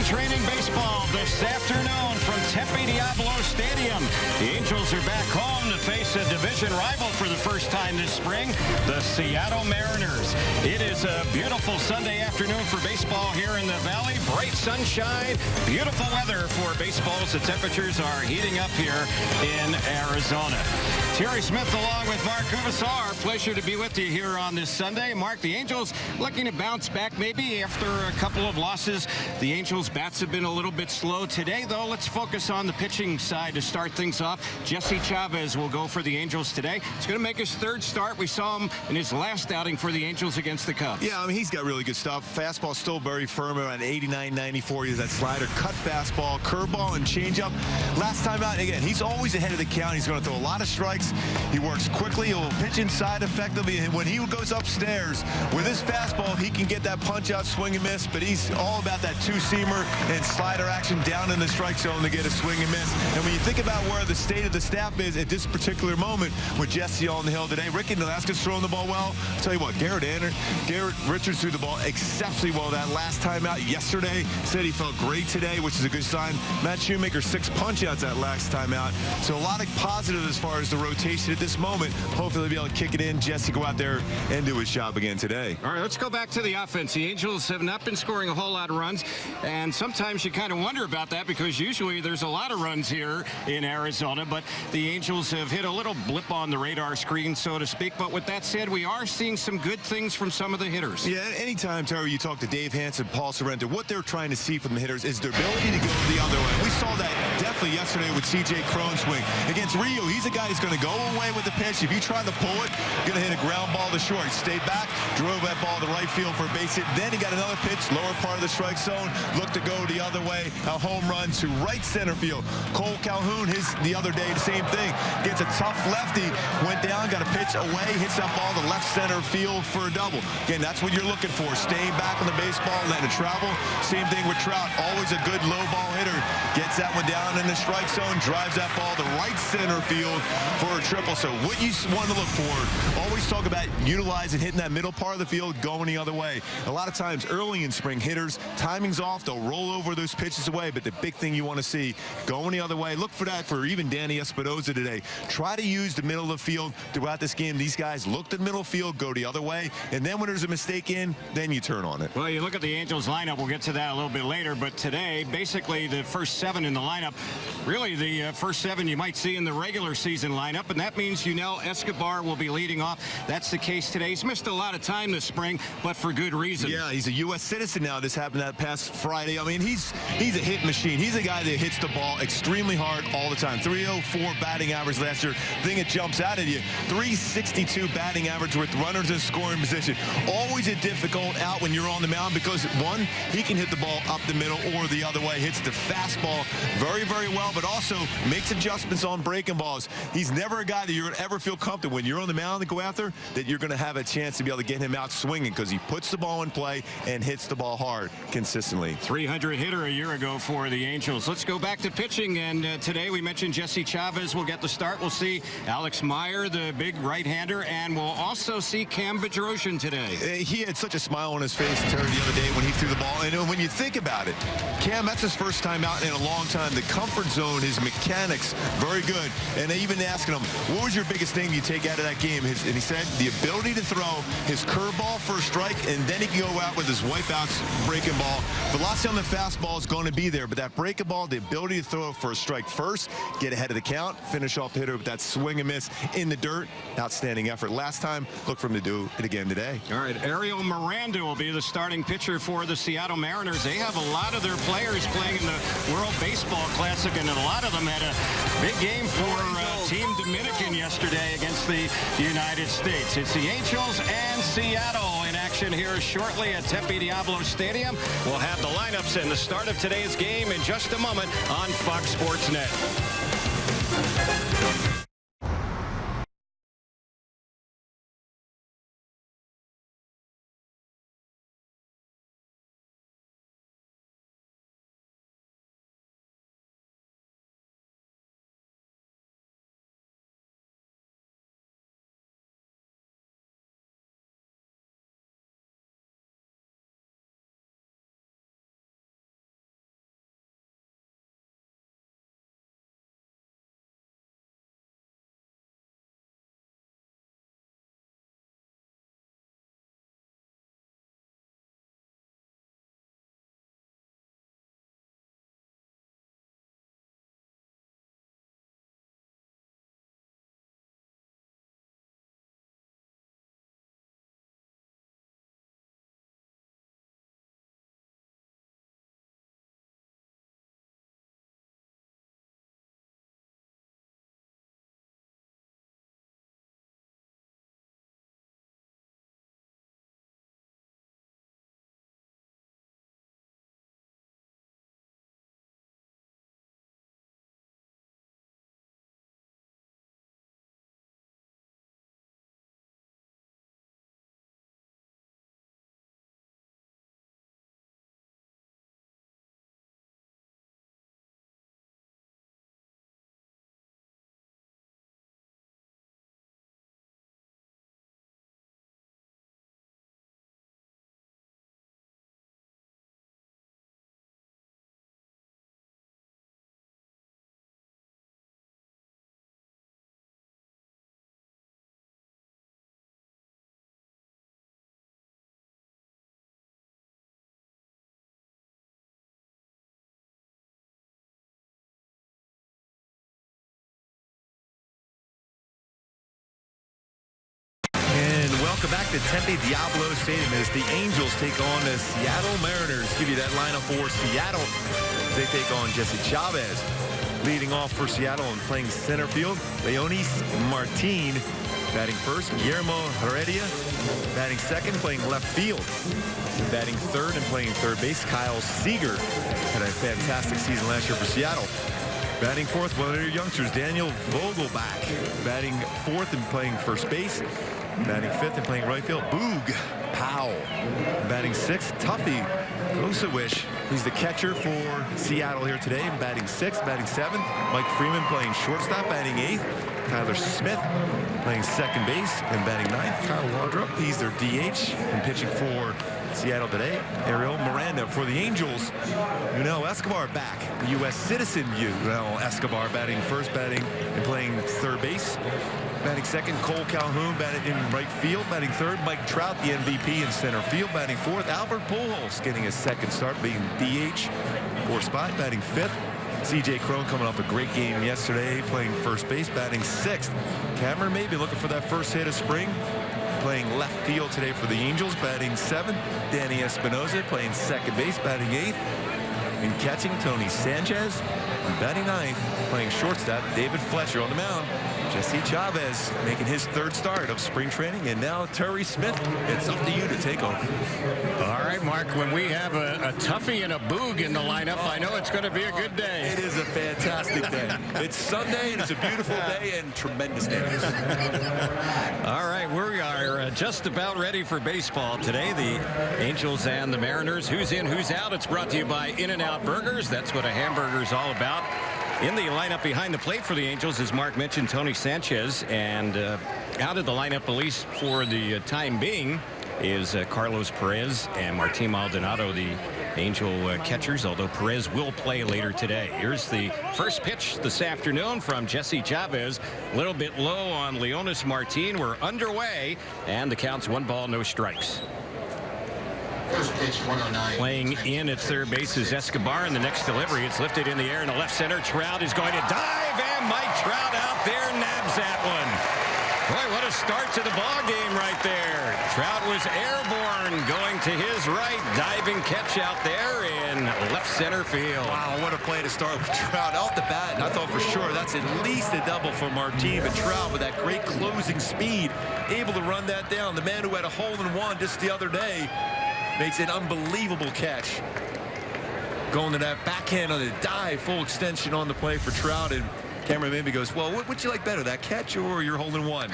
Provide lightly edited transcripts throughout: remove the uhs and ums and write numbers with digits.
Angels raining baseball this afternoon from Tempe Diablo Stadium. The Angels are back home to face a division rival for the first time this spring, the Seattle Mariners. It is a beautiful Sunday afternoon for baseball here in the Valley. Bright sunshine, beautiful weather for baseball as the temperatures are heating up here in Arizona. Terry Smith along with Mark Gubasar. Pleasure to be with you here on this Sunday. Mark, the Angels looking to bounce back maybe after a couple of losses. The Angels bats have been a little bit slow today, though. Let's focus on the pitching side to start things off. Jesse Chavez will go for the Angels today. He's going to make his third start. We saw him in his last outing for the Angels against the Cubs. Yeah, I mean, he's got really good stuff. Fastball still very firm around 89, 94. He has that slider, cut fastball, curveball, and changeup. Last time out, again, he's always ahead of the count. He's going to throw a lot of strikes. He works quickly. He'll pitch inside effectively. And when he goes upstairs with his fastball, he can get that punch out, swing and miss. But he's all about that two-seamer and slider action down in the strike zone to get a swing and miss. And when you think about where the state of the staff is at this particular moment with Jesse on the hill today, Ricky Nolasco's throwing the ball well. I'll tell you what, Garrett Richards threw the ball exceptionally well that last time out yesterday. Said he felt great today, which is a good sign. Matt Shoemaker, 6 punch-outs that last time out. So a lot of positive as far as the rotation at this moment. Hopefully they'll be able to kick it in. Jesse go out there and do his job again today. All right, let's go back to the offense. The Angels have not been scoring a whole lot of runs, and sometimes you kind of wonder about that because usually there's a lot of runs here in Arizona, but the Angels have hit a little blip on the radar screen, so to speak. But with that said, we are seeing some good things from some of the hitters. Yeah, anytime, Terry, you talk to Dave Hansen, Paul Sorrento, what they're trying to see from the hitters is their ability to go the other way. We saw that definitely yesterday with C.J. Cron's swing. Against Rio, he's a guy who's going to go away with the pitch. If you try to pull it, you're going to hit a ground ball to short. He stayed back, drove that ball to right field for a base hit. Then he got another pitch, lower part of the strike zone, looked to go the other way, a home run to right center field. Cole Calhoun, the other day, the same thing. Gets a tough lefty, went down, got a pitch away, hits that ball to left center field for a double. Again, that's what you're looking for, staying back on the baseball, letting it travel. Same thing with Trout, always a good low ball hitter. Gets that one down in the strike zone, drives that ball to right center field for a triple. So what you want to look for, always talk about utilizing, hitting that middle part of the field, going the other way. A lot of times early in spring, hitters, timing's off, they'll roll over those pitches away, but the big thing you want to see, going the other way. Look for that for even Danny Espinosa today. Try to use the middle of the field throughout this game. These guys look to the middle field, go the other way, and then when there's a mistake in, then you turn on it. Well, you look at the Angels lineup, we'll get to that a little bit later, but today, basically the first 7 in the lineup, really the first 7 you might see in the regular season lineup, and that means Escobar will be leading off. That's the case today. He's missed a lot of time this spring, but for good reason. Yeah, he's a U.S. citizen now. This happened that past Friday. I mean, he's a hit machine. He's a guy that hits the ball extremely hard all the time. 304 batting average last year. Thing that jumps out at you, 362 batting average with runners in scoring position. Always a difficult out when you're on the mound because, one, he can hit the ball up the middle or the other way. Hits the fastball very, very well, but also makes adjustments on breaking balls. He's never a guy that you're going to ever feel comfortable when you're on the mound to go after, that you're going to have a chance to be able to get him out swinging because he puts the ball in play and hits the ball hard consistently. 300 hitter a year ago for the Angels. Let's go back to pitching, and today we mentioned Jesse Chavez will get the start. We'll see Alex Meyer, the big right-hander, and we'll also see Cam Bedrosian today. He had such a smile on his face, Terry, the other day when he threw the ball. And when you think about it, Cam, that's his first time out in a long time. The comfort zone, his mechanics, very good. And they even asking him, what was your biggest thing you take out of that game? And he said the ability to throw his curveball for a strike, and then he can go out with his wipeouts breaking ball. Velocity on the fastball is going to be there, but that breaking ball, the ability to throw for a strike first, get ahead of the count, finish off the hitter with that swing and miss in the dirt. Outstanding effort last time. Look for him to do it again today. All right, Ariel Miranda will be the starting pitcher for the Seattle Mariners. They have a lot of their players playing in the World Baseball Classic, and a lot of them had a big game for Team Dominican yesterday against the United States. It's the Angels and Seattle in action here shortly at Tempe Diablo Stadium. We'll have the lineups and the start of today's game in just a moment on Fox Sports Net. back to Tempe Diablo Stadium as the Angels take on the Seattle Mariners. Give you that lineup for Seattle. They take on Jesse Chavez. Leading off for Seattle and playing center field, Leonis Martin. Batting first, Guillermo Heredia. Batting second, playing left field. Batting third and playing third base, Kyle Seager. Had a fantastic season last year for Seattle. Batting fourth, one of their youngsters, Daniel Vogelbach. Batting fourth and playing first base. Batting fifth and playing right field, Boog Powell. Batting sixth, Tuffy Kosowish. He's the catcher for Seattle here today. Batting sixth, batting seventh, Mike Freeman playing shortstop. Batting eighth, Tyler Smith playing second base. And batting ninth, Kyle Waldrop. He's their DH and pitching for Seattle today. Ariel Miranda for the Angels. Yunel Escobar back. The U.S. citizen Yunel Escobar batting first, batting and playing third base. Batting second, Cole Calhoun batting in right field. Batting third, Mike Trout, the MVP in center field. Batting fourth, Albert Pujols getting his second start, being DH. Fourth spot, batting fifth. C.J. Cron coming off a great game yesterday, playing first base. Batting sixth, Cameron Maybin looking for that first hit of spring. Playing left field today for the Angels. Batting seventh, Danny Espinosa playing second base. Batting eighth, and catching Tony Sanchez. And batting ninth, playing shortstop, David Fletcher on the mound. Jesse Chavez making his third start of spring training, and now Terry Smith. It's up to you to take over. All right, Mark, when we have a Tuffy and a Boog in the lineup, I know it's going to be a good day. It is a fantastic day. It's Sunday, and it's a beautiful day and tremendous news. All right, we are just about ready for baseball today. The Angels and the Mariners. Who's in, who's out? It's brought to you by In-N-Out Burgers. That's what a hamburger is all about. In the lineup behind the plate for the Angels, as Mark mentioned, Tony Sanchez, and out of the lineup, at least for the time being, is Carlos Perez and Martin Maldonado, the Angel catchers, although Perez will play later today. Here's the first pitch this afternoon from Jesse Chavez. A little bit low on Leonis Martin. We're underway, and the count's 1 ball, no strikes. First pitch, 109. Playing in at third base is Escobar. In the next delivery, it's lifted in the air in the left center. Trout is going to dive, and Mike Trout out there nabs that one. Boy, what a start to the ball game right there. Trout was airborne, going to his right, diving catch out there in left center field. Wow, what a play to start with Trout off the bat. And I thought for sure that's at least a double for Martin, but Trout with that great closing speed, able to run that down. The man who had a hole-in-one just the other day makes an unbelievable catch. Going to that backhand on the dive, full extension on the play for Trout, and Cameron maybe goes, well, what would you like better, that catch or your holding one?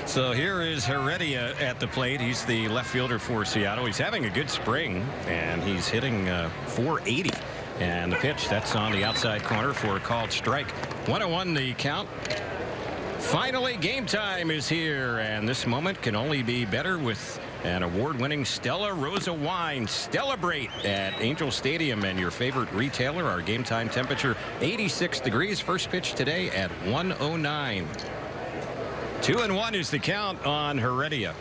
So here is Heredia at the plate. He's the left fielder for Seattle. He's having a good spring, and he's hitting .480. And the pitch, that's on the outside corner for a called strike. 1-1 the count. Finally, game time is here, and this moment can only be better with an award-winning Stella Rosa wine. Celebrate at Angel Stadium and your favorite retailer. Our game time temperature 86 degrees. First pitch today at 1:09. 2-1 is the count on Heredia.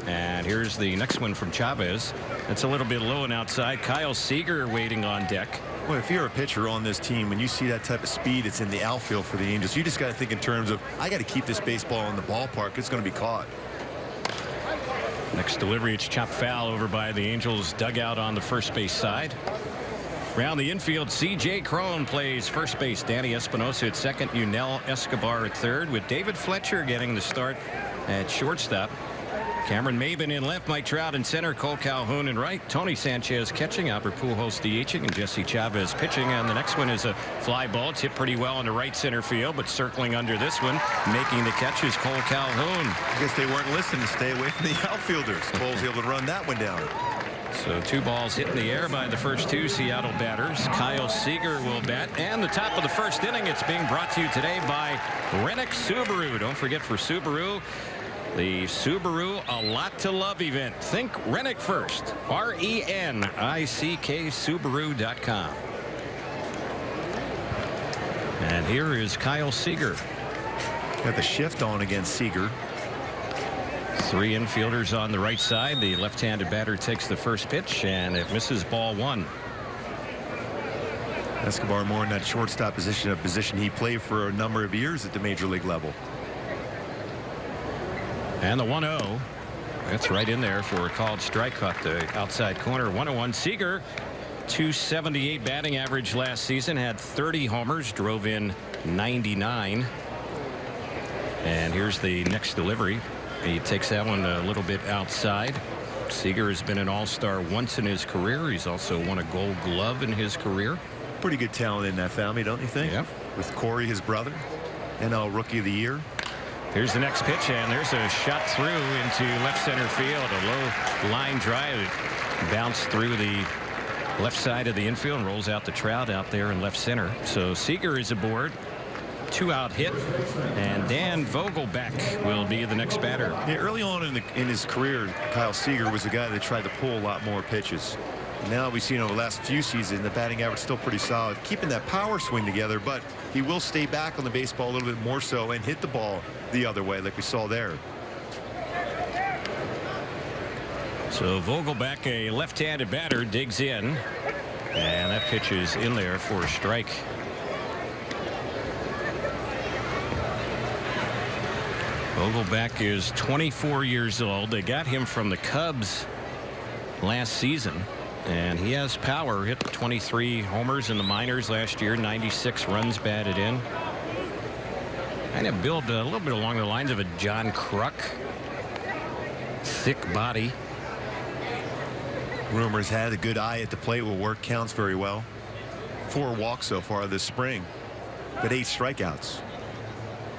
And here's the next one from Chavez. It's a little bit low and outside. Kyle Seager waiting on deck. Well, if you're a pitcher on this team and you see that type of speed, it's in the outfield for the Angels. You just got to think in terms of, I got to keep this baseball in the ballpark. It's going to be caught. Next delivery, it's chopped foul over by the Angels dugout on the first base side. Around the infield, C.J. Cron plays first base. Danny Espinosa at second. Yunel Escobar at third, with David Fletcher getting the start at shortstop. Cameron Maybin in left, Mike Trout in center, Cole Calhoun in right, Tony Sanchez catching, Albert Pujols DHing, and Jesse Chavez pitching. And the next one is a fly ball. It's hit pretty well into right center field, but circling under this one, making the catch is Cole Calhoun. I guess they weren't listening to stay away from the outfielders. Cole's able to run that one down. So 2 balls hit in the air by the first 2 Seattle batters. Kyle Seager will bat. And the top of the first inning, it's being brought to you today by Rennick Subaru. Don't forget, for Subaru, the Subaru A Lot to Love event. Think Rennick first. RENICK Subaru.com. And here is Kyle Seager. Got the shift on against Seager. 3 infielders on the right side. The left-handed batter takes the first pitch, and it misses ball 1. Escobar more in that shortstop position, a position he played for a number of years at the major league level. And the 1-0. That's right in there for a called strike. Caught the outside corner. 1-1. Seager, 278 batting average last season. Had 30 homers. Drove in 99. And here's the next delivery. He takes that one a little bit outside. Seager has been an all-star once in his career. He's also won a Gold Glove in his career. Pretty good talent in that family, don't you think? Yep. With Corey, his brother, NL Rookie of the Year. Here's the next pitch, and there's a shot through into left center field. A low line drive. It bounced through the left side of the infield and rolls out the Trout out there in left center. So Seager is aboard. 2-out hit, and Dan Vogelbach will be the next batter. Yeah, early on in his career, Kyle Seager was a guy that tried to pull a lot more pitches. And now we've seen over the last few seasons the batting average still pretty solid, keeping that power swing together, but he will stay back on the baseball a little bit more so and hit the ball the other way like we saw there. So Vogelbach, a left-handed batter, digs in, and that pitch is in there for a strike. Vogelbach is 24 years old. They got him from the Cubs last season, and he has power. Hit 23 homers in the minors last year, 96 runs batted in. Kind of built a little bit along the lines of a John Kruk. Thick body. Rumors had a good eye at the plate, will work counts very well. 4 walks so far this spring, but 8 strikeouts.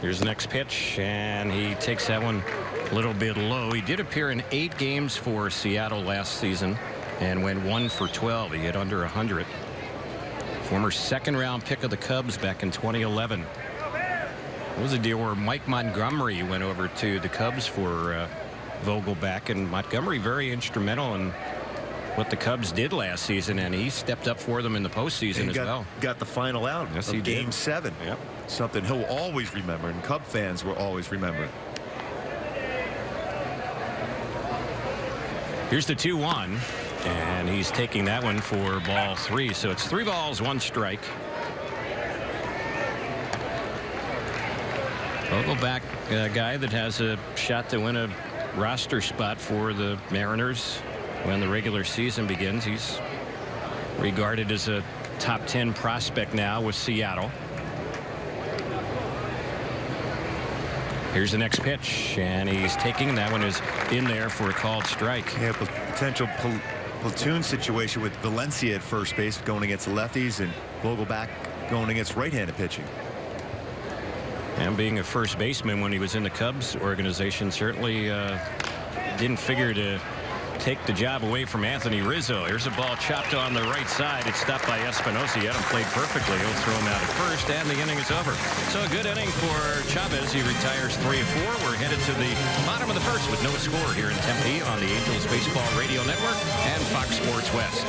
Here's the next pitch, and he takes that one a little bit low. He did appear in 8 games for Seattle last season and went 1 for 12. He hit under 100. Former second-round pick of the Cubs back in 2011. It was a deal where Mike Montgomery went over to the Cubs for Vogelbach, and Montgomery very instrumental in what the Cubs did last season, and he stepped up for them in the postseason as well. Got the final out of Game 7. Yep. Something he'll always remember, and Cub fans will always remember. Here's the 2-1, and he's taking that one for ball 3. So it's 3 balls, 1 strike. Vogelbach, a guy that has a shot to win a roster spot for the Mariners when the regular season begins. He's regarded as a top 10 prospect now with Seattle. Here's the next pitch, and he's taking that one is in there for a called strike. Yeah, potential platoon situation with Valencia at first base going against the lefties and Vogelbach going against right-handed pitching. And being a first baseman when he was in the Cubs organization certainly didn't figure to take the job away from Anthony Rizzo. Here's a ball chopped on the right side. It's stopped by Espinosa. Adam played perfectly. He'll throw him out at first, and the inning is over. So a good inning for Chavez. He retires 3 of 4. We're headed to the bottom of the first with no score here in Tempe on the Angels Baseball Radio Network and Fox Sports West.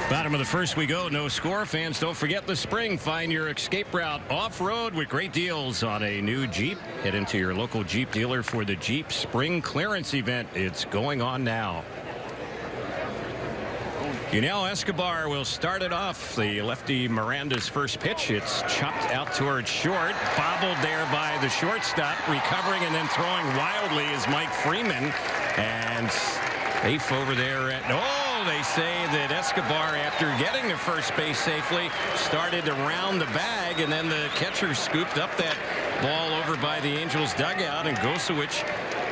Bottom of the first we go. No score. Fans, don't forget the spring. Find your escape route off-road with great deals on a new Jeep. Head into your local Jeep dealer for the Jeep Spring Clearance Event. It's going on now. Yunel Escobar will start it off. The lefty Miranda's first pitch. It's chopped out towards short. Bobbled there by the shortstop. Recovering and then throwing wildly is Mike Freeman. And safe over there at... They say that Escobar, after getting to first base safely, started to round the bag, and then the catcher scooped up that ball over by the Angels dugout, and Gosewich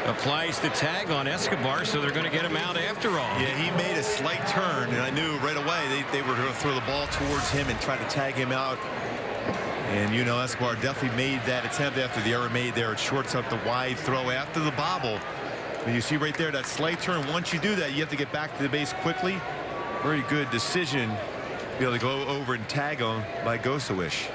applies the tag on Escobar, so they're going to get him out after all. Yeah, he made a slight turn, and I knew right away they were going to throw the ball towards him and try to tag him out. And Escobar definitely made that attempt after the error made there at shortstop, the wide throw after the bobble. You see right there that slight turn. Once you do that, you have to get back to the base quickly. Very good decision to be able to go over and tag him by Gosewich.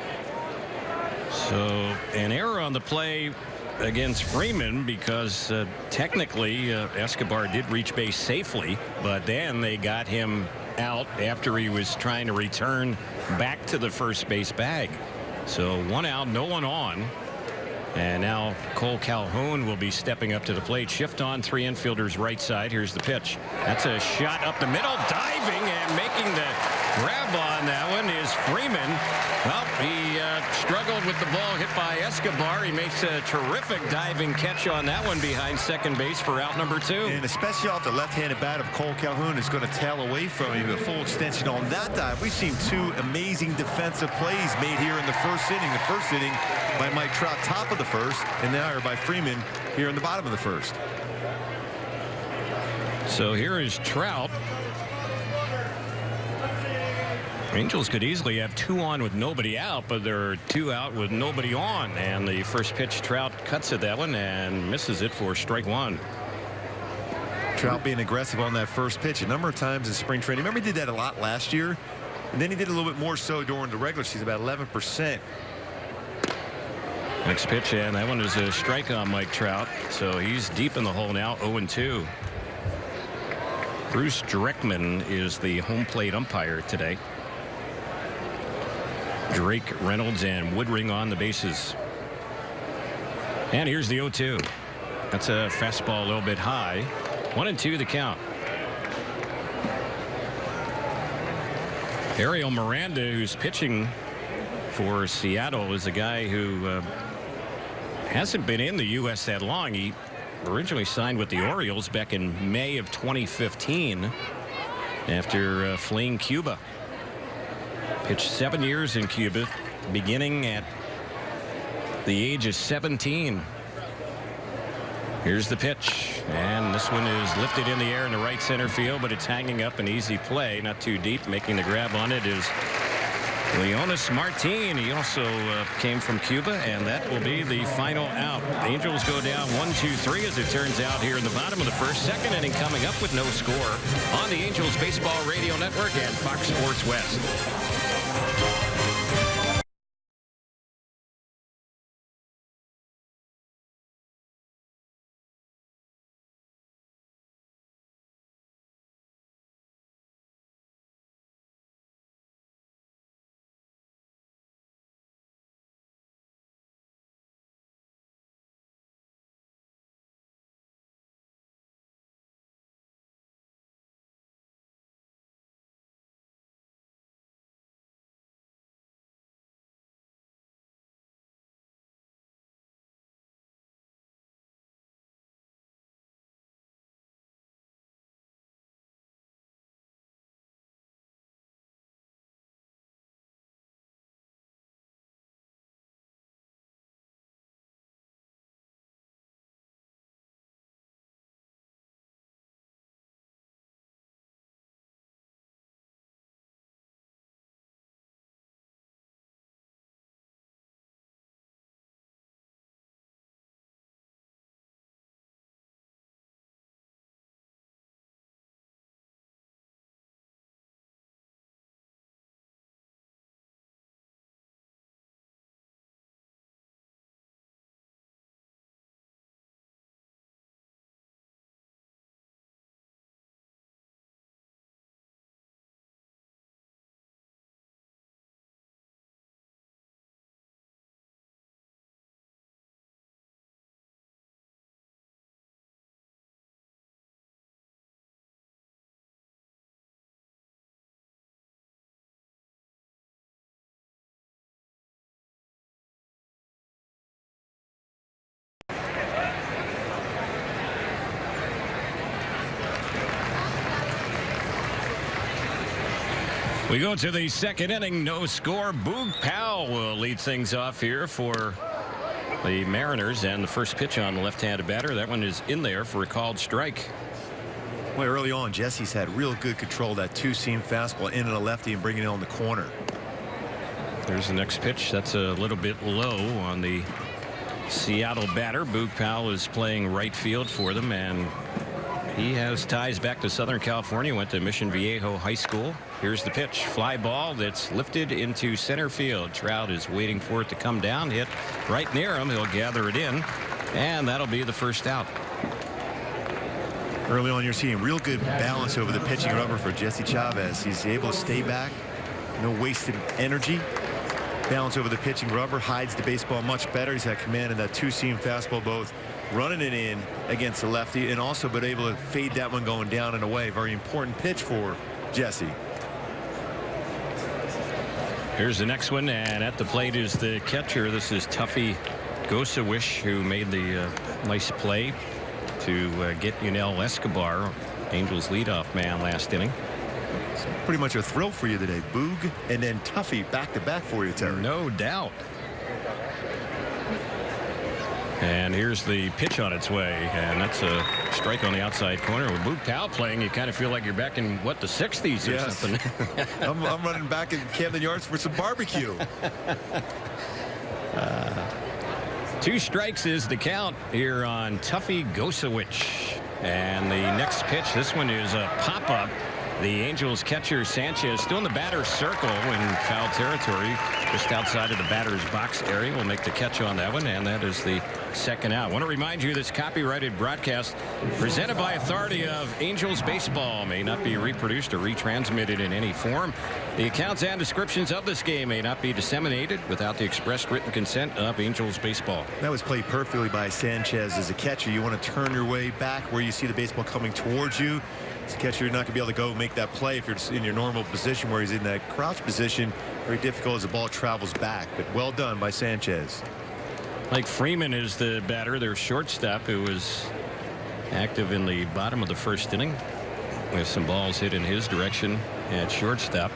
So an error on the play against Freeman, because technically Escobar did reach base safely, but then they got him out after he was trying to return back to the first base bag. So 1 out, no one on. And now Cole Calhoun will be stepping up to the plate. Shift on, 3 infielders right side. Here's the pitch. That's a shot up the middle. Diving and making the grab on that one is Freeman. Well, he struggled with the ball hit by Escobar. He makes a terrific diving catch on that one behind second base for out number 2. And especially off the left-handed bat of Cole Calhoun is going to tail away from him. A full extension on that dive. We've seen 2 amazing defensive plays made here in the first inning. The first inning by Mike Trout, top of the first, and now by Freeman here in the bottom of the first. So here is Trout. Angels could easily have 2 on with nobody out, but there are 2 out with nobody on. And the first pitch, Trout cuts at that one and misses it for strike 1. Trout being aggressive on that first pitch a number of times in spring training. Remember, he did that a lot last year, and then he did a little bit more so during the regular season, about 11%. Next pitch, and that one is a strike on Mike Trout. So he's deep in the hole now, 0-2. Bruce Dreckman is the home plate umpire today. Drake, Reynolds, and Woodring on the bases. And here's the 0-2. That's a fastball a little bit high. 1-2 the count. Ariel Miranda, who's pitching for Seattle, is a guy who hasn't been in the U.S. that long. He originally signed with the Orioles back in May of 2015 after fleeing Cuba. Pitched 7 years in Cuba, beginning at the age of 17. Here's the pitch, and this one is lifted in the air in the right center field, but it's hanging up, an easy play, not too deep. Making the grab on it is Leonis Martin. He also came from Cuba, and that will be the final out. Angels go down 1-2-3 as it turns out here in the bottom of the first. Second inning coming up with no score on the Angels Baseball Radio Network and Fox Sports West. We go to the second inning. No score. Boog Powell will lead things off here for the Mariners, and the first pitch on the left-handed batter. That one is in there for a called strike. Well, early on, Jesse's had real good control of that two-seam fastball in and a lefty and bringing it on the corner. There's the next pitch. That's a little bit low on the Seattle batter. Boog Powell is playing right field for them, and he has ties back to Southern California. Went to Mission Viejo High School. Here's the pitch. Fly ball that's lifted into center field. Trout is waiting for it to come down. Hit right near him. He'll gather it in, and that'll be the first out. Early on, you're seeing real good balance over the pitching rubber for Jesse Chavez. He's able to stay back. No wasted energy. Balance over the pitching rubber. Hides the baseball much better. He's had command of that two-seam fastball, both running it in against the lefty and also been able to fade that one going down and away. Very important pitch for Jesse. Here's the next one, and at the plate is the catcher. This is Tuffy Gosawish, who made the nice play to get Yunel Escobar, Angels leadoff man, last inning. It's pretty much a thrill for you today. Boog and then Tuffy back-to-back for you, Terry. No doubt. And here's the pitch on its way, and that's a strike on the outside corner. With Boog Powell playing, you kind of feel like you're back in, what, the 60s or something. I'm running back in Camden Yards for some barbecue. 2 strikes is the count here on Tuffy Gosawish. And the next pitch, this one is a pop-up. The Angels catcher Sanchez still in the batter's circle in foul territory, just outside of the batter's box area. Will make the catch on that one, and that is the second out. I want to remind you this copyrighted broadcast presented by authority of Angels baseball may not be reproduced or retransmitted in any form. The accounts and descriptions of this game may not be disseminated without the expressed written consent of Angels baseball. That was played perfectly by Sanchez as a catcher. You want to turn your way back where you see the baseball coming towards you. As a catcher, you're not going to be able to go make that play if you're just in your normal position, where he's in that crouch position. Very difficult as the ball travels back, but well done by Sanchez. Mike Freeman is the batter, their shortstop, who was active in the bottom of the first inning with some balls hit in his direction at shortstop.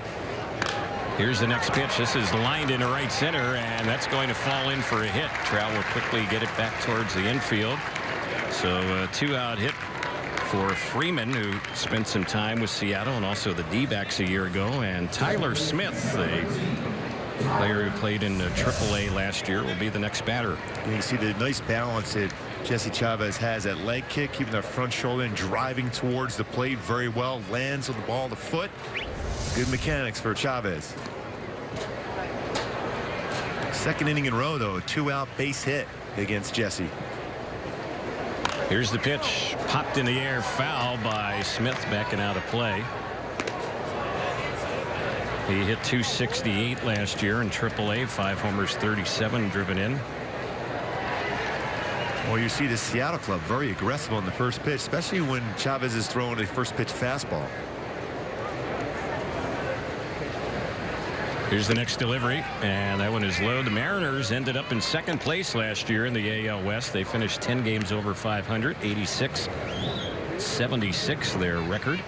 Here's the next pitch. This is lined into right center, and that's going to fall in for a hit. Trout will quickly get it back towards the infield. So a 2-out hit for Freeman, who spent some time with Seattle and also the D-backs a year ago. And Tyler Smith, a player who played in AAA last year, will be the next batter. You see the nice balance that Jesse Chavez has. That leg kick, keeping that front shoulder and driving towards the plate very well. Lands on the ball, the foot. Good mechanics for Chavez. Second inning in a row, though, a 2-out base hit against Jesse. Here's the pitch, popped in the air, foul by Smith, backing out of play. He hit .268 last year in AAA, 5 homers, 37 driven in. Well, you see the Seattle club very aggressive on the first pitch, especially when Chavez is throwing a first pitch fastball. Here's the next delivery, and that one is low. The Mariners ended up in second place last year in the AL West. They finished 10 games over 500, 86-76 their record.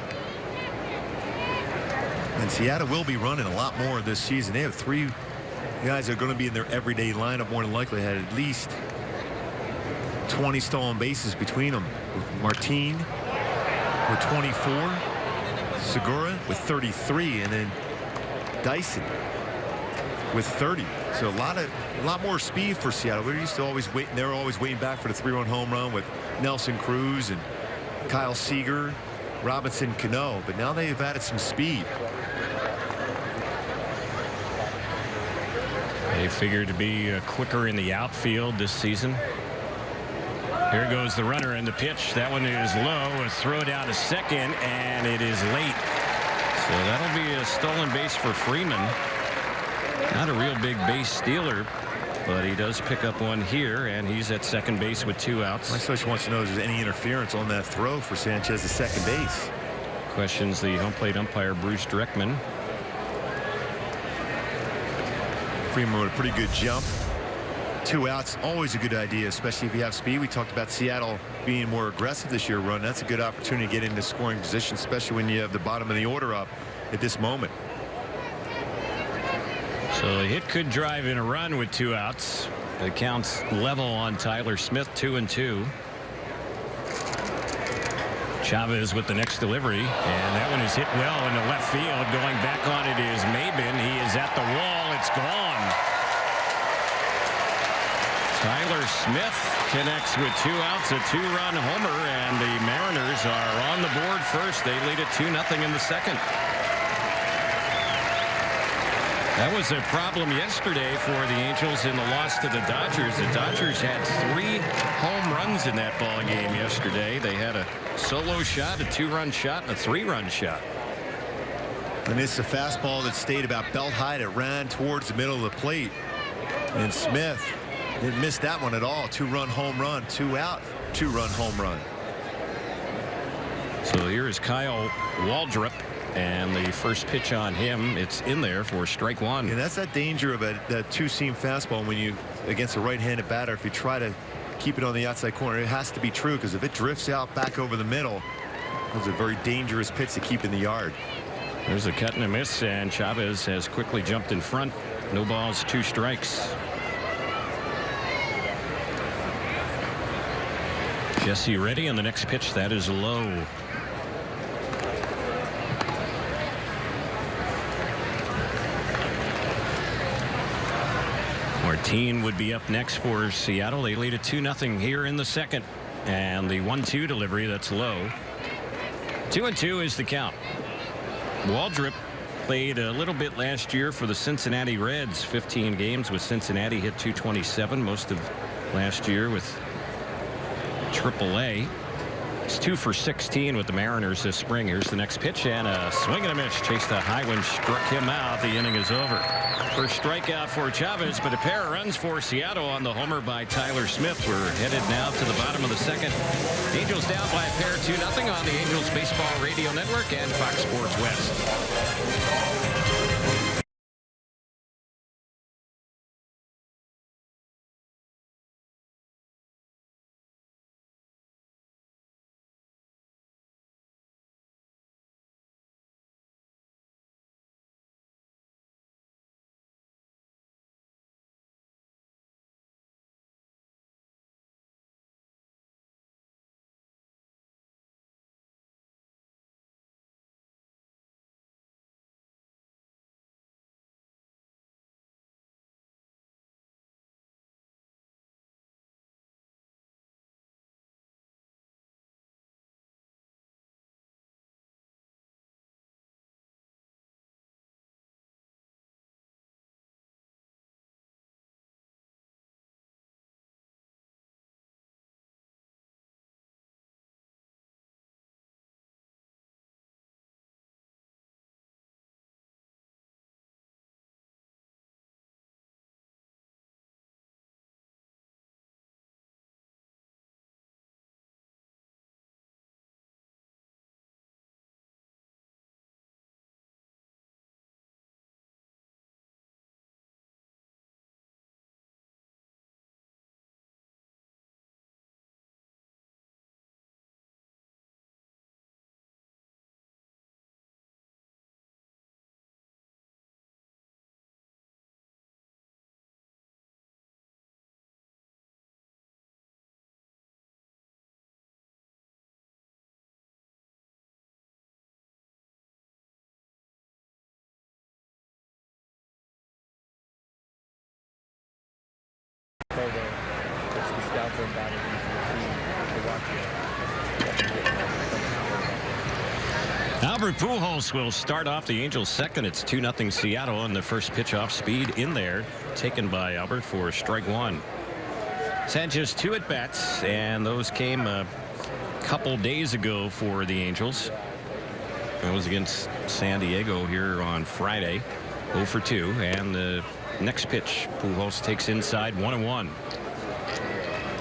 And Seattle will be running a lot more this season. They have 3 guys that are going to be in their everyday lineup, more than likely had at least 20 stolen bases between them. Martin with 24, Segura with 33, and then Dyson with 30. So a lot more speed for Seattle. We're used to always waiting. They were always waiting back for the 3-run home run with Nelson Cruz and Kyle Seager, Robinson Cano, but now they've added some speed. They figured to be quicker in the outfield this season. Here goes the runner, and the pitch. That one is low. A throw down to second, and it is late. So that'll be a stolen base for Freeman. Not a real big base stealer, but he does pick up one here, and he's at second base with 2 outs. My coach wants to know if there's any interference on that throw for Sanchez at second base. Questions the home plate umpire, Bruce Dreckman. Freeman with a pretty good jump. 2 outs, always a good idea, especially if you have speed. We talked about Seattle being more aggressive this year run. That's a good opportunity to get into scoring position, especially when you have the bottom of the order up at this moment. So a hit could drive in a run with 2 outs. The count's level on Tyler Smith, 2-2. Chavez with the next delivery, and that one is hit well into left field. Going back on it is Maben. He is at the wall. It's gone. Tyler Smith connects with 2 outs, a 2-run homer, and the Mariners are on the board first. They lead it 2-0 in the second. That was a problem yesterday for the Angels in the loss to the Dodgers. The Dodgers had 3 home runs in that ball game yesterday. They had a solo shot, a 2-run shot, and a 3-run shot. And it's a fastball that stayed about belt high. It ran towards the middle of the plate. And Smith didn't miss that one at all. 2-run home run, 2 out, 2-run home run. So here is Kyle Waldrop. And the first pitch on him, it's in there for strike 1. And that's that danger of that 2-seam fastball when you against a right-handed batter. If you try to keep it on the outside corner, it has to be true, because if it drifts out back over the middle, it's a very dangerous pitch to keep in the yard. There's a cut and a miss, and Chavez has quickly jumped in front. No balls, 2 strikes. Jesse ready, and the next pitch, that is low. Martin would be up next for Seattle. They lead it 2-0 here in the second. And the 1-2 delivery, that's low. 2-2 is the count. Waldrop played a little bit last year for the Cincinnati Reds. 15 games with Cincinnati, hit .227 most of last year with AAA. He's 2 for 16 with the Mariners this spring. Here's the next pitch, and a swing and a miss. Chased a high one, struck him out. The inning is over. First strikeout for Chavez, but a pair of runs for Seattle on the homer by Tyler Smith. We're headed now to the bottom of the second. Angels down by a pair, 2-0 on the Angels Baseball Radio Network and Fox Sports West. Albert Pujols will start off the Angels second. It's 2-0 Seattle, and the first pitch off speed in there, taken by Albert for strike 1. He's had just 2 at-bats, and those came a couple days ago for the Angels. It was against San Diego here on Friday. 0 for 2, and the next pitch, Pujols takes inside, 1-1.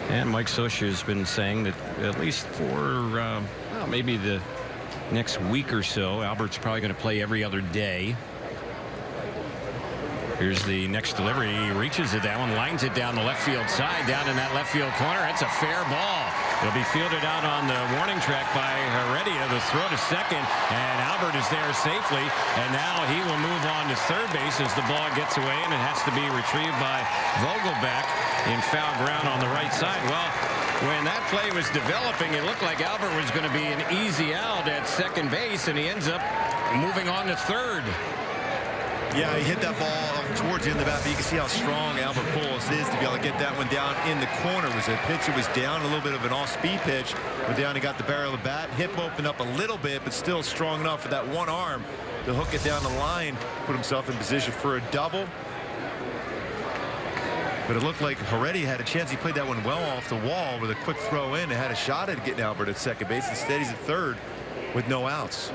And Mike Scioscia has been saying that at least for maybe the next week or so, Albert's probably going to play every other day. Here's the next delivery. He reaches it, that one, lines it down the left field side, down in that left field corner. It's a fair ball. It'll be fielded out on the warning track by Heredia. The throw to second, and Albert is there safely. And now he will move on to third base as the ball gets away, and it has to be retrieved by Vogelbach in foul ground on the right side. Well, when that play was developing, it looked like Albert was going to be an easy out at second base, and he ends up moving on to third. Yeah, he hit that ball towards the end of the bat, but you can see how strong Albert Pujols is to be able to get that one down in the corner. It was a pitch that was down, a little bit of an off-speed pitch. Went down and got the barrel of the bat. Hip opened up a little bit, but still strong enough for that one arm to hook it down the line, put himself in position for a double. But it looked like Heredia had a chance. He played that one well off the wall with a quick throw in and had a shot at getting Albert at second base. Instead, he's at third with no outs.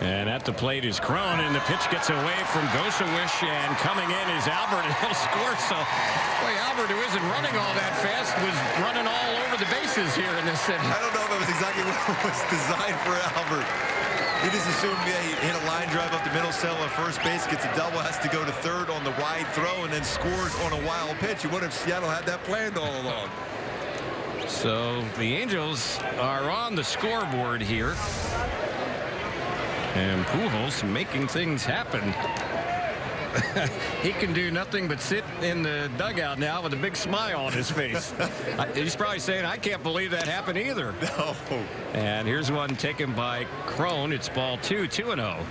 And at the plate is Cron, and the pitch gets away from Gosawish, and coming in is Albert, and he'll score. So, boy, Albert, who isn't running all that fast, was running all over the bases here in this inning. I don't know if it was exactly what was designed for Albert. He just assumed, yeah, he hit a line drive up the middle, settle at first base, gets a double, has to go to third on the wide throw, and then scores on a wild pitch. You wonder if Seattle had that planned all along. So the Angels are on the scoreboard here. And Pujols making things happen. He can do nothing but sit in the dugout now with a big smile on his face. He's probably saying, I can't believe that happened either. No. And here's one taken by Cron. It's ball 2-0.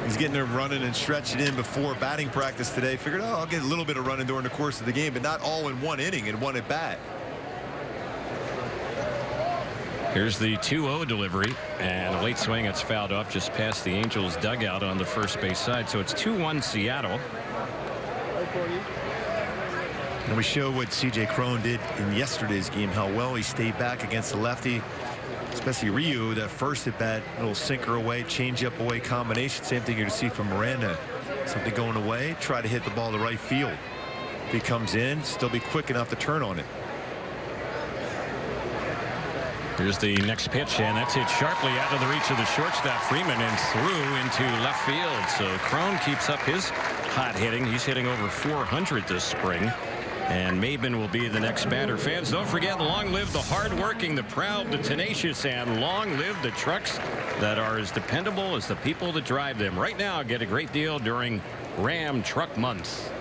He's getting there running and stretching in before batting practice today. Figured, oh, I'll get a little bit of running during the course of the game, but not all in one inning and one at bat. Here's the 2-0 delivery, and a late swing. It's fouled off just past the Angels dugout on the first base side. So it's 2-1 Seattle. And we show what C.J. Cron did in yesterday's game, how well he stayed back against the lefty, especially Ryu. That first at bat, little sinker away, change-up away combination. Same thing you're to see from Miranda. Something going away, try to hit the ball to right field. If he comes in, still be quick enough to turn on it. Here's the next pitch, and that's hit sharply out of the reach of the shortstop Freeman and through into left field. So Cron keeps up his hot hitting. He's hitting over 400 this spring. And Maben will be the next batter. Fans, don't forget, long live the hardworking, the proud, the tenacious, and long live the trucks that are as dependable as the people that drive them. Right now, get a great deal during Ram Truck Month.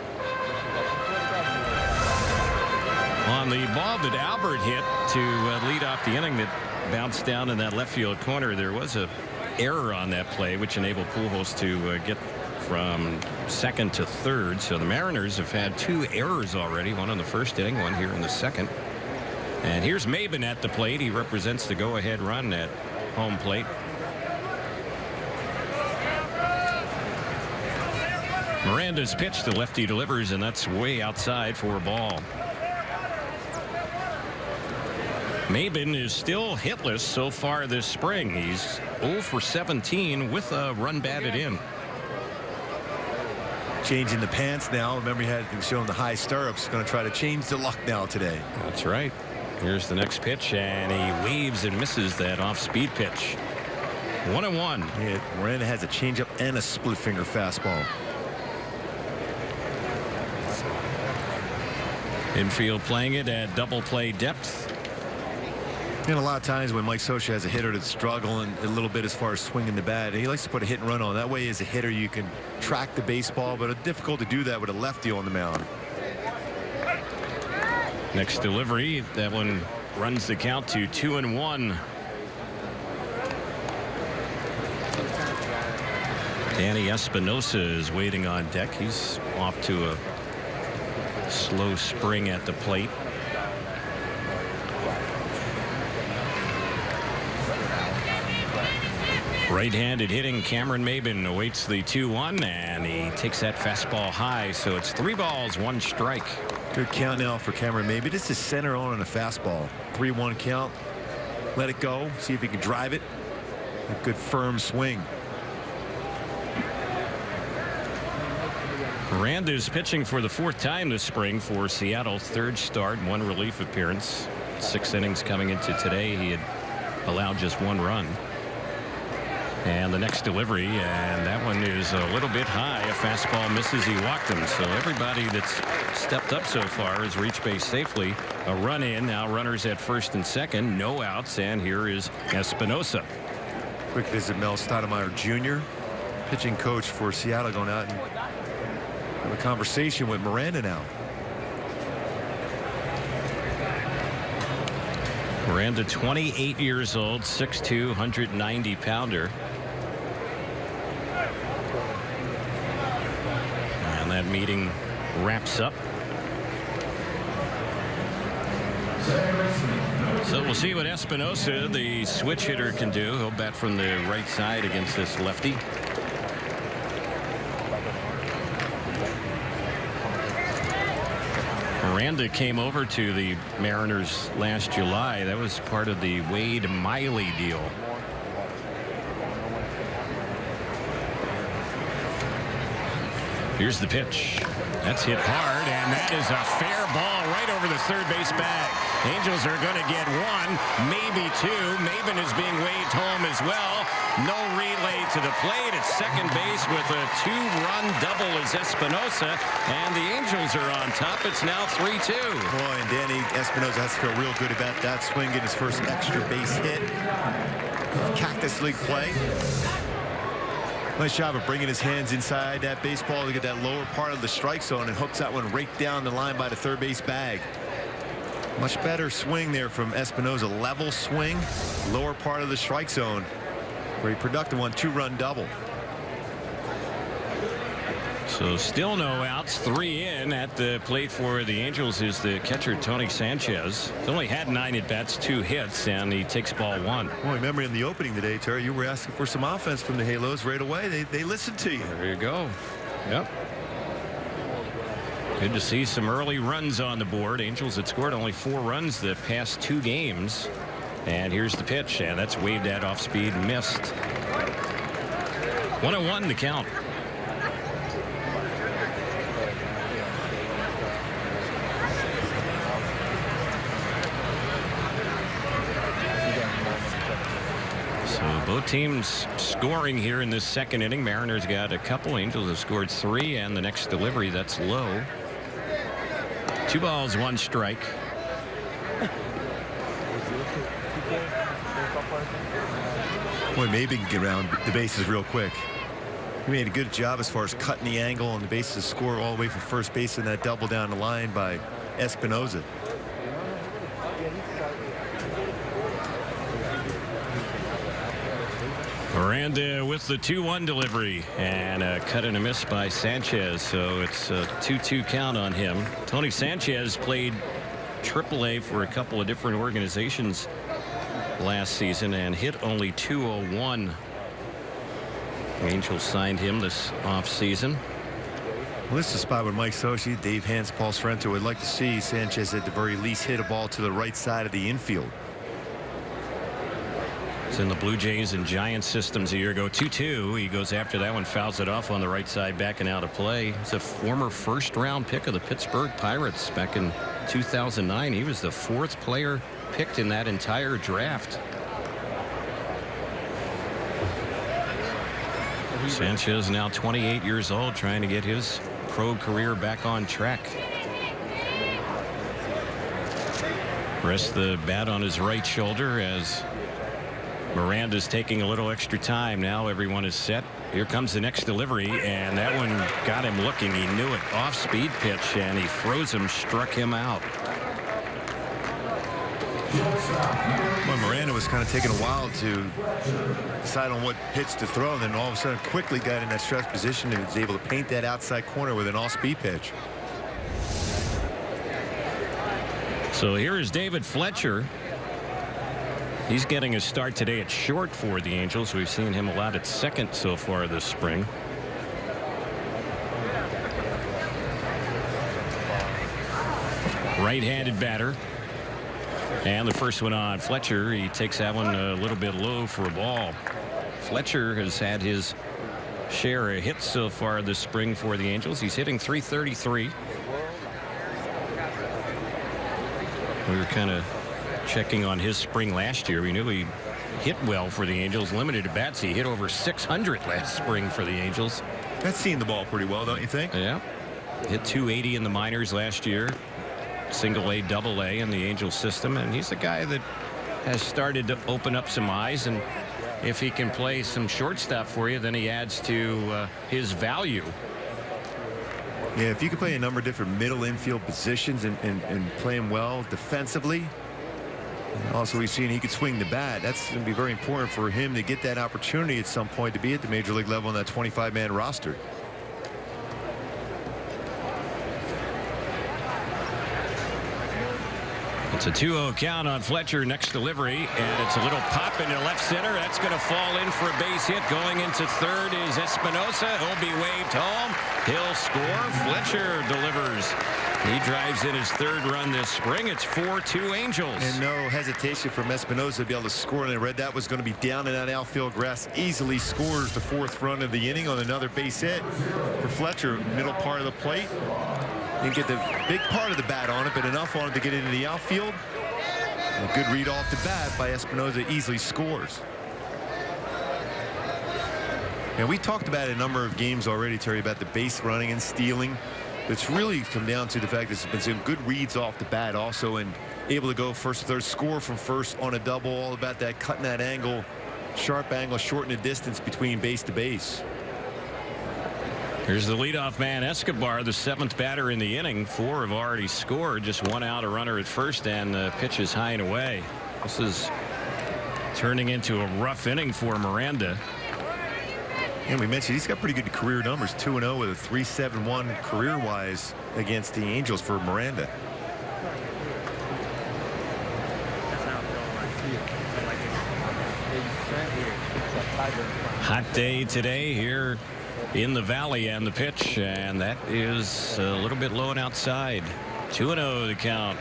On the ball that Albert hit to lead off the inning that bounced down in that left field corner, there was a error on that play, which enabled Pujols to get from second to third. So the Mariners have had 2 errors already, one in the first inning, one here in the second. And here's Maben at the plate. He represents the go-ahead run at home plate. Miranda's pitch, the lefty delivers, and that's way outside for a ball. Maben is still hitless so far this spring. He's 0 for 17 with a run batted in. Changing the pants now. Remember, he had shown the high stirrups. Going to try to change the luck now today. That's right. Here's the next pitch, and he waves and misses that off-speed pitch. 1-1. Yeah, Miranda has a changeup and a split finger fastball. Infield playing it at double play depth. And a lot of times when Mike Scioscia has a hitter that's struggling a little bit as far as swinging the bat, he likes to put a hit and run on. That way, as a hitter, you can track the baseball, but it's difficult to do that with a lefty on the mound. Next delivery, that one runs the count to 2-1. Danny Espinosa is waiting on deck. He's off to a slow spring at the plate. Right-handed hitting Cameron Maben awaits the 2-1, and he takes that fastball high. So it's 3 balls, 1 strike. Good count now for Cameron Maben. This is center on a fastball. 3-1 count. Let it go. See if he can drive it. A good firm swing. Miranda's pitching for the 4th time this spring for Seattle. 3rd start, 1 relief appearance. 6 innings coming into today. He had allowed just 1 run. And the next delivery, and that one is a little bit high. A fastball misses. He walked him. So everybody that's stepped up so far has reached base safely. A run in. Now runners at first and second. No outs. And here is Espinosa. Quick visit, Mel Stoudemire Jr., pitching coach for Seattle, going out and have a conversation with Miranda now. Miranda, 28 years old, 6'2", 190-pounder. And that meeting wraps up. So we'll see what Espinosa, the switch hitter, can do. He'll bat from the right side against this lefty. Miranda came over to the Mariners last July. That was part of the Wade Miley deal. Here's the pitch. That's hit hard, and that is a fair ball right over the third base bag. Angels are going to get one, maybe two. Maven is being waved home as well. No relay to the plate at second base with a two-run double is Espinosa, and the Angels are on top. It's now 3-2. Boy, and Danny Espinosa has to feel real good about that swing, getting his first extra base hit. Cactus League play. Nice job of bringing his hands inside that baseball to get that lower part of the strike zone and hooks that one right down the line by the third base bag. Much better swing there from Espinosa. Level swing, lower part of the strike zone. Very productive one, two-run double. So still no outs, 3 in. At the plate for the Angels is the catcher Tony Sanchez. He's only had 9 at-bats, 2 hits, and he takes ball 1. Well, remember in the opening today, Terry, you were asking for some offense from the Halos right away. They listened to you. There you go. Yep. Good to see some early runs on the board. Angels had scored only 4 runs the past 2 games. And here's the pitch, and that's waved at off speed, missed. 1-1 the count. So both teams scoring here in this second inning. Mariners got a couple. Angels have scored 3, and the next delivery, that's low. 2 balls, 1 strike. Boy, maybe can get around the bases real quick. He made a good job as far as cutting the angle on the bases, score all the way from first base in that double down the line by Espinosa. Miranda with the 2-1 delivery, and a cut and a miss by Sanchez, so it's a 2-2 count on him. Tony Sanchez played AAA for a couple of different organizations last season and hit only .201. The Angels signed him this offseason. Well, this is a spot where Mike Sochi, Dave Hans, Paul Sorrento would like to see Sanchez at the very least hit a ball to the right side of the infield. It's in the Blue Jays and Giants systems a year ago. 2-2. He goes after that one, fouls it off on the right side, backing out of play. It's a former first-round pick of the Pittsburgh Pirates back in 2009. He was the 4th player picked in that entire draft. Sanchez now 28 years old, trying to get his pro career back on track. Rests the bat on his right shoulder as Miranda's taking a little extra time. Now everyone is set. Here comes the next delivery, and that one got him looking. He knew it. Off-speed pitch, and he froze him, struck him out. Well, Miranda was kind of taking a while to decide on what pitch to throw, and then all of a sudden quickly got in that stretch position and was able to paint that outside corner with an off-speed pitch. So here is David Fletcher. He's getting a start today at short for the Angels. We've seen him a lot at second so far this spring. Right-handed batter. And the first one on Fletcher. He takes that one a little bit low for a ball. Fletcher has had his share of hits so far this spring for the Angels. He's hitting .333. We were kind of checking on his spring last year. We knew he hit well for the Angels. Limited at bats. He hit over 600 last spring for the Angels. That's seeing the ball pretty well, don't you think? Yeah. Hit 280 in the minors last year. Single A, double A in the Angels system. And he's a guy that has started to open up some eyes. And if he can play some shortstop for you, then he adds to his value. Yeah, if you can play a number of different middle infield positions and play him well defensively. Also, we've seen he could swing the bat. That's going to be very important for him to get that opportunity at some point to be at the major league level on that 25-man roster. It's a 2-0 count on Fletcher. Next delivery, and it's a little pop into left center. That's going to fall in for a base hit. Going into third is Espinosa. He'll be waved home. He'll score. Fletcher delivers. He drives in his third run this spring. It's 4-2 Angels. And no hesitation from Espinosa to be able to score. And I read that was going to be down in that outfield grass. Easily scores the fourth run of the inning on another base hit for Fletcher. Middle part of the plate. Didn't get the big part of the bat on it, but enough on it to get into the outfield. And a good read off the bat by Espinosa. Easily scores. And we talked about a number of games already, Terry, about the base running and stealing. It's really come down to the fact that there's been some good reads off the bat also, and able to go first to third, score from first on a double. All about that, cutting that angle, sharp angle, shorten the distance between base to base. Here's the leadoff man, Escobar, the seventh batter in the inning. Four have already scored. Just one out, a runner at first, and the pitch is high and away. This is turning into a rough inning for Miranda. And we mentioned he's got pretty good career numbers, 2-0 with a 3.71 career-wise against the Angels for Miranda. Hot day today here in the Valley, and the pitch, and that is a little bit low and outside. 2-0 the count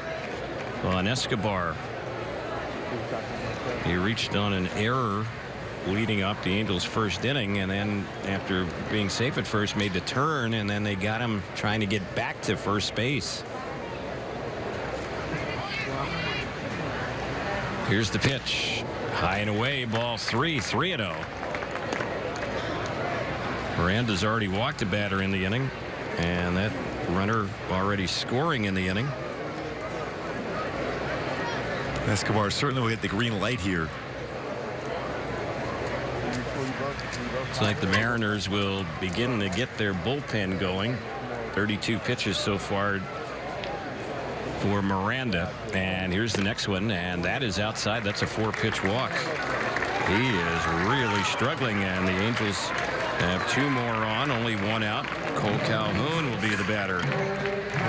on Escobar. He reached on an error leading up the Angels' first inning, and then after being safe at first made the turn, and then they got him trying to get back to first base. Here's the pitch, high and away, ball 3-0. Miranda's already walked a batter in the inning, and that runner already scoring in the inning. Escobar certainly will get the green light here. It's like the Mariners will begin to get their bullpen going. 32 pitches so far for Miranda, and here's the next one, and that is outside. That's a 4-pitch walk. He is really struggling, and the Angels have two more on, only one out. Cole Calhoun will be the batter.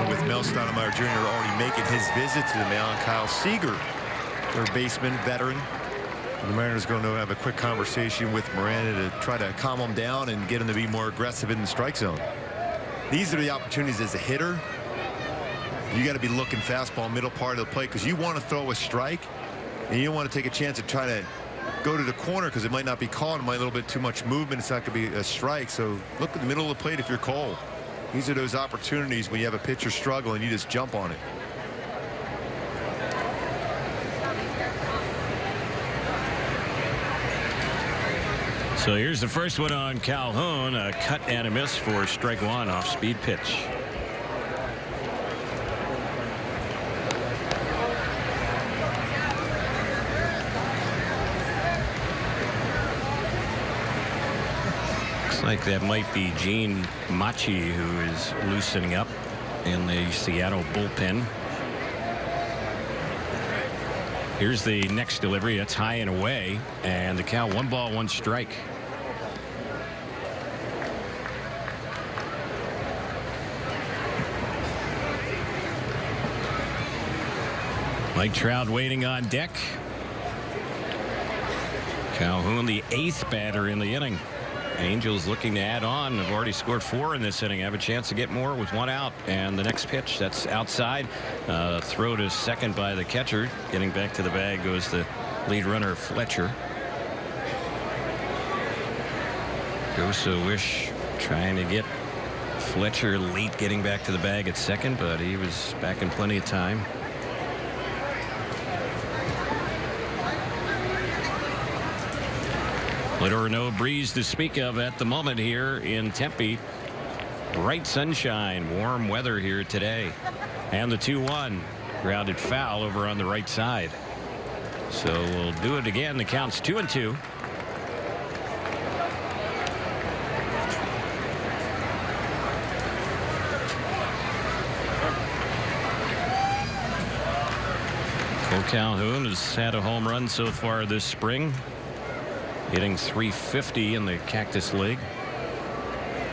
With Mel Stoudemire Jr. already making his visit to the mound, Kyle Seager, third baseman, veteran. The Mariners going to have a quick conversation with Miranda to try to calm him down and get him to be more aggressive in the strike zone. These are the opportunities as a hitter. You got to be looking fastball middle part of the plate, because you want to throw a strike and you don't want to take a chance to try to go to the corner, because it might not be called. It might be a little bit too much movement. It's not going to be a strike. So look at the middle of the plate if you're Cole. These are those opportunities when you have a pitcher struggle and you just jump on it. So here's the first one on Calhoun, a cut and a miss for strike one off speed pitch. Looks like that might be Gene Machi who is loosening up in the Seattle bullpen. Here's the next delivery. That's high and away, and the count 1-1 strike. Mike Trout waiting on deck. Calhoun, the 8th batter in the inning. Angels looking to add on. Have already scored 4 in this inning. Have a chance to get more with 1 out. And the next pitch, that's outside. Throw to second by the catcher. Getting back to the bag goes the lead runner, Fletcher. Wish trying to get Fletcher late, getting back to the bag at second, but he was back in plenty of time. Little or no breeze to speak of at the moment here in Tempe. Bright sunshine, warm weather here today. And the 2-1 grounded foul over on the right side. So we'll do it again. The count's 2-2. Cole Calhoun has had a home run so far this spring, hitting .350 in the Cactus League.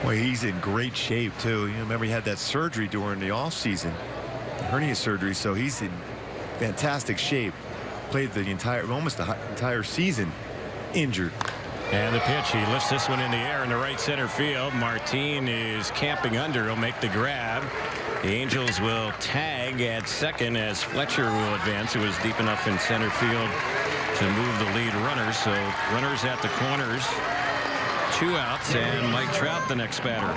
Well, he's in great shape too. You remember he had that surgery during the offseason, hernia surgery, so he's in fantastic shape. Played almost the entire season injured. And the pitch, he lifts this one in the air in the right center field. Martin is camping under. He'll make the grab. The Angels will tag at second as Fletcher will advance. It was deep enough in center field to move the lead runner. So runners at the corners. 2 outs, and Mike Trout the next batter.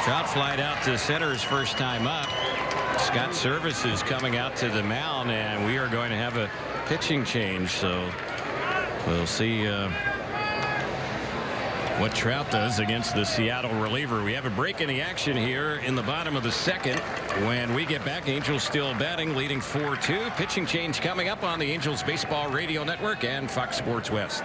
Trout flied out to center his first time up. Scott Service is coming out to the mound, and we are going to have a pitching change. So we'll see what Trout does against the Seattle reliever. We have a break in the action here in the bottom of the second. When we get back, Angels still batting, leading 4-2. Pitching change coming up on the Angels Baseball Radio Network and Fox Sports West.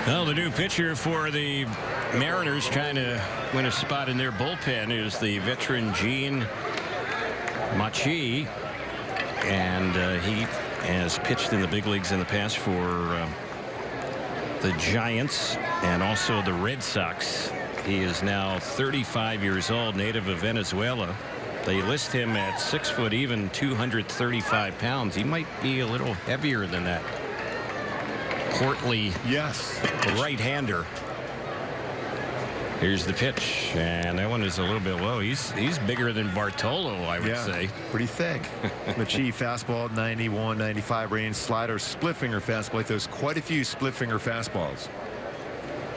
Well, the new pitcher for the Mariners trying to win a spot in their bullpen is the veteran Gene Machi, and he has pitched in the big leagues in the past for the Giants and also the Red Sox. He is now 35 years old, native of Venezuela. They list him at 6 foot even, 235 pounds. He might be a little heavier than that. Portly, yes, right-hander. Here's the pitch, and that one is a little bit low. He's bigger than Bartolo, I would say. Pretty thick. Machi fastball 91, 95 range, slider, split finger fastball. He throws quite a few split finger fastballs.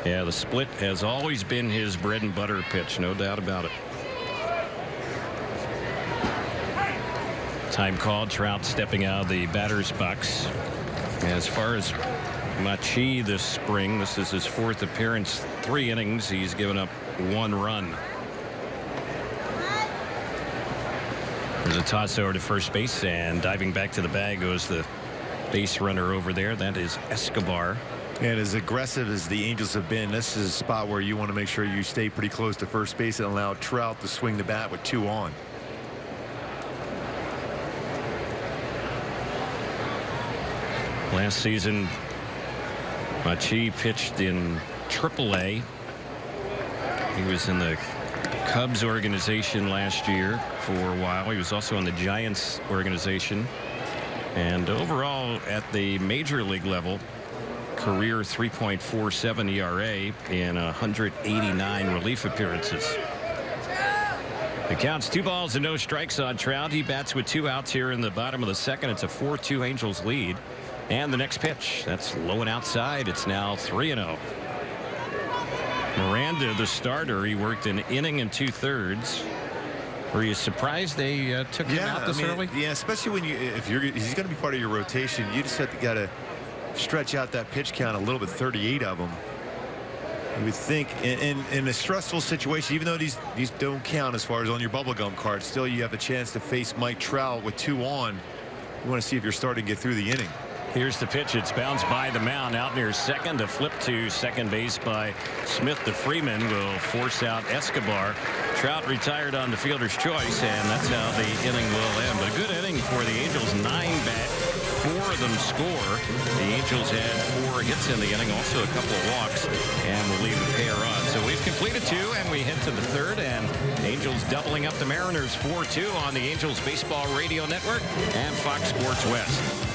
Yeah, the split has always been his bread and butter pitch, no doubt about it. Time called. Trout stepping out of the batter's box. As far as Machi this spring, this is his 4th appearance, 3 innings. He's given up 1 run. There's a toss over to first base, and diving back to the bag goes the base runner over there. That is Escobar. And as aggressive as the Angels have been, this is a spot where you want to make sure you stay pretty close to first base and allow Trout to swing the bat with 2 on. Last season, Machi pitched in AAA. He was in the Cubs organization last year for a while. He was also in the Giants organization. And overall at the major league level, career 3.47 ERA in 189 relief appearances. The count's 2 balls and no strikes on Trout. He bats with 2 outs here in the bottom of the second. It's a 4-2 Angels lead. And the next pitch, that's low and outside. It's now 3-0. Miranda, the starter, he worked an inning and 2/3. Were you surprised they took him out this early? Yeah, especially when he's going to be part of your rotation. You just got to stretch out that pitch count a little bit. 38 of them. You would think in a stressful situation, even though these don't count as far as on your bubblegum card, still you have a chance to face Mike Trout with 2 on. You want to see if you're starting to get through the inning. Here's the pitch. It's bounced by the mound out near second. A flip to second base by Smith to Freeman will force out Escobar. Trout retired on the fielder's choice, and that's how the inning will end. But a good inning for the Angels. 9 bat. 4 of them score. The Angels had 4 hits in the inning, also a couple of walks, and will leave the pair on. So we've completed 2, and we head to the third, and Angels doubling up the Mariners 4-2 on the Angels Baseball Radio Network and Fox Sports West.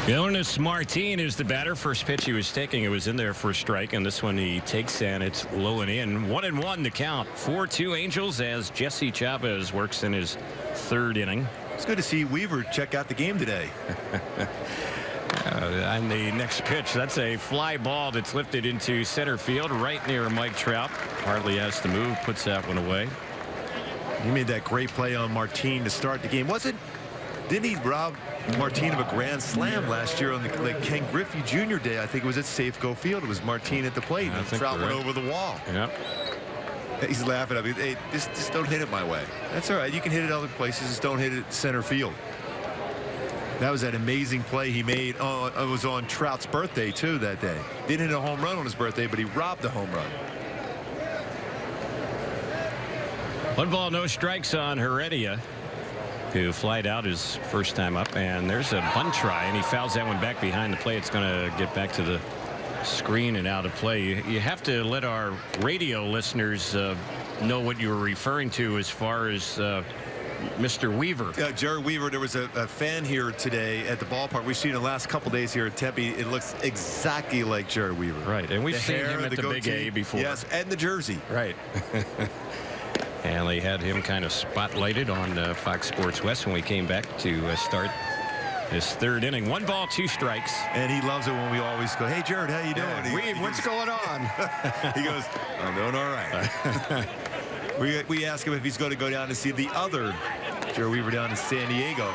Jonas Martin is the batter. First pitch he was taking, it was in there for a strike, and this one he takes, and it's low and in. 1-1 the count. 4-2 Angels as Jesse Chavez works in his 3rd inning. It's good to see Weaver check out the game today. On the next pitch, that's a fly ball that's lifted into center field right near Mike Trout. Hardly has to move, puts that one away. He made that great play on Martin to start the game. Didn't he rob Martin of a grand slam last year on the Ken Griffey Jr. Day? I think it was at Safeco Field. It was Martin at the plate, and Trout went over the wall. Yep. He's laughing at me. Hey, just don't hit it my way. That's all right. You can hit it other places. Just don't hit it center field. That was that amazing play he made. It was on Trout's birthday, too, that day. Didn't hit a home run on his birthday, but he robbed a home run. 1 ball, no strikes on Heredia, who flied out his first time up, and there's a bunt try, and he fouls that one back behind the plate. It's going to get back to the screen and out of play. You have to let our radio listeners know what you were referring to as far as Mr. Weaver. Jared Weaver, there was a fan here today at the ballpark. We've seen the last couple days here at Tempe. It looks exactly like Jared Weaver. Right, and we've seen him at the Big A before. Yes, and the jersey. Right. And they had him kind of spotlighted on Fox Sports West when we came back to start this 3rd inning. 1 ball, 2 strikes. And he loves it when we always go, hey, Jared, how you doing? Yeah, what's going on? He goes, I'm doing all right. We ask him if he's going to go down to see the other Joe Weaver down in San Diego.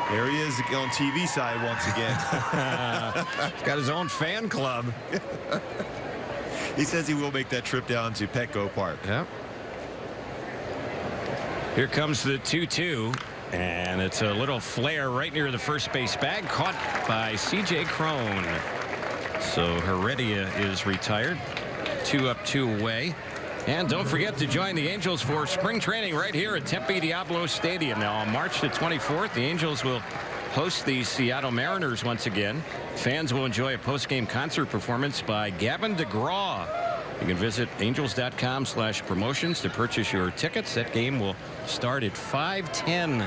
There he is on TV side once again. He's got his own fan club. He says he will make that trip down to Petco Park. Yep. Here comes the 2-2. And it's a little flare right near the first base bag, caught by C.J. Cron. So Heredia is retired. 2 up, 2 away. And don't forget to join the Angels for spring training right here at Tempe Diablo Stadium. Now on March the 24th, the Angels will host the Seattle Mariners once again. Fans will enjoy a post-game concert performance by Gavin DeGraw. You can visit angels.com/promotions to purchase your tickets. That game will start at 5:10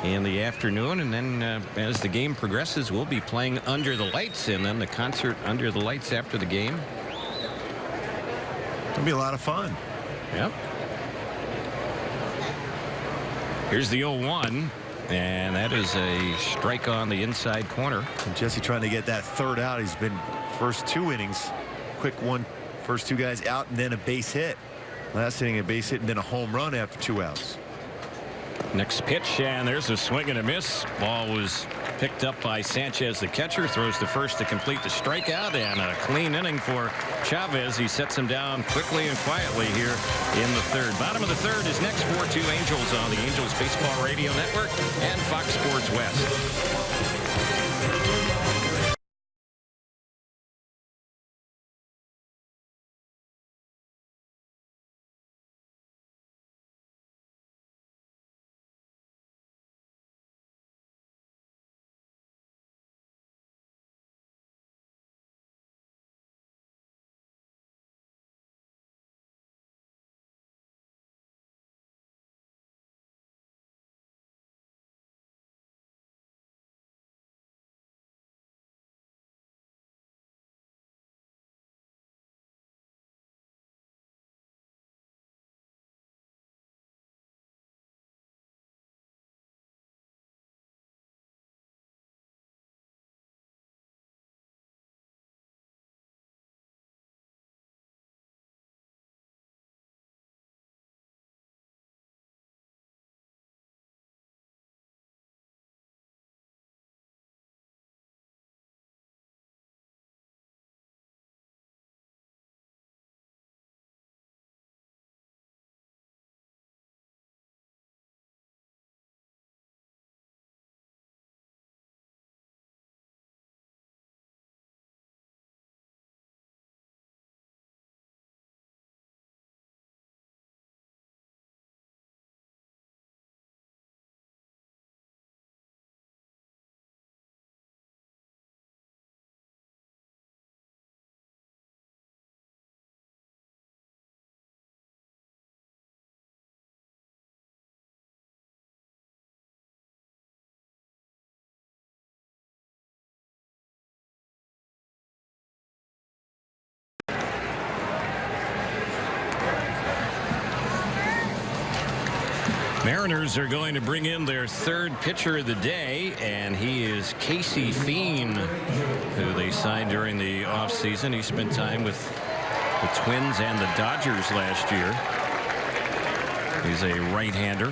in the afternoon. And then as the game progresses, we'll be playing Under the Lights, and then the concert Under the Lights after the game. It'll be a lot of fun. Yep. Here's the 0-1, and that is a strike on the inside corner. And Jesse trying to get that third out. He's been first 2 innings. Quick one. First 2 guys out and then a base hit. Last inning a base hit and then a home run after 2 outs. Next pitch, and there's a swing and a miss. Ball was picked up by Sanchez, the catcher. Throws to first to complete the strikeout, and a clean inning for Chavez. He sets him down quickly and quietly here in the third. Bottom of the third is next for 2 Angels on the Angels Baseball Radio Network and Fox Sports West. Mariners are going to bring in their third pitcher of the day, and he is Casey Fien, who they signed during the offseason. He spent time with the Twins and the Dodgers last year. He's a right-hander,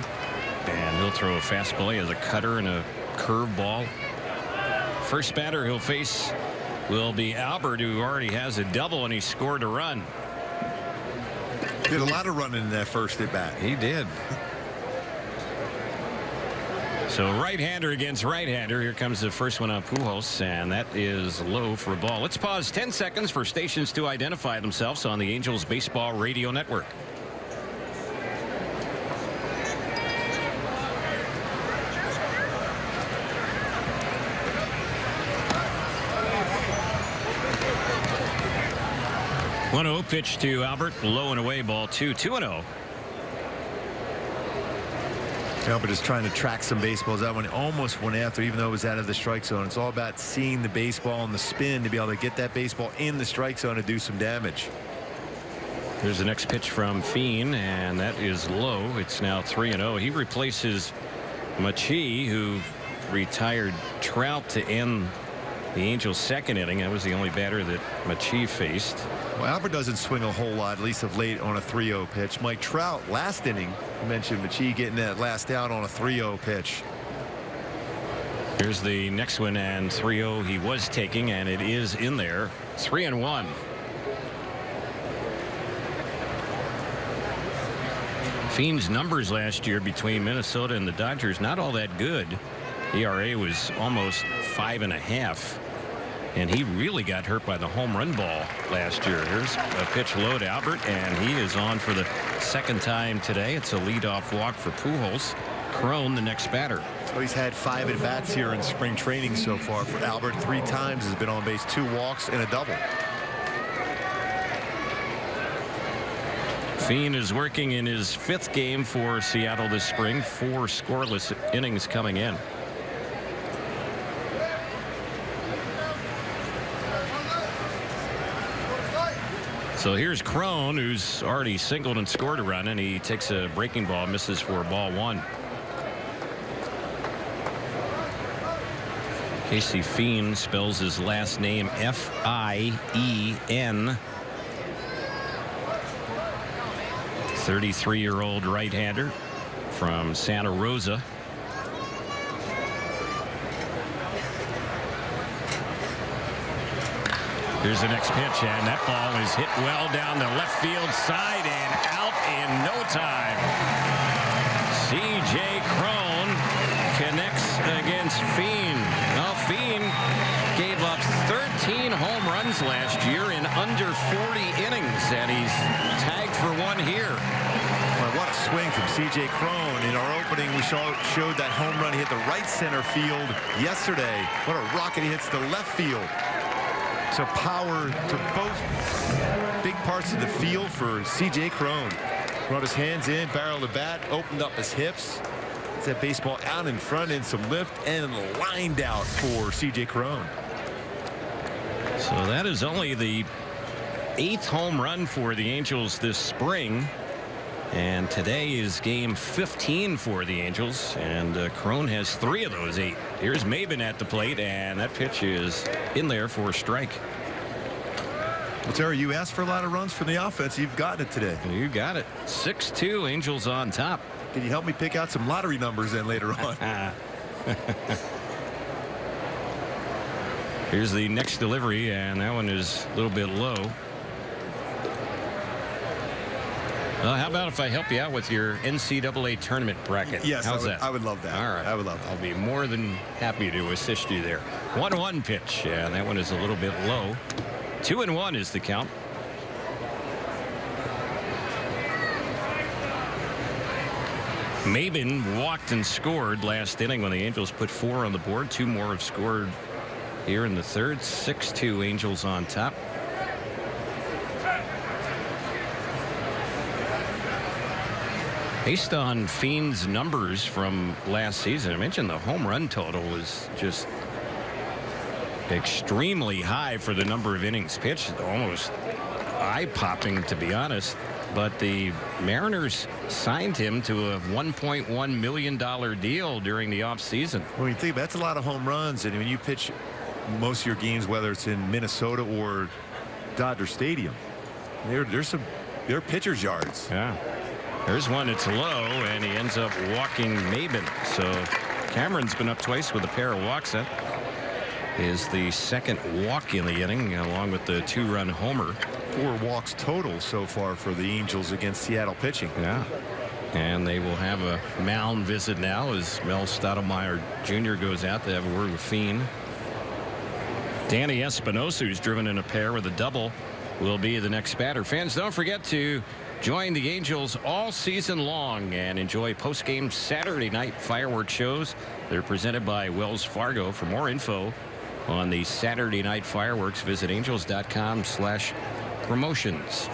and he'll throw a fastball. He has a cutter and a curveball. First batter he'll face will be Albert, who already has a double, and he scored a run. Did a lot of running in that first at bat. He did. So right-hander against right-hander. Here comes the first one on Pujols, and that is low for a ball. Let's pause 10 seconds for stations to identify themselves on the Angels Baseball Radio Network. One-0 pitch to Albert, low and away, ball 2, 2-0. Albert is trying to track some baseballs. That one almost went after, even though it was out of the strike zone. It's all about seeing the baseball and the spin to be able to get that baseball in the strike zone to do some damage. Here's the next pitch from Fien, and that is low. It's now 3-0. He replaces Machi, who retired Trout to end the Angels' second inning. That was the only batter that Machi faced. Well, Albert doesn't swing a whole lot, at least of late, on a 3-0 pitch. Mike Trout, last inning, you mentioned Machi getting that last out on a 3-0 pitch. Here's the next one, and 3-0 he was taking, and it is in there. 3-1. Fiend's numbers last year between Minnesota and the Dodgers, not all that good. ERA was almost 5.5. And he really got hurt by the home run ball last year. Here's a pitch low to Albert, and he is on for the second time today. It's a leadoff walk for Pujols. Cron, the next batter. So he's had 5 at-bats here in spring training so far for Albert. 3 times has been on base, 2 walks and a double. Fiend is working in his 5th game for Seattle this spring. 4 scoreless innings coming in. So here's Cron, who's already singled and scored a run, and he takes a breaking ball, misses for ball 1. Casey Fiend spells his last name F-I-E-N. 33-year-old right-hander from Santa Rosa. Here's the next pitch, and that ball is hit well down the left field side and out in no time. C.J. Cron connects against Fiend. Well, Fiend gave up 13 home runs last year in under 40 innings, and he's tagged for 1 here. Well, what a swing from C.J. Cron. In our opening, we showed that home run. He hit the right center field yesterday. What a rocket he hits the left field. So power to both big parts of the field for C.J. Cron. Brought his hands in, barreled the bat, opened up his hips. It's that baseball out in front and some lift and lined out for C.J. Cron. So that is only the 8th home run for the Angels this spring. And today is game 15 for the Angels, and Cron has 3 of those 8. Here's Maben at the plate, and that pitch is in there for a strike. Well, Terry, you asked for a lot of runs from the offense. You've gotten it today. You got it. 6-2, Angels on top. Can you help me pick out some lottery numbers then later on? Here's the next delivery, and that one is a little bit low. Well, how about if I help you out with your NCAA tournament bracket? Yes, how's that? I would love that. All right. I would love that. I'll be more than happy to assist you there. 1-1 pitch, and that one is a little bit low. 2-1 is the count. Maben walked and scored last inning when the Angels put 4 on the board. 2 more have scored here in the 3rd. 6-2, Angels on top. Based on Fiend's numbers from last season, I mentioned the home run total was just extremely high for the number of innings pitched, almost eye-popping, to be honest. But the Mariners signed him to a $1.1 million deal during the offseason. Well, you think that's a lot of home runs, and when you pitch most of your games, whether it's in Minnesota or Dodger Stadium, they're pitcher's yards. Yeah. There's one that's low, and he ends up walking Maben. So Cameron's been up twice with a pair of walks. That is the 2nd walk in the inning, along with the 2-run homer. 4 walks total so far for the Angels against Seattle pitching. Yeah. And they will have a mound visit now as Mel Stottlemyre Jr. goes out to have a word with Fiend. Danny Espinosa, who's driven in a pair with a double, will be the next batter. Fans, don't forget to join the Angels all season long and enjoy post-game Saturday night fireworks shows. They're presented by Wells Fargo. For more info on the Saturday night fireworks, visit angels.com/promotions.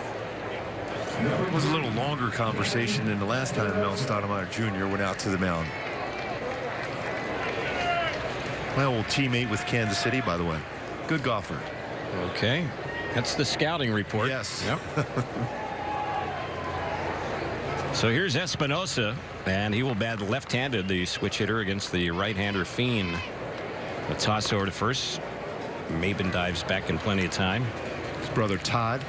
It was a little longer conversation than the last time Mel Stottlemyre Jr. went out to the mound. My old teammate with Kansas City, by the way. Good golfer. Okay. That's the scouting report. Yes. Yep. So here's Espinosa, and he will bat left-handed, the switch hitter against the right-hander Fiend. A toss over to first. Maben dives back in plenty of time. His brother Todd,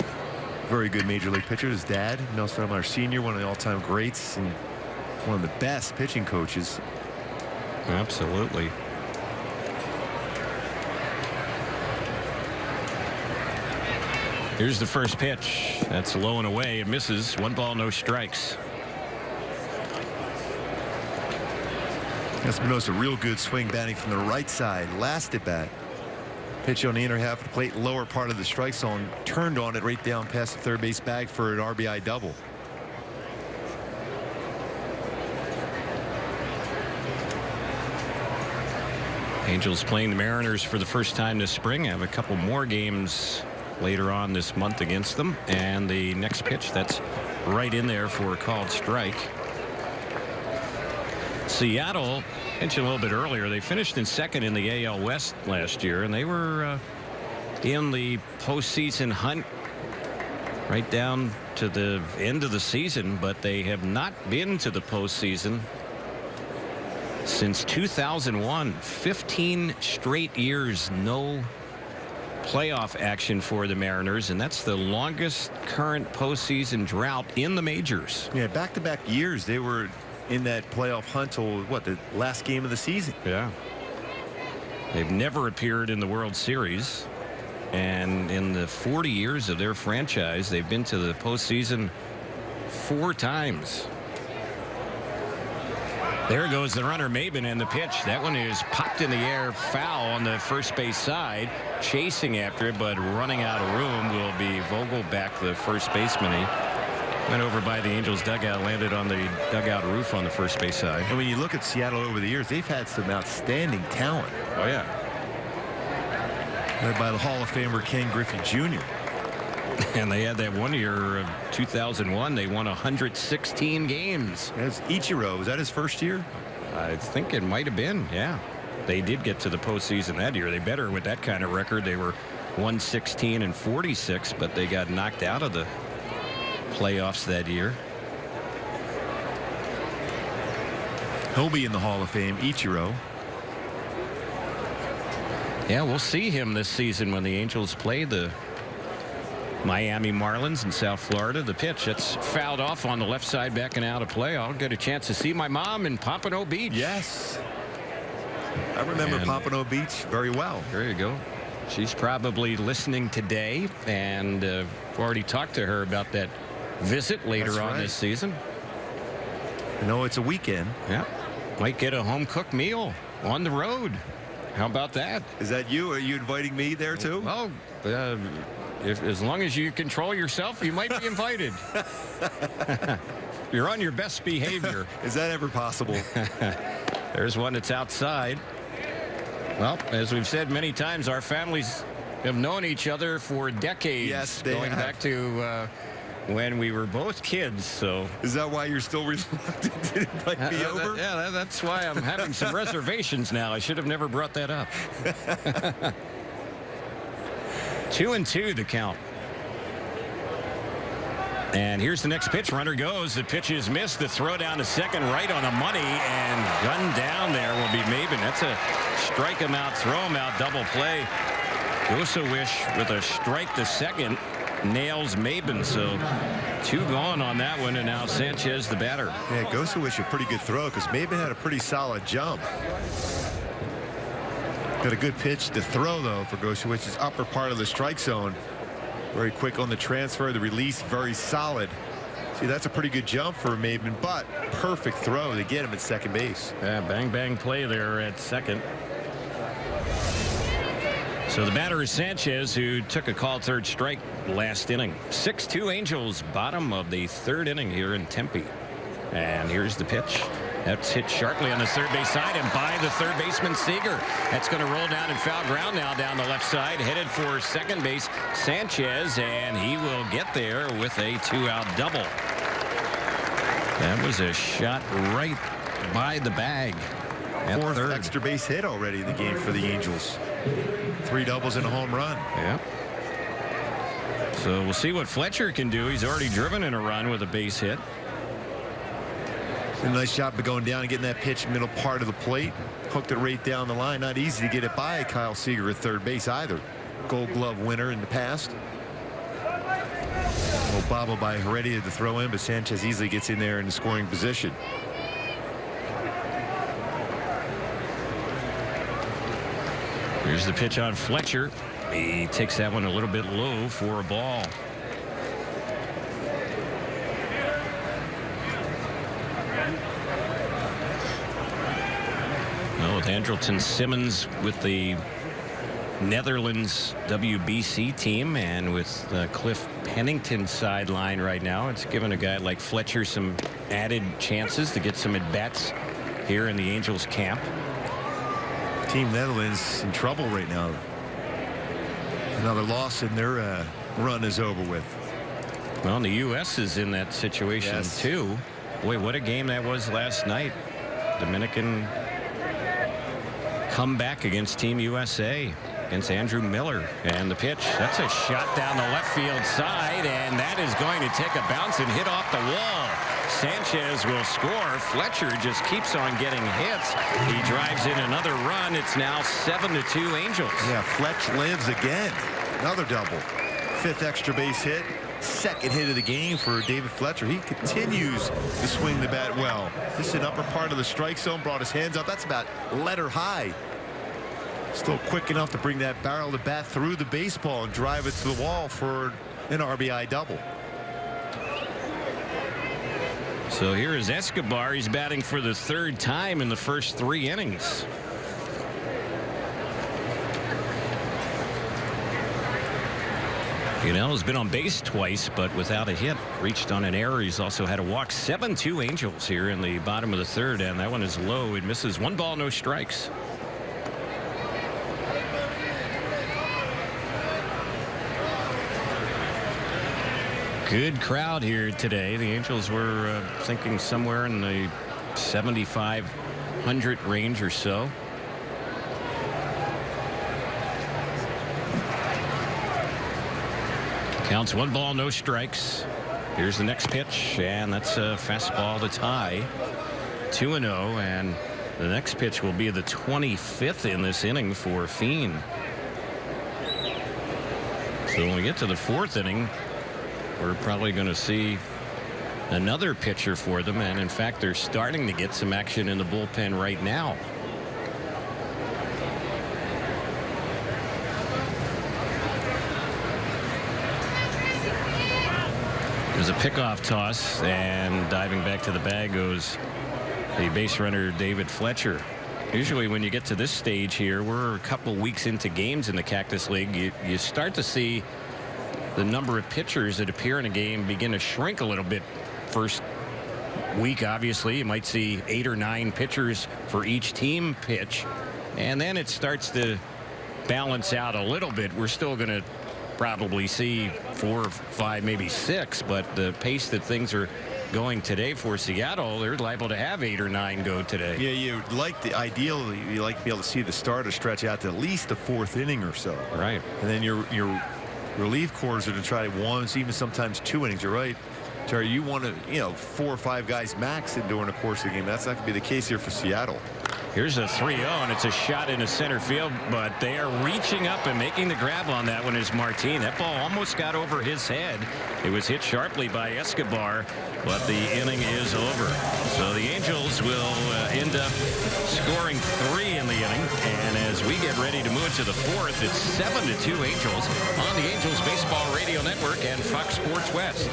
very good major league pitcher. His dad, Nelson Umar Sr., one of the all-time greats and one of the best pitching coaches. Absolutely. Here's the first pitch. That's low and away. It misses. 1 ball, no strikes. Espinosa, a real good swing batting from the right side. Last at bat. Pitch on the inner half of the plate, lower part of the strike zone. Turned on it right down past the third base bag for an RBI double. Angels playing the Mariners for the first time this spring. Have a couple more games later on this month against them. And the next pitch, that's right in there for a called strike. Seattle, mentioned a little bit earlier, they finished in second in the AL West last year, and they were in the postseason hunt right down to the end of the season, but they have not been to the postseason since 2001. 15 straight years, no playoff action for the Mariners, and that's the longest current postseason drought in the majors. Yeah, back-to-back years they were in that playoff hunt till what, the last game of the season. Yeah, they've never appeared in the World Series, and in the 40 years of their franchise, they've been to the postseason 4 times. There goes the runner, Maben, and the pitch. That one is popped in the air, foul on the first base side. Chasing after it, but running out of room will be Vogelbach, the first baseman. He went over by the Angels dugout, landed on the dugout roof on the first base side. And when you look at Seattle over the years, they've had some outstanding talent. Oh, yeah. Led by the Hall of Famer Ken Griffey Jr. And they had that one year of 2001. They won 116 games. That's Ichiro. Was that his first year? I think it might have been. Yeah, they did get to the postseason that year. They better with that kind of record. They were 116 and 46, but they got knocked out of the playoffs that year. He'll be in the Hall of Fame. Ichiro. Yeah, we'll see him this season when the Angels play the Miami Marlins in South Florida. The pitch, it's fouled off on the left side, backing out of play. I'll get a chance to see my mom in Pompano Beach. Yes, I remember Pompano Beach very well. There you go. She's probably listening today, and we've already talked to her about that visit later on this season. I know it's a weekend. Yeah, might get a home-cooked meal on the road. How about that? Is that you? Are you inviting me there too? Well, as long as you control yourself, you might be invited. You're on your best behavior. Is that ever possible? There's one that's outside. Well, as we've said many times, our families have known each other for decades. Yes, they going have. back to when we were both kids. So is that why you're still reluctant to invite me over? Yeah, that's why I'm having some reservations now. I should have never brought that up. 2-2 the count. And here's the next pitch. Runner goes. The pitch is missed. The throw down to second, right on the money, and gunned down there will be Maben. That's a strike him out, throw him out, double play. Gosawish with a strike to second nails Maben. So 2 gone on that one, and now Sanchez the batter. Yeah, Gosawish a pretty good throw because Maben had a pretty solid jump. Got a good pitch to throw, though, for Gosawich's upper part of the strike zone. Very quick on the transfer. The release, very solid. See, that's a pretty good jump for Maben, but perfect throw to get him at second base. Yeah, bang, bang play there at second. So the batter is Sanchez, who took a called third strike last inning. 6-2 Angels, bottom of the third inning here in Tempe. And here's the pitch. That's hit sharply on the third base side and by the third baseman Seager. That's going to roll down in foul ground now down the left side. Headed for second base Sanchez, and he will get there with a 2-out double. That was a shot right by the bag. Fourth extra base hit already in the game for the Angels. 3 doubles and a home run. Yeah. So we'll see what Fletcher can do. He's already driven in a run with a base hit. A nice job of going down and getting that pitch middle part of the plate. Hooked it right down the line. Not easy to get it by Kyle Seager at third base either. Gold Glove winner in the past. Well, bobble by Heredia to throw in, but Sanchez easily gets in there in the scoring position. Here's the pitch on Fletcher. He takes that one a little bit low for a ball. Well, with Andrelton Simmons with the Netherlands WBC team and with Cliff Pennington sideline right now, it's given a guy like Fletcher some added chances to get some at-bats here in the Angels camp. Team Netherlands in trouble right now. Another loss in their run is over with. Well, the U.S. is in that situation too. Boy, what a game that was last night. Dominican comeback against Team USA against Andrew Miller. And the pitch, that's a shot down the left field side, and that is going to take a bounce and hit off the wall. Sanchez will score. Fletcher just keeps on getting hits. He drives in another run. It's now 7-2 Angels. Yeah, Fletch lives again. Another double. Fifth extra base hit. Second hit of the game for David Fletcher. He continues to swing the bat well. This is an upper part of the strike zone. Brought his hands up. That's about letter high. Still quick enough to bring that barrel of the bat through the baseball and drive it to the wall for an RBI double. So here is Escobar. He's batting for the third time in the first 3 innings. Gunnell has been on base twice, but without a hit. Reached on an error. He's also had a walk. 7-2 Angels here in the bottom of the third, and that one is low. It misses. 1 ball, no strikes. Good crowd here today. The Angels were thinking somewhere in the 7,500 range or so. Counts 1 ball, no strikes. Here's the next pitch, and that's a fastball to tie. 2-0, and the next pitch will be the 25th in this inning for Fiend. So when we get to the 4th inning, we're probably going to see another pitcher for them, and in fact they're starting to get some action in the bullpen right now. There's a pickoff toss, and diving back to the bag goes the base runner David Fletcher. Usually when you get to this stage here, we're a couple weeks into games in the Cactus League, you start to see the number of pitchers that appear in a game begin to shrink a little bit. First week, obviously, you might see 8 or 9 pitchers for each team pitch, and then it starts to balance out a little bit. We're still going to probably see 4 or 5, maybe 6, but the pace that things are going today for Seattle, they're liable to have 8 or 9 go today. Yeah, you like ideally you like to be able to see the starter stretch out to at least the 4th inning or so. Right. And then your relief corps are to try 1, even sometimes 2 innings. You're right, Terry. You want to, 4 or 5 guys max during the course of the game. That's not going to be the case here for Seattle. Here's a 3-0, and it's a shot into center field, but they are reaching up and making the grab on that one is Martin. That ball almost got over his head. It was hit sharply by Escobar, but the inning is over. So the Angels will end up scoring 3 in the inning, and as we get ready to move to the 4th, it's 7-2 Angels on the Angels Baseball Radio Network and Fox Sports West.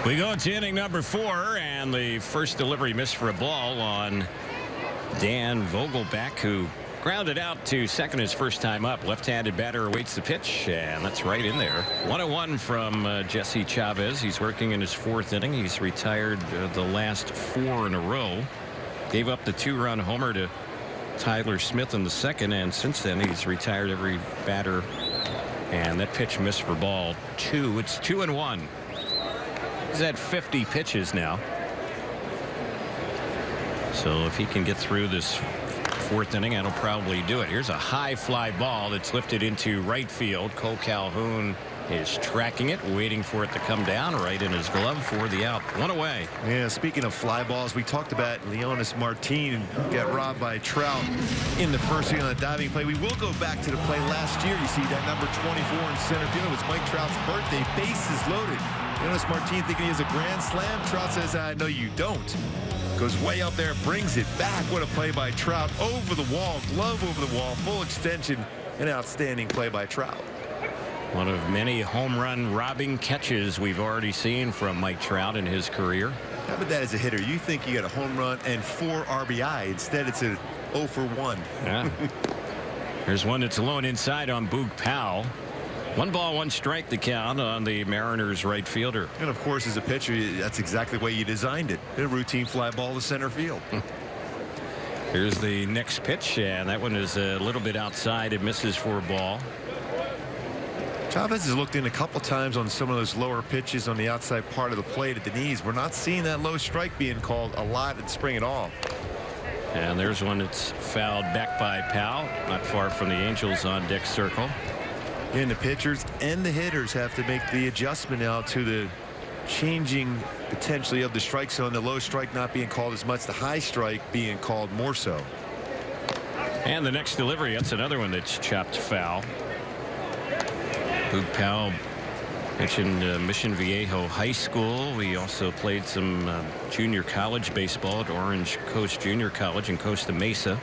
We go to inning number 4, and the first delivery missed for a ball on Dan Vogelback, who grounded out to second his first time up. Left-handed batter awaits the pitch, and that's right in there. 1-1 from Jesse Chavez. He's working in his 4th inning. He's retired the last 4 in a row. Gave up the 2-run homer to Tyler Smith in the 2nd, and since then he's retired every batter. And that pitch missed for ball 2. It's 2-1. He's had 50 pitches now. So if he can get through this 4th inning, that'll probably do it. Here's a high fly ball that's lifted into right field. Cole Calhoun is tracking it, waiting for it to come down right in his glove for the out. 1 away. Yeah, speaking of fly balls, we talked about Leonis Martin got robbed by Trout in the first inning on a diving play. We will go back to the play last year. You see that number 24 in center field. It was Mike Trout's birthday. Bases loaded. Leonis Martin thinking he has a grand slam. Trout says, no, you don't. Goes way up there, brings it back. What a play by Trout. Over the wall, glove over the wall, full extension. An outstanding play by Trout. One of many home run robbing catches we've already seen from Mike Trout in his career. How about that as a hitter? You think you got a home run and 4 RBI. Instead, it's a 0 for 1. Yeah. Here's one that's alone inside on Boog Powell. 1 ball, 1 strike the count on the Mariners right fielder. And of course, as a pitcher, that's exactly the way you designed it. A routine fly ball to center field. Here's the next pitch, and that one is a little bit outside. It misses for a ball. Chavez has looked in a couple times on some of those lower pitches on the outside part of the plate at the knees. We're not seeing that low strike being called a lot in spring at all. And there's one that's fouled back by Powell, not far from the Angels on deck circle. And the pitchers and the hitters have to make the adjustment now to the changing potentially of the strike zone. The low strike not being called as much, the high strike being called more so. And the next delivery, that's another one that's chopped foul. Boog Powell mentioned Mission Viejo High School. We also played some junior college baseball at Orange Coast Junior College in Costa Mesa.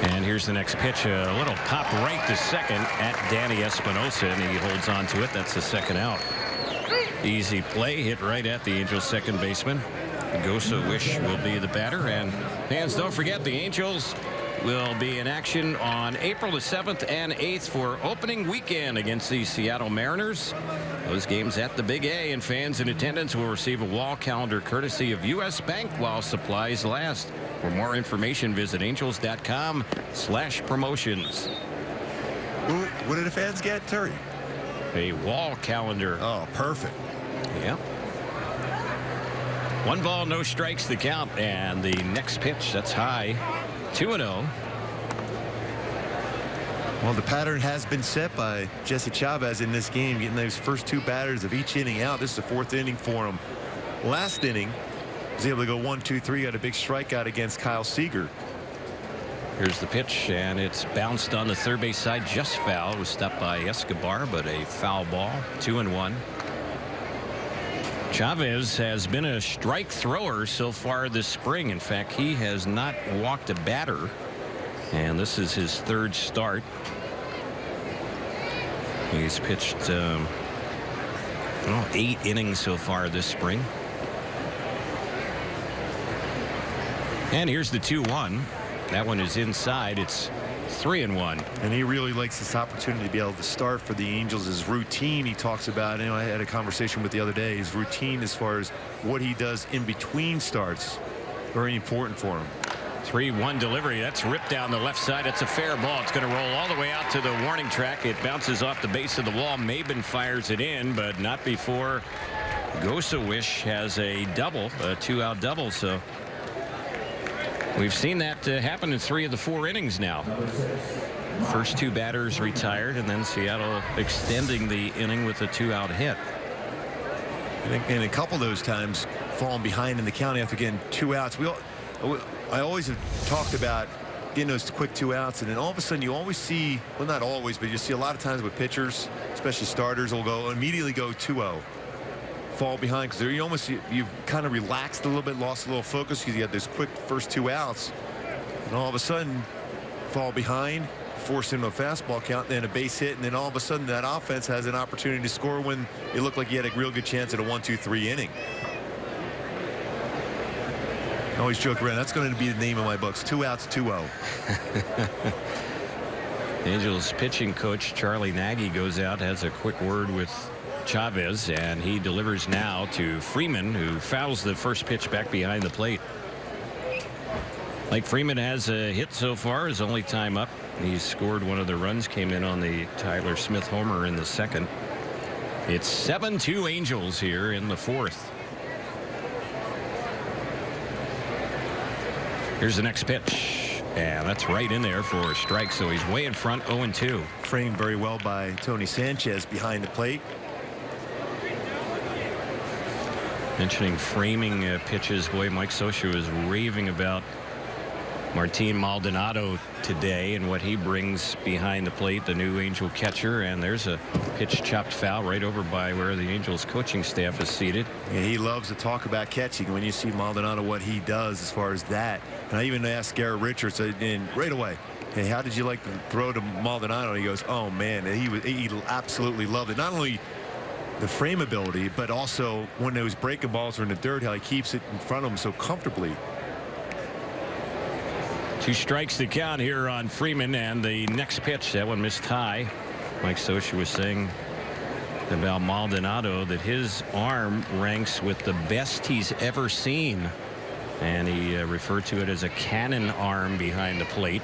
And here's the next pitch. A little pop right to second at Danny Espinosa, and he holds on to it. That's the 2nd out. Easy play, hit right at the Angels' second baseman. Gosa Wish will be the batter. And fans, don't forget, the Angels will be in action on April the 7th and 8th for opening weekend against the Seattle Mariners. Those games at the Big A, and fans in attendance will receive a wall calendar courtesy of U.S. Bank while supplies last. For more information, visit angels.com/promotions. What did the fans get, Terry? A wall calendar. Oh, perfect. Yeah. 1 ball, no strikes the count, and the next pitch, that's high. 2-0. Well, the pattern has been set by Jesse Chavez in this game, getting those first 2 batters of each inning out. This is the 4th inning for him. Last inning, was able to go 1-2-3, got a big strikeout against Kyle Seager. Here's the pitch, and it's bounced on the third base side, just foul. It was stopped by Escobar, but a foul ball. 2-1. Chavez has been a strike thrower so far this spring. In fact, he has not walked a batter, and this is his 3rd start. He's pitched 8 innings so far this spring. And here's the 2-1. That one is inside. It's 3-1. And he really likes this opportunity to be able to start for the Angels. His routine, he talks about. I had a conversation with the other day. His routine as far as what he does in between starts, very important for him. 3-1 delivery. That's ripped down the left side. It's a fair ball. It's going to roll all the way out to the warning track. It bounces off the base of the wall. Maben fires it in, but not before Gosa Wish has a double, a 2-out double. So we've seen that happen in 3 of the 4 innings now. First 2 batters retired, and then Seattle extending the inning with a 2-out hit. And a couple of those times falling behind in the count after getting 2 outs. I always have talked about getting those quick 2 outs, and then all of a sudden you always see, well, not always, but you see a lot of times with pitchers, especially starters, will immediately go 2-0. Fall behind because you've kind of relaxed a little bit, lost a little focus because you had those quick first 2 outs, and all of a sudden fall behind, forced into a fastball count, then a base hit, and then all of a sudden that offense has an opportunity to score when it looked like you had a real good chance at a 1-2-3 inning. I always joke around. That's going to be the name of my books. 2 outs, 2-0. Angels pitching coach Charlie Nagy goes out, has a quick word with Chavez, and he delivers now to Freeman, who fouls the first pitch back behind the plate. Like Freeman has a hit so far, his only time up. He's scored one of the runs, came in on the Tyler Smith homer in the second. It's 7-2 Angels here in the fourth. Here's the next pitch, and that's right in there for a strike, so he's way in front, 0-2. Framed very well by Tony Sanchez behind the plate. Mentioning framing pitches, boy, Mike Scioscia was raving about Martin Maldonado today and what he brings behind the plate, the new Angel catcher. And there's a pitch chopped foul right over by where the Angels coaching staff is seated. And he loves to talk about catching. When you see Maldonado, what he does as far as that. And I even asked Garrett Richards and right away, hey, how did you like to throw to Maldonado? And he goes, oh man, he absolutely loved it. Not only the frame ability, but also when those breaking balls are in the dirt, how he keeps it in front of him so comfortably. 2 strikes to count here on Freeman, and the next pitch, that one missed high. Mike Scioscia was saying about Maldonado that his arm ranks with the best he's ever seen, and he referred to it as a cannon arm behind the plate.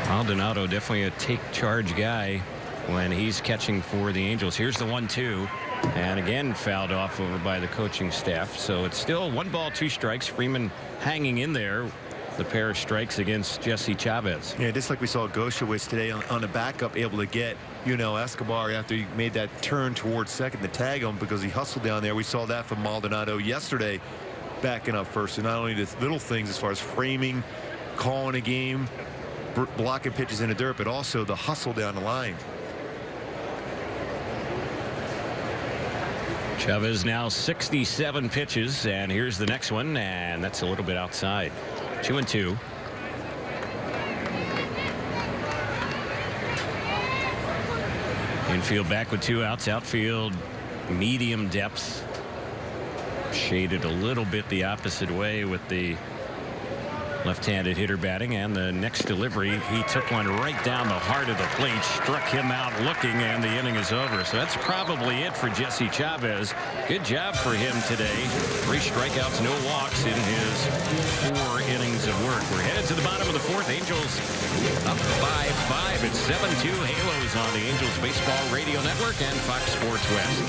Maldonado definitely a take charge guy when he's catching for the Angels. Here's the 1-2. And again fouled off over by the coaching staff. So it's still 1 ball, 2 strikes. Freeman hanging in there. The pair of strikes against Jesse Chavez. Yeah, just like we saw Goshewitz today on the backup, able to get, Escobar after he made that turn towards second to tag him because he hustled down there. We saw that from Maldonado yesterday, backing up first. And not only the little things as far as framing, calling a game, blocking pitches in the dirt, but also the hustle down the line. Chavez now 67 pitches, and here's the next one, and that's a little bit outside. 2-2. Infield back with 2 outs. Outfield medium depth, shaded a little bit the opposite way with the left-handed hitter batting, and the next delivery, he took one right down the heart of the plate, struck him out looking, and the inning is over. So that's probably it for Jesse Chavez. Good job for him today. 3 strikeouts, no walks in his 4 innings of work. We're headed to the bottom of the fourth. Angels up by 5. It's 7-2 Halos on the Angels Baseball Radio Network and Fox Sports West.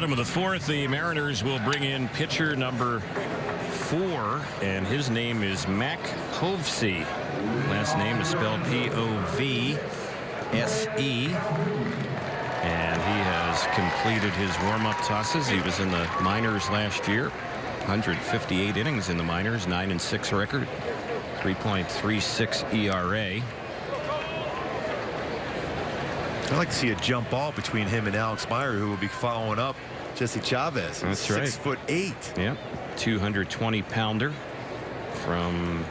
Bottom of the fourth, the Mariners will bring in pitcher number 4, and his name is Mac Povse. Last name is spelled Povse. And he has completed his warm-up tosses. He was in the minors last year. 158 innings in the minors, 9-6 record, 3.36 ERA. I'd like to see a jump ball between him and Alex Meyer, who will be following up Jesse Chavez. That's right. 6'8". Yeah, 220-pounder from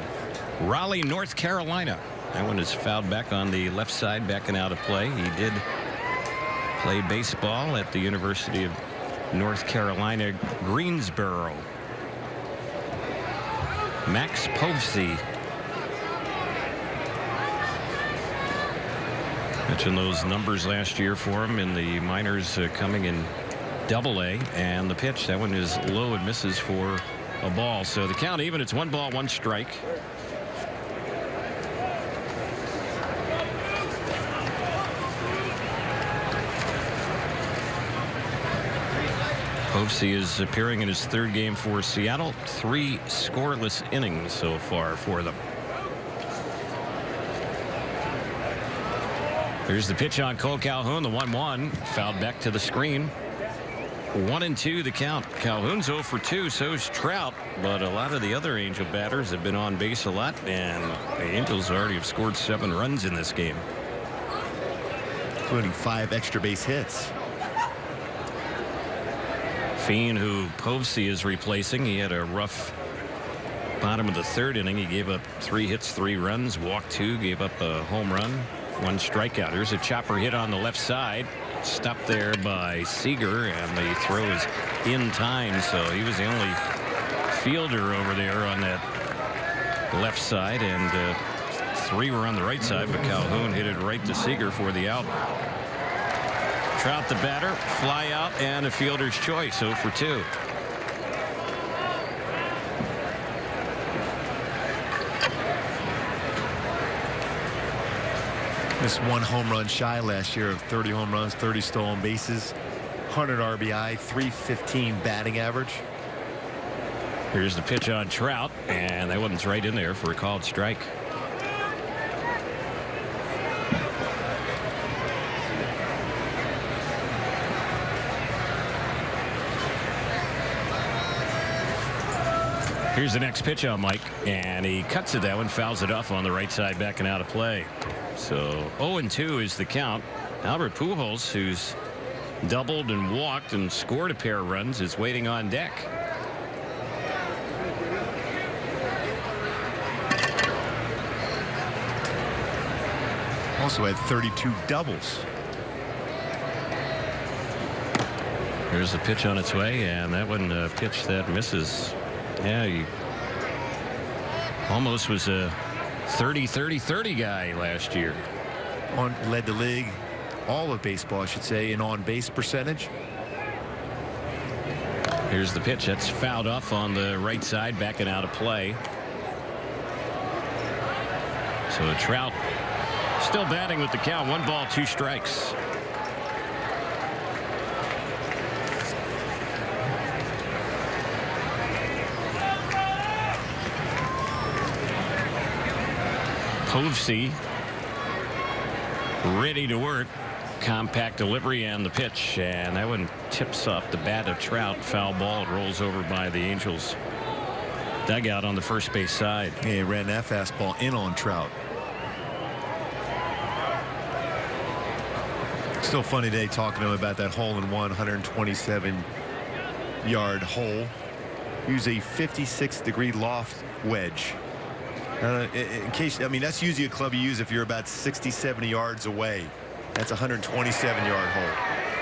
Raleigh, North Carolina. That one is fouled back on the left side, backing out of play. He did play baseball at the University of North Carolina, Greensboro. Max Povse. Mentioned those numbers last year for him in the minors, coming in Double-A, and the pitch, that one is low and misses for a ball. So the count even. It's 1 ball, 1 strike. Povse is appearing in his 3rd game for Seattle. 3 scoreless innings so far for them. Here's the pitch on Cole Calhoun, the 1-1, fouled back to the screen. 1-2 the count. Calhoun's 0 for 2, so's Trout, but a lot of the other Angel batters have been on base a lot, and the Angels already have scored 7 runs in this game, including 5 extra base hits. Fiend, who Povse is replacing, he had a rough bottom of the 3rd inning. He gave up 3 hits, 3 runs, walked 2, gave up a home run, 1 strikeout. There's a chopper hit on the left side, stopped there by Seager, and the throw is in time. So he was the only fielder over there on that left side, and 3 were on the right side, but Calhoun hit it right to Seager for the out. Trout the batter, fly out, and a fielder's choice, 0 for 2. This 1 home run shy last year of 30 home runs, 30 stolen bases, 100 RBI, 315 batting average. Here's the pitch on Trout, and that one's right in there for a called strike. Here's the next pitch on Mike, and he cuts it. That one fouls it off on the right side, backing out of play. So 0-2 is the count. Albert Pujols, who's doubled and walked and scored a pair of runs, is waiting on deck. Also had 32 doubles. Here's the pitch on its way, and that one pitch that misses. Yeah, he almost was a 30-30-30 guy last year. Led the league, all of baseball, I should say, in on-base percentage. Here's the pitch. That's fouled off on the right side, backing out of play. So Trout still batting with the count. 1 ball, 2 strikes. Povse ready to work. Compact delivery and the pitch, and that one tips off the bat of Trout. Foul ball. It rolls over by the Angels dugout on the first base side. Yeah, he ran that fastball in on Trout. Still funny day talking to him about that hole-in-one, 127-yard hole. Use a 56-degree loft wedge. In case, I mean, that's usually a club you use if you're about 60, 70 yards away. That's a 127-yard hole.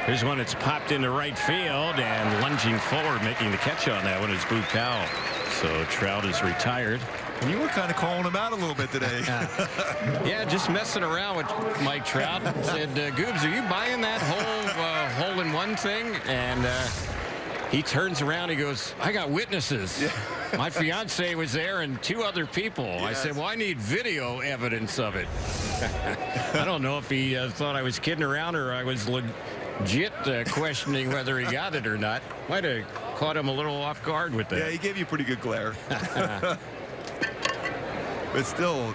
Here's one that's popped into right field, and lunging forward, making the catch on that one is Boog Powell. So Trout is retired. And you were kind of calling him out a little bit today. Yeah, just messing around with Mike Trout. Said, Goobs, are you buying that whole hole-in-one thing? And he turns around, he goes, I got witnesses. Yeah. My fiance was there and 2 other people. Yes. I said, well, I need video evidence of it. I don't know if he thought I was kidding around or I was Jit questioning whether he got it or not. Might have caught him a little off guard with that. Yeah, he gave you a pretty good glare. But still,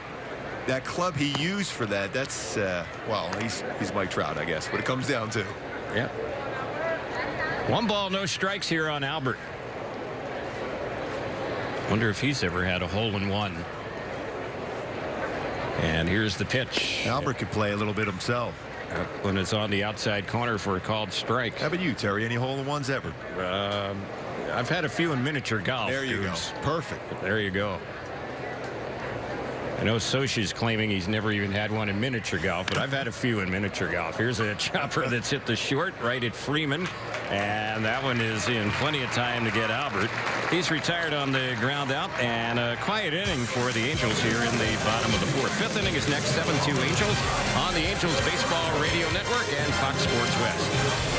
that club he used for that, that's, well, he's Mike Trout, I guess, what it comes down to. Yeah. 1 ball, no strikes here on Albert. Wonder if he's ever had a hole-in-one. And here's the pitch. Albert could play a little bit himself. When it's on the outside corner for a called strike. How about you, Terry? Any hole-in-ones ever? I've had a few in miniature golf. There you go. Perfect. There you go. I know Sochi's claiming he's never even had one in miniature golf, but I've had a few in miniature golf. Here's a chopper that's hit the short right at Freeman, and that one is in plenty of time to get Albert. He's retired on the ground out, and a quiet inning for the Angels here in the bottom of the 4th. 5th inning is next, 7-2 Angels on the Angels Baseball Radio Network and Fox Sports West.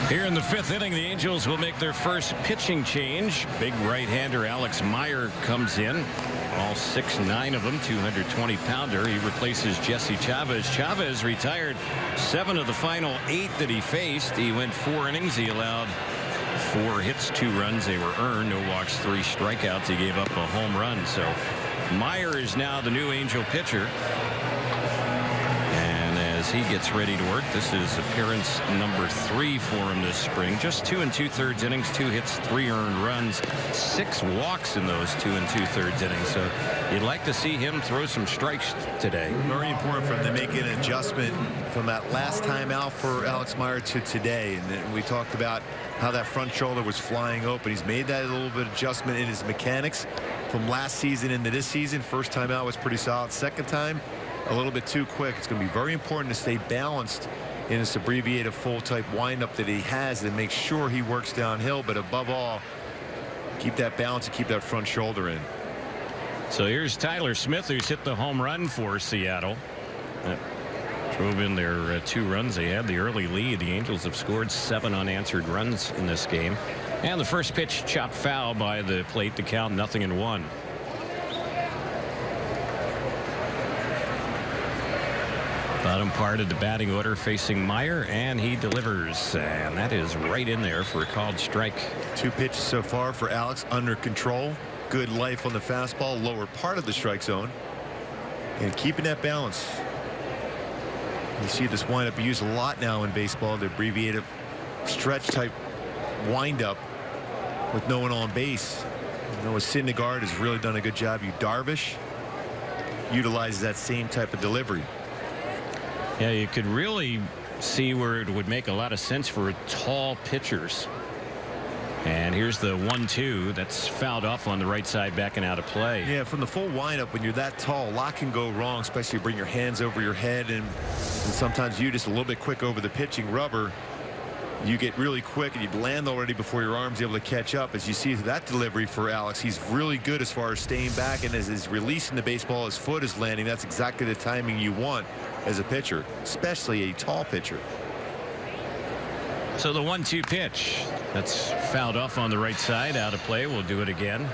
Here in the 5th inning, the Angels will make their first pitching change. Big right-hander Alex Meyer comes in. All 6'9" of them, 220-pounder. He replaces Jesse Chavez. Chavez retired 7 of the final 8 that he faced. He went 4 innings. He allowed 4 hits, 2 runs. They were earned. No walks, 3 strikeouts. He gave up a home run. So Meyer is now the new Angel pitcher. As he gets ready to work, this is appearance number 3 for him this spring. Just 2 2/3 innings, 2 hits, 3 earned runs, 6 walks in those 2 2/3 innings. So you'd like to see him throw some strikes today. Very important for him to make an adjustment from that last time out for Alex Meyer to today. And we talked about how that front shoulder was flying open. He's made that a little bit of adjustment in his mechanics from last season into this season. First time out was pretty solid. Second time, a little bit too quick. It's going to be very important to stay balanced in this abbreviated full type windup that he has and make sure he works downhill, but above all, keep that balance and keep that front shoulder in. So here's Tyler Smith, who's hit the home run for Seattle. That drove in their 2 runs. They had the early lead. The Angels have scored 7 unanswered runs in this game. And the first pitch chopped foul by the plate to count 0-1. Bottom part of the batting order facing Meyer, and he delivers, and that is right in there for a called strike. 2 pitches so far for Alex, under control. Good life on the fastball, lower part of the strike zone, and keeping that balance. You see this windup used a lot now in baseball, the abbreviated stretch type windup with no one on base. Noah Syndergaard has really done a good job. Darvish utilizes that same type of delivery. Yeah, you could really see where it would make a lot of sense for tall pitchers. And here's the 1-2 that's fouled off on the right side, backing out of play. Yeah, from the full windup, when you're that tall, a lot can go wrong, especially bring your hands over your head, and sometimes you just a little bit quick over the pitching rubber. You get really quick and you land already before your arm's able to catch up. As you see that delivery for Alex, he's really good as far as staying back, and as he's releasing the baseball, his foot is landing. That's exactly the timing you want as a pitcher, especially a tall pitcher. So the 1-2 pitch that's fouled off on the right side, out of play. We'll do it again.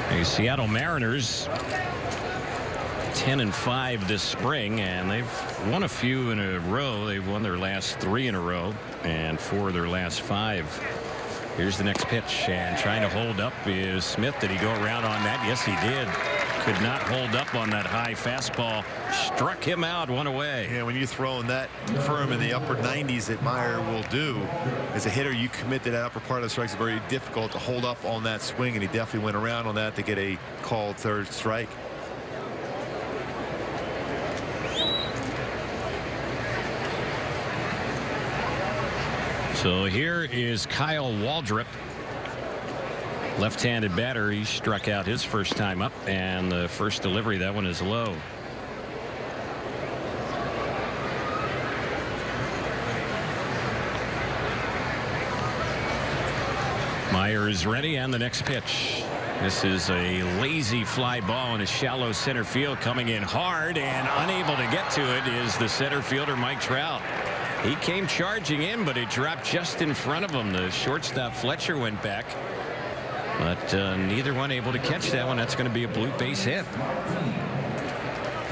The Seattle Mariners 10-5 this spring, and they've won a few in a row. They've won their last 3 in a row and 4 of their last 5. Here's the next pitch, and trying to hold up is Smith. Did he go around on that? Yes, he did. Could not hold up on that high fastball. Struck him out, one away. Yeah, when you're throwing that firm in the upper 90s that Meyer will do, as a hitter, you commit to that upper part of the strike. It's very difficult to hold up on that swing, and he definitely went around on that to get a called third strike. So here is Kyle Waldrop, left-handed batter. He struck out his first time up, and the first delivery, that one is low. Meyer is ready, and the next pitch. This is a lazy fly ball in a shallow center field, coming in hard, and unable to get to it is the center fielder Mike Trout. He came charging in, but it dropped just in front of him. The shortstop Fletcher went back, but neither one able to catch that one. That's going to be a blue base hit.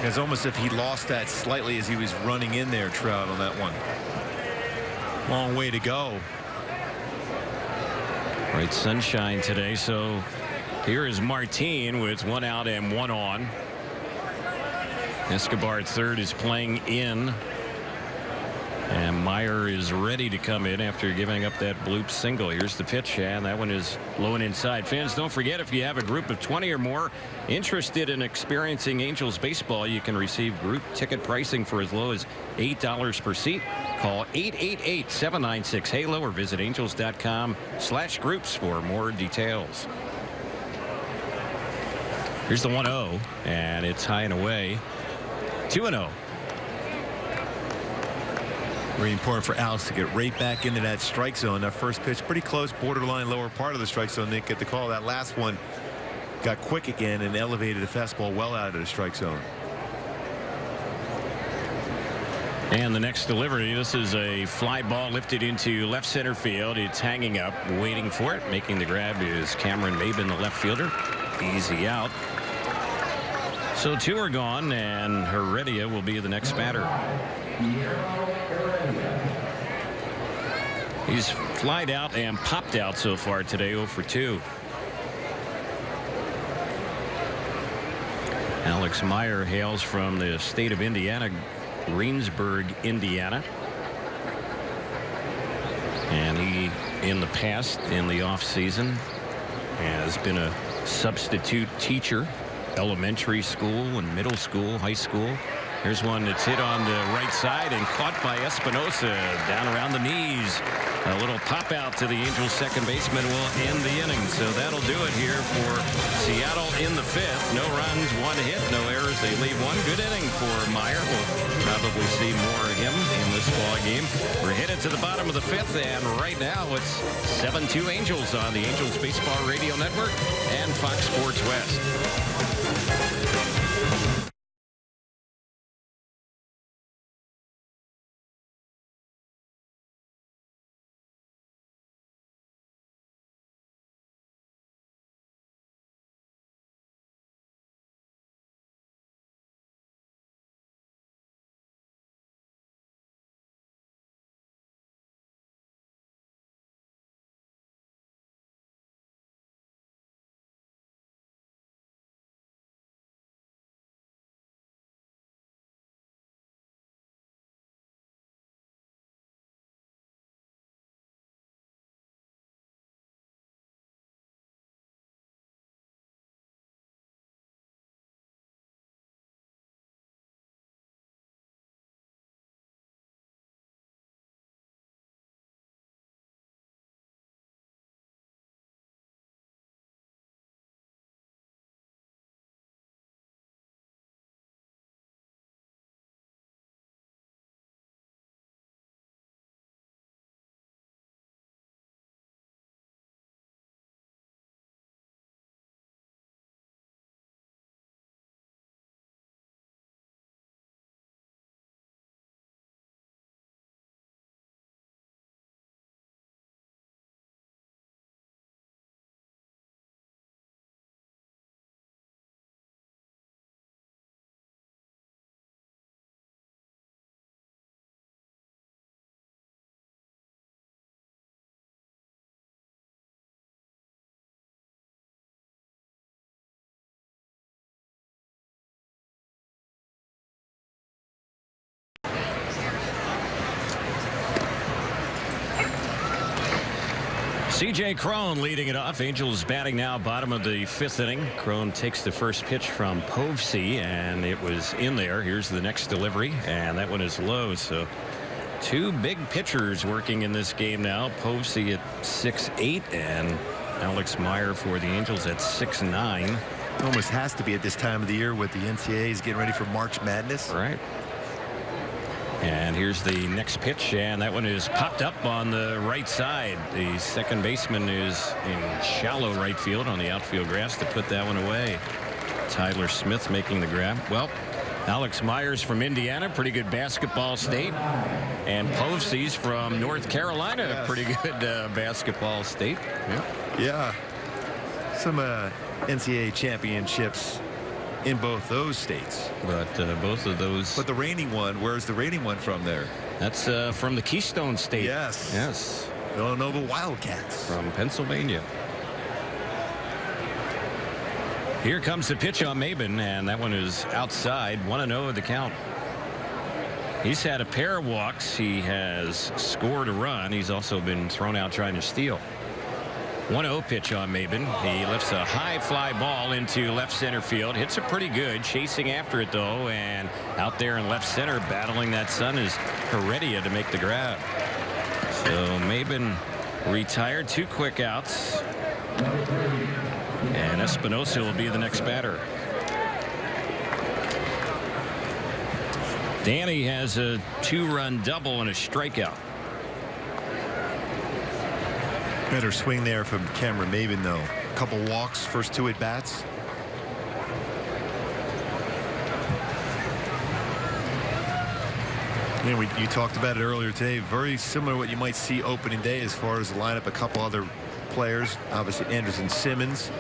It's almost if he lost that slightly as he was running in there, Trout, on that one. Long way to go. Bright sunshine today, so here is Martin with 1 out and 1 on. Escobar at third is playing in. And Meyer is ready to come in after giving up that bloop single. Here's the pitch, and that one is low and inside. Fans, don't forget, if you have a group of 20 or more interested in experiencing Angels baseball, you can receive group ticket pricing for as low as $8 per seat. Call 888-796-HALO or visit angels.com/groups for more details. Here's the 1-0, and it's high and away. 2-0. Very important for Alex to get right back into that strike zone. That first pitch pretty close, borderline lower part of the strike zone. Didn't get the call. That last one got quick again and elevated the fastball well out of the strike zone. And the next delivery, this is a fly ball lifted into left center field. It's hanging up, waiting for it. Making the grab is Cameron Maben, the left fielder. Easy out. So 2 are gone, and Heredia will be the next batter. He's flied out and popped out so far today, 0 for 2. Alex Meyer hails from the state of Indiana, Greensburg, Indiana. And he, in the past, in the offseason, has been a substitute teacher, elementary school and middle school, high school. Here's one that's hit on the right side and caught by Espinosa down around the knees. A little pop out to the Angels second baseman will end the inning. So that'll do it here for Seattle in the 5th. No runs, 1 hit, no errors. They leave 1 good inning for Meyer. We'll probably see more of him in this ball game. We're headed to the bottom of the 5th, and right now it's 7-2 Angels on the Angels Baseball Radio Network and Fox Sports West. C.J. Cron leading it off. Angels batting now, bottom of the 5th inning. Cron takes the first pitch from Povsey, and it was in there. Here's the next delivery, and that one is low. So 2 big pitchers working in this game now. Povsey at 6'8", and Alex Meyer for the Angels at 6'9". Almost has to be at this time of the year with the NCAAs getting ready for March Madness. Right. And here's the next pitch, and that one is popped up on the right side. The second baseman is in shallow right field on the outfield grass to put that one away. Tyler Smith making the grab. Well, Alex Myers from Indiana, pretty good basketball state. And Povsey's from North Carolina, yes. Pretty good basketball state. Yeah. Some NCAA championships in both those states. But both of those. But the reigning one, where's the reigning one from there? That's from the Keystone State. Yes. Yes. Villanova Wildcats. From Pennsylvania. Here comes the pitch on Maben, and that one is outside. 1-0 the count. He's had a pair of walks. He has scored a run. He's also been thrown out trying to steal. 1-0 pitch on Maben. He lifts a high fly ball into left center field. Hits it pretty good. Chasing after it, though. And out there in left center battling that sun is Heredia to make the grab. So Maben retired. 2 quick outs. And Espinosa will be the next batter. Danny has a 2-run double and a strikeout. Better swing there from Cameron Maben, though. A couple walks, first 2 at bats. Yeah, you talked about it earlier today. Very similar to what you might see opening day as far as the lineup. A couple other players, obviously Anderson Simmons.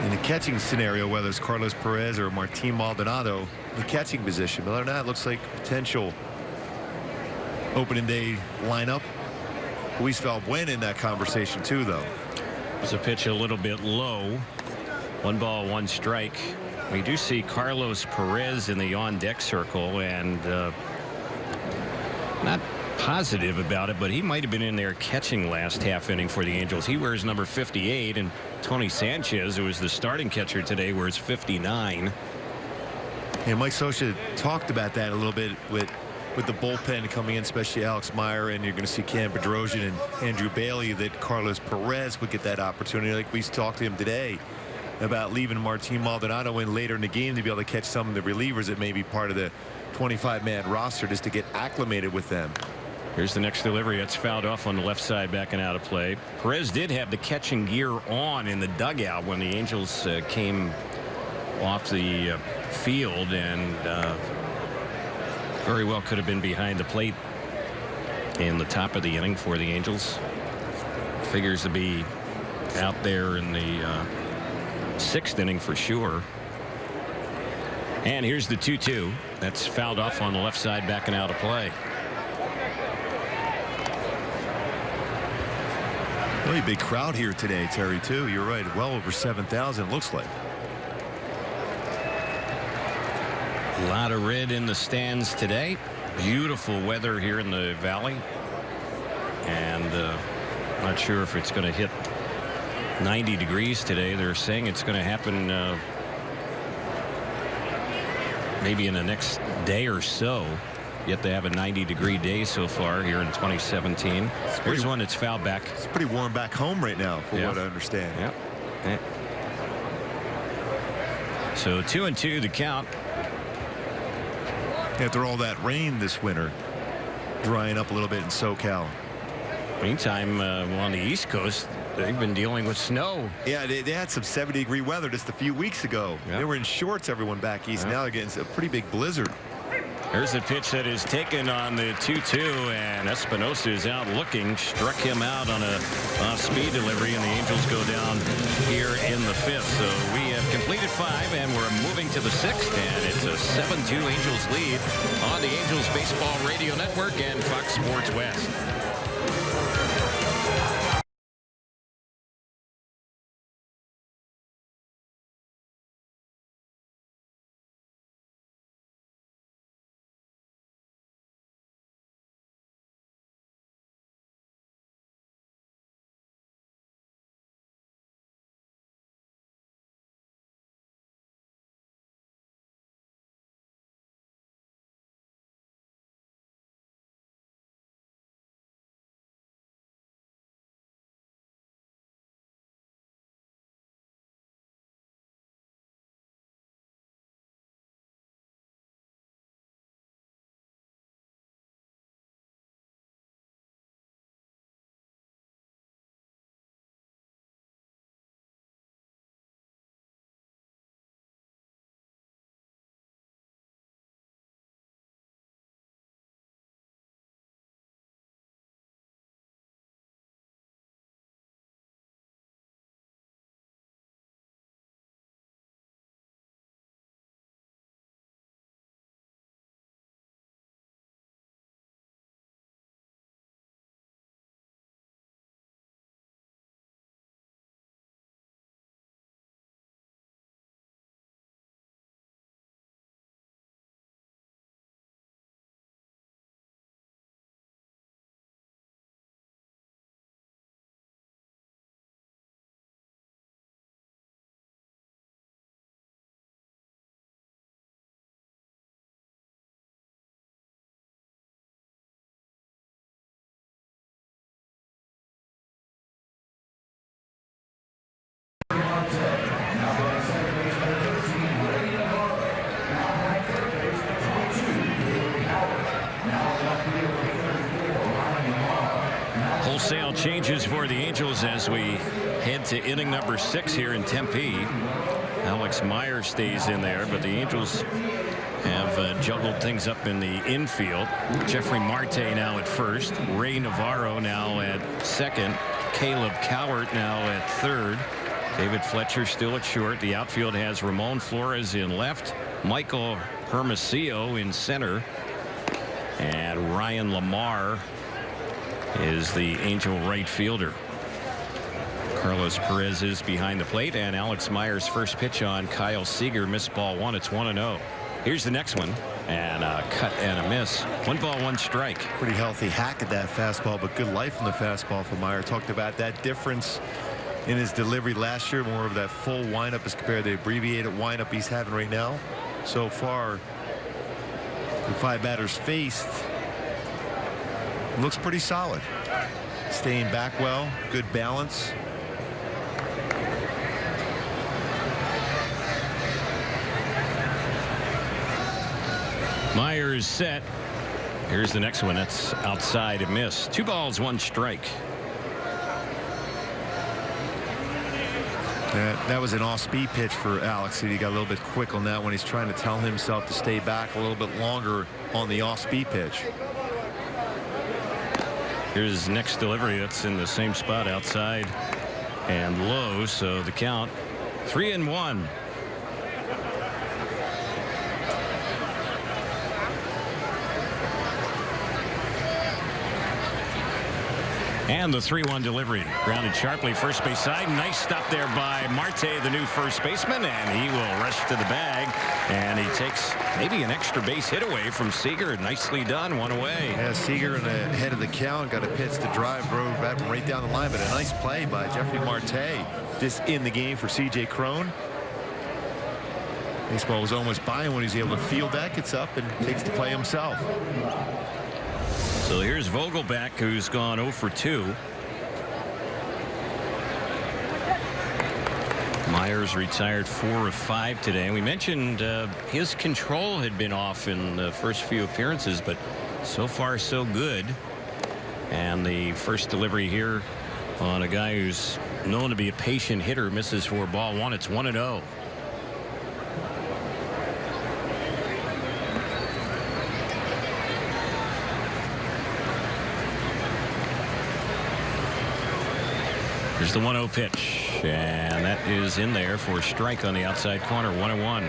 In the catching scenario, whether it's Carlos Perez or Martin Maldonado, the catching position. But other than that, it looks like potential opening day lineup. Luis Valbuena in that conversation too, though. It's a pitch a little bit low. 1 ball, 1 strike. We do see Carlos Perez in the on-deck circle, and not positive about it, but he might have been in there catching last half inning for the Angels. He wears number 58, and Tony Sanchez, who is the starting catcher today, wears 59. And Mike Scioscia talked about that a little bit with the bullpen coming in, especially Alex Meyer, and you're going to see Cam Bedrosian and Andrew Bailey, that Carlos Perez would get that opportunity. Like we talked to him today about leaving Martin Maldonado in later in the game to be able to catch some of the relievers that may be part of the 25-man roster just to get acclimated with them. Here's the next delivery. That's fouled off on the left side, backing out of play. Perez did have the catching gear on in the dugout when the Angels came off the field, and very well could have been behind the plate in the top of the inning for the Angels. Figures to be out there in the 6th inning for sure. And here's the 2-2. That's fouled off on the left side, backing out of play. Really big crowd here today, Terry, too. You're right. Well over 7,000, looks like. A lot of red in the stands today. Beautiful weather here in the valley. And not sure if it's going to hit 90 degrees today. They're saying it's going to happen maybe in the next day or so. Yet they have a 90-degree day so far here in 2017. Here's one that's fouled back. It's pretty warm back home right now, from what I understand. Yep. So 2-2 the count. After all that rain this winter, drying up a little bit in SoCal. Meantime, on the East Coast, they've been dealing with snow. Yeah, they had some 70-degree weather just a few weeks ago. Yep. They were in shorts, everyone back east. Yep. Now they're getting a pretty big blizzard. There's a pitch that is taken on the 2-2, and Espinosa is out looking. Struck him out on a off-speed delivery, and the Angels go down here in the 5th. So we have completed 5, and we're moving to the 6th, and it's a 7-2 Angels lead on the Angels Baseball Radio Network and Fox Sports West. for the Angels as we head to inning number 6 here in Tempe. Alex Meyer stays in there, but the Angels have juggled things up in the infield. Jeffrey Marte now at first. Ray Navarro now at second. Caleb Cowart now at third. David Fletcher still at short. The outfield has Ramon Flores in left. Michael Hermosillo in center. And Ryan Lamar is the Angel right fielder. Carlos Perez is behind the plate, and Alex Meyer's first pitch on Kyle Seager missed ball 1. It's 1-0. Here's the next one, and a cut and a miss. 1 ball, 1 strike. Pretty healthy hack at that fastball, but good life in the fastball for Meyer. Talked about that difference in his delivery last year, more of that full windup as compared to the abbreviated windup he's having right now. So far, the 5 batters faced, looks pretty solid. Staying back well, good balance. Myers set. Here's the next one. That's outside, a miss. 2 balls, 1 strike. That was an off-speed pitch for Alex. He got a little bit quick on that when he's trying to tell himself to stay back a little bit longer on the off-speed pitch. Here's next delivery. That's in the same spot, outside and low. So the count 3-1. And the 3-1 delivery. Grounded sharply first base side. Nice stop there by Marte, the new first baseman, and he will rush to the bag, and he takes maybe an extra base hit away from Seager. Nicely done. 1 away. Yeah, Seager in the head of the count, got a pitch to drive, rode right down the line, but a nice play by Jeffrey Marte. Just in the game for CJ Cron. Baseball was almost by him when he's able to field that, gets up and takes the play himself. So here's Vogelback, who's gone 0 for 2. Myers retired 4 of 5 today. And we mentioned his control had been off in the first few appearances, but so far so good. And the first delivery here on a guy who's known to be a patient hitter misses for ball 1. It's 1-0. Here's the 1-0 pitch, and that is in there for a strike on the outside corner. 1-1.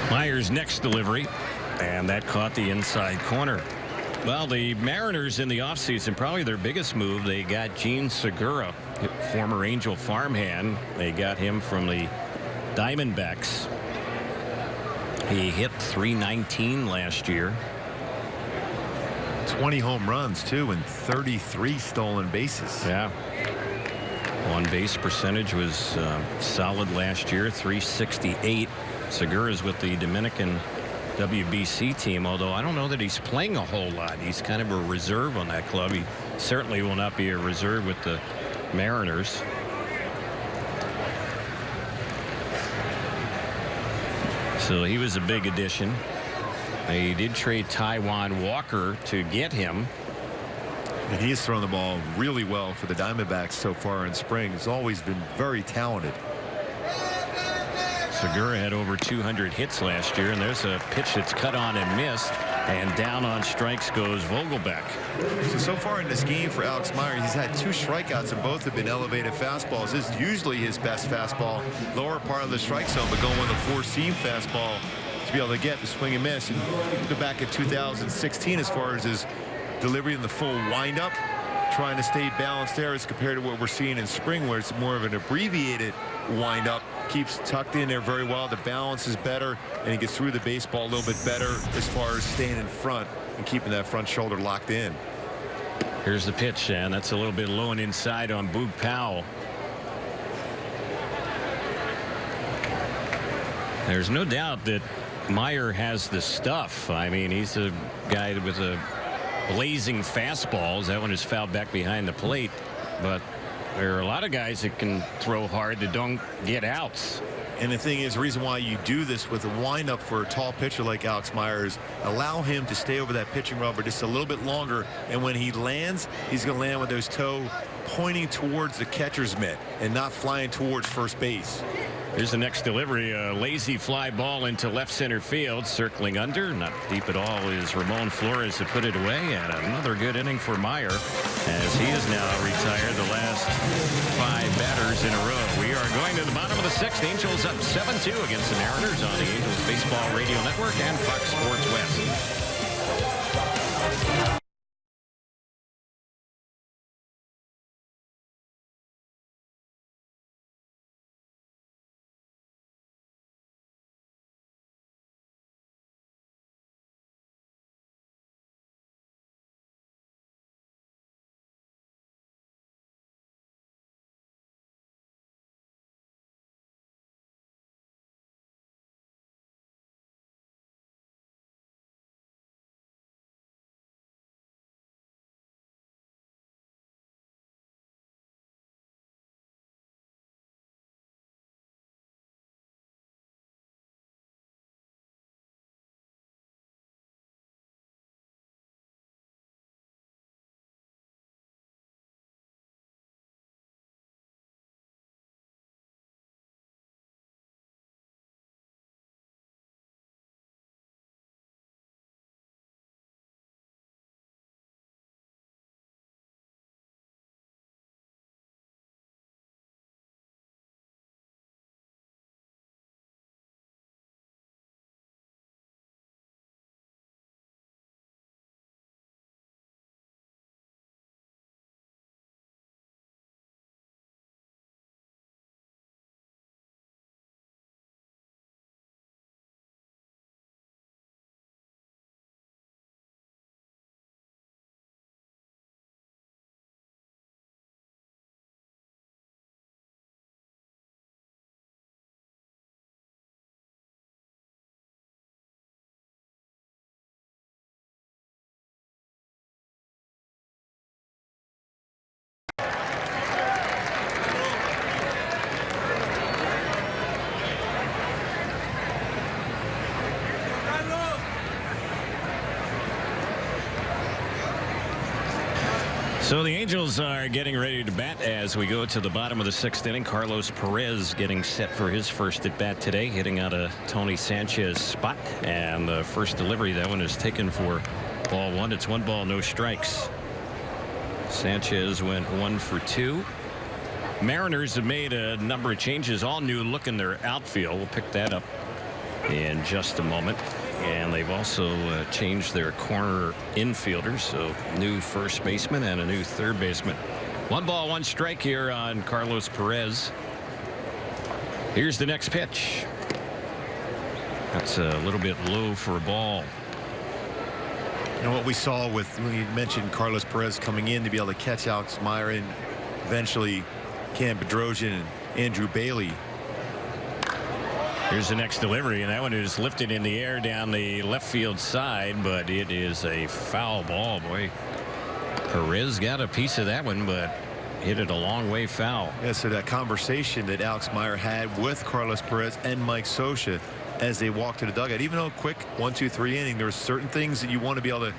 Myers' next delivery, and that caught the inside corner. Well, the Mariners in the offseason, probably their biggest move, they got Gene Segura, former Angel farmhand. They got him from the Diamondbacks. He hit .319 last year. 20 home runs, too, and 33 stolen bases. Yeah. On base percentage was solid last year, .368. Segura's with the Dominican WBC team, although I don't know that he's playing a whole lot. He's kind of a reserve on that club. He certainly will not be a reserve with the Mariners. So he was a big addition. They did trade Taijuan Walker to get him. And he has thrown the ball really well for the Diamondbacks so far in spring. He's always been very talented. Segura had over 200 hits last year, and there's a pitch that's cut on and missed, and down on strikes goes Vogelback. So far in this game for Alex Meyer, he's had 2 strikeouts, and both have been elevated fastballs. This is usually his best fastball, lower part of the strike zone, but going with a 4-seam fastball to be able to get the swing and miss. And go back in 2016 as far as his delivery in the full windup, trying to stay balanced there as compared to what we're seeing in spring, where it's more of an abbreviated windup. Keeps tucked in there very well. The balance is better, and he gets through the baseball a little bit better as far as staying in front and keeping that front shoulder locked in. Here's the pitch, and that's a little bit low and inside on Boog Powell. There's no doubt that Meyer has the stuff. I mean, he's a guy with a blazing fastball. That one is fouled back behind the plate, but There are a lot of guys that can throw hard that don't get outs. And the thing is, the reason why you do this with a windup for a tall pitcher like Alex Meyer is allow him to stay over that pitching rubber just a little bit longer. And when he lands, he's going to land with those toes pointing towards the catcher's mitt and not flying towards first base. Here's the next delivery. A lazy fly ball into left center field. Circling under. Not deep at all is Ramon Flores to put it away. And another good inning for Meyer as he is now retired the last 5 batters in a row. We are going to the bottom of the 6th. Angels up 7-2 against the Mariners on the Angels Baseball Radio Network and Fox Sports West. So the Angels are getting ready to bat as we go to the bottom of the 6th inning. Carlos Perez getting set for his first at bat today, hitting out a Tony Sanchez spot. And the first delivery, that one is taken for ball 1. It's 1 ball, no strikes. Sanchez went 1 for 2. Mariners have made a number of changes, all new look in their outfield. We'll pick that up in just a moment. And they've also changed their corner infielders, so new first baseman and a new third baseman. 1 ball, 1 strike here on Carlos Perez. Here's the next pitch. That's a little bit low for a ball. You know what we saw with, when you mentioned Carlos Perez coming in to be able to catch Alex Meyer and eventually Cam Bedrosian and Andrew Bailey. Here's the next delivery, and that one is lifted in the air down the left field side, but it is a foul ball. Boy, Perez got a piece of that one, but hit it a long way foul. Yeah, so that conversation that Alex Meyer had with Carlos Perez and Mike Scioscia as they walked to the dugout, even though a quick 1-2-3 inning, there are certain things that you want to be able to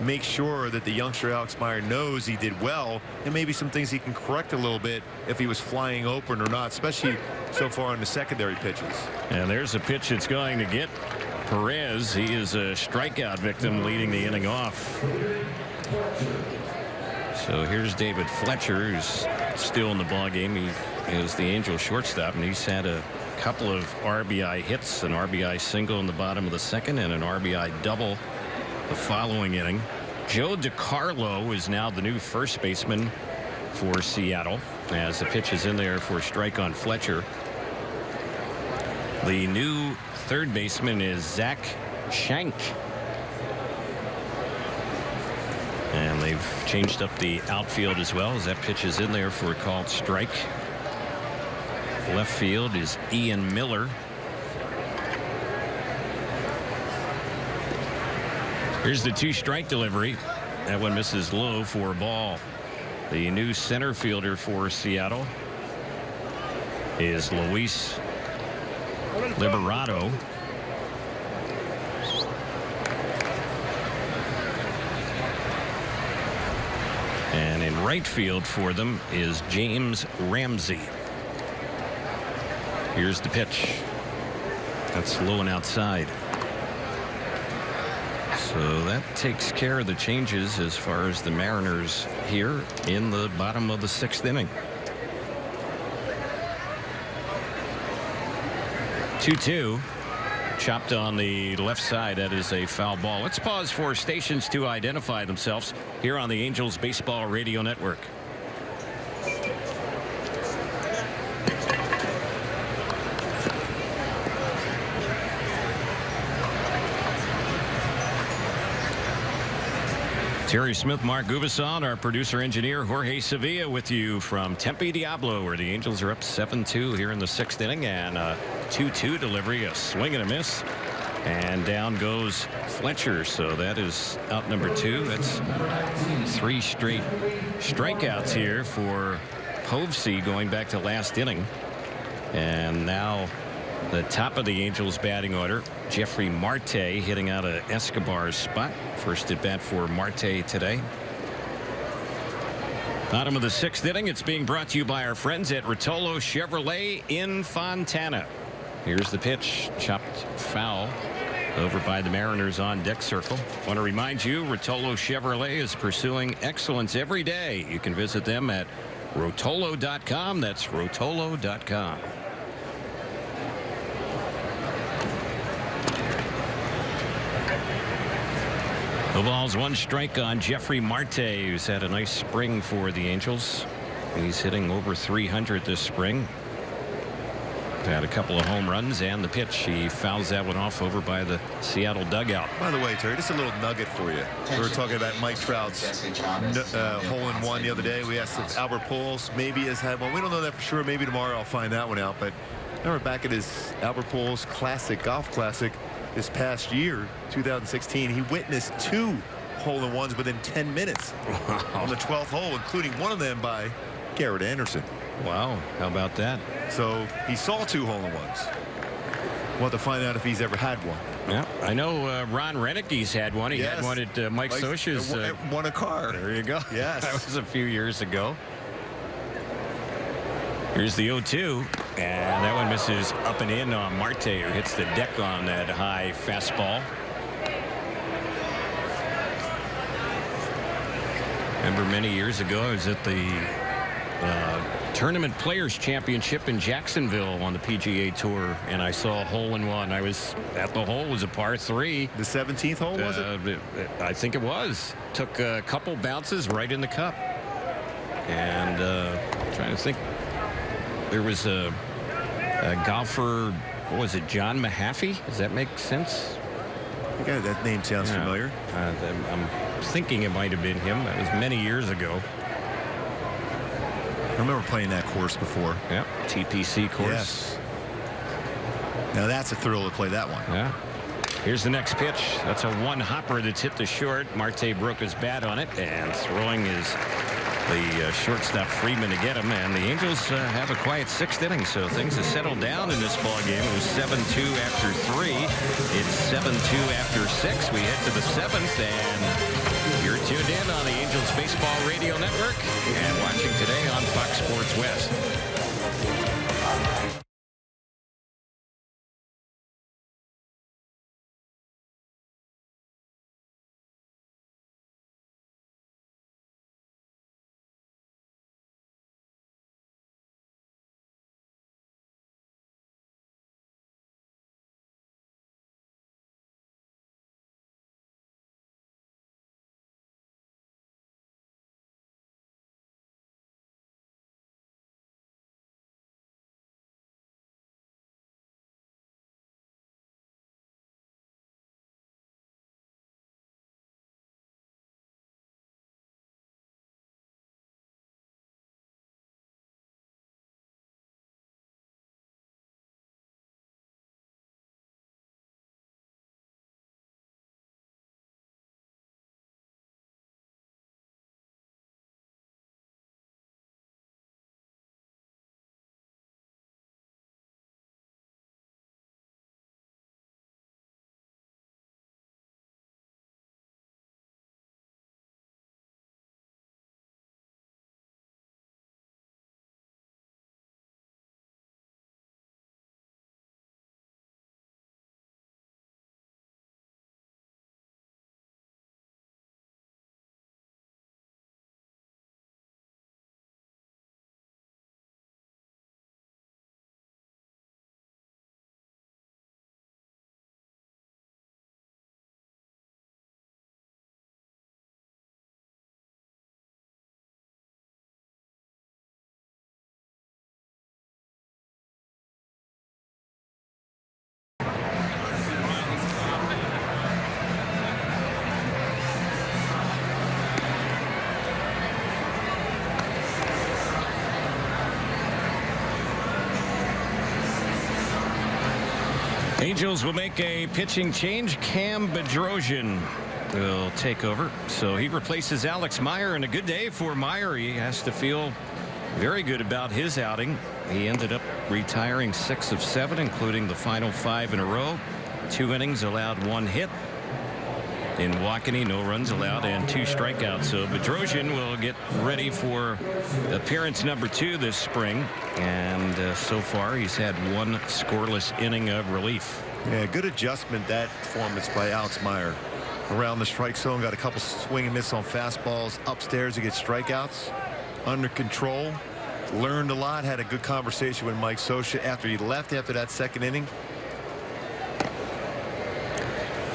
make sure that the youngster Alex Meyer knows he did well, and maybe some things he can correct a little bit if he was flying open or not, especially so far in the secondary pitches. And there's a pitch that's going to get Perez. He is a strikeout victim leading the inning off. So here's David Fletcher, who's still in the ball game. He is the Angel shortstop, and he's had a couple of RBI hits, an RBI single in the bottom of the 2nd and an RBI double the following inning. Joe DiCarlo is now the new first baseman for Seattle as the pitch is in there for a strike on Fletcher. The new third baseman is Zach Shank. And they've changed up the outfield as well as that pitch is in there for a called strike. Left field is Ian Miller. Here's the 2-strike delivery. That one misses low for a ball. The new center fielder for Seattle is Luis Liberato. And in right field for them is James Ramsey. Here's the pitch. That's low and outside. So that takes care of the changes as far as the Mariners here in the bottom of the 6th inning. 2-2. Chopped on the left side. That is a foul ball. Let's pause for stations to identify themselves here on the Angels Baseball Radio Network. Terry Smith, Mark Gubison, our producer engineer Jorge Sevilla with you from Tempe Diablo, where the Angels are up 7-2 here in the 6th inning, and a 2-2 delivery, a swing and a miss, and down goes Fletcher. So that is out number 2. That's 3 straight strikeouts here for Hovsey going back to last inning. And now the top of the Angels batting order, Jeffrey Marte hitting out of Escobar's spot. First at bat for Marte today. Bottom of the 6th inning. It's being brought to you by our friends at Rotolo Chevrolet in Fontana. Here's the pitch, chopped foul over by the Mariners on deck circle. Want to remind you, Rotolo Chevrolet is pursuing excellence every day. You can visit them at rotolo.com. That's rotolo.com. The ball's 1 strike on Jeffrey Marte, who's had a nice spring for the Angels. He's hitting over 300 this spring. Had a couple of home runs, and the pitch, he fouls that one off over by the Seattle dugout. By the way, Terry, just a little nugget for you. We were talking about Mike Trout's hole-in-one the other day. We asked if Albert Pujols maybe has had one. We don't know that for sure. Maybe tomorrow I'll find that one out. But remember back at his Albert Pujols Classic, Golf Classic, this past year, 2016, he witnessed 2 hole-in-ones within 10 minutes on the 12th hole, including one of them by Garrett Anderson. Wow, how about that? So he saw 2 hole-in-ones. We'll have to find out if he's ever had one. Yeah, I know Ron Renicki's had one. He had one at Mike Scioscia's. Won a car. There you go. Yes. That was a few years ago. Here's the 0-2, and that one misses up and in on Marte, who hits the deck on that high fastball. Remember many years ago, I was at the Tournament Players Championship in Jacksonville on the PGA Tour, and I saw a hole-in-one. I was at the hole. It was a par 3. The 17th hole, was it? I think it was. Took a couple bounces right in the cup. And trying to think. There was a golfer, what was it, John Mahaffey? Does that make sense? Yeah, that name sounds familiar. I'm thinking it might have been him. That was many years ago. I remember playing that course before. Yeah, TPC course. Yes. Now that's a thrill to play that one. Yeah. Here's the next pitch. That's a 1-hopper that's hit the short. Marte broke his bat on it, and throwing is the shortstop Freeman to get him. And the Angels have a quiet 6th inning, so things have settled down in this ball game. It was 7-2 after 3. It's 7-2 after 6. We head to the 7th, and you're tuned in on the Angels Baseball Radio Network and watching today on Fox Sports West. Angels will make a pitching change. Cam Bedrosian will take over. So he replaces Alex Meyer, and a good day for Meyer. He has to feel very good about his outing. He ended up retiring 6 of 7, including the final 5 in a row. 2 innings, allowed 1 hit. In Milwaukee, no runs allowed and 2 strikeouts. So Bedrosian will get ready for appearance number 2 this spring. And so far, he's had 1 scoreless inning of relief. Yeah, good adjustment, that performance by Alex Meyer. Around the strike zone, got a couple swing and miss on fastballs. Upstairs to get strikeouts. Under control. Learned a lot. Had a good conversation with Mike Scioscia after he left after that 2nd inning.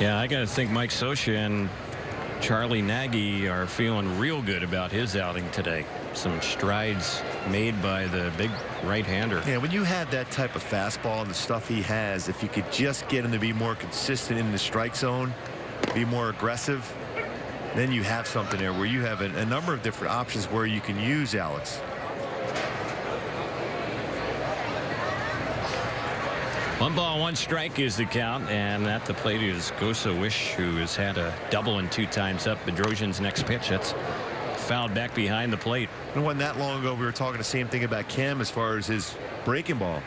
Yeah, I got to think Mike Scioscia and Charlie Nagy are feeling real good about his outing today. Some strides made by the big right-hander. Yeah, when you have that type of fastball and the stuff he has, if you could just get him to be more consistent in the strike zone, be more aggressive, then you have something there where you have a number of different options where you can use Alex. 1 ball, 1 strike is the count, and at the plate is Gosa Wish, who has had a double and 2 times up. Bedrosian's next pitch, that's fouled back behind the plate. It wasn't that long ago we were talking the same thing about Cam as far as his breaking ball.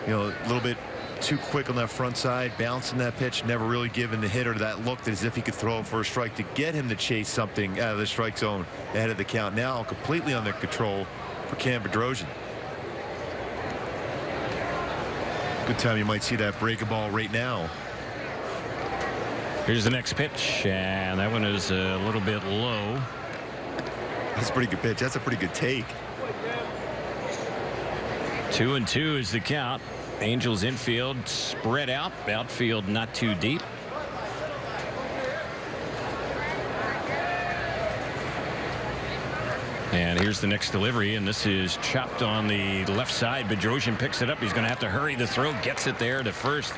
You know, a little bit too quick on that front side, bouncing that pitch, never really giving the hitter that look as if he could throw it for a strike to get him to chase something out of the strike zone ahead of the count. Now completely under control for Cam Bedrosian. Good time you might see that breaking ball right now. Here's the next pitch, and that one is a little bit low. That's a pretty good pitch. That's a pretty good take. 2-2 is the count. Angels infield spread out. Outfield not too deep. And here's the next delivery, and this is chopped on the left side. Bedrosian picks it up. He's going to have to hurry the throw. Gets it there to first.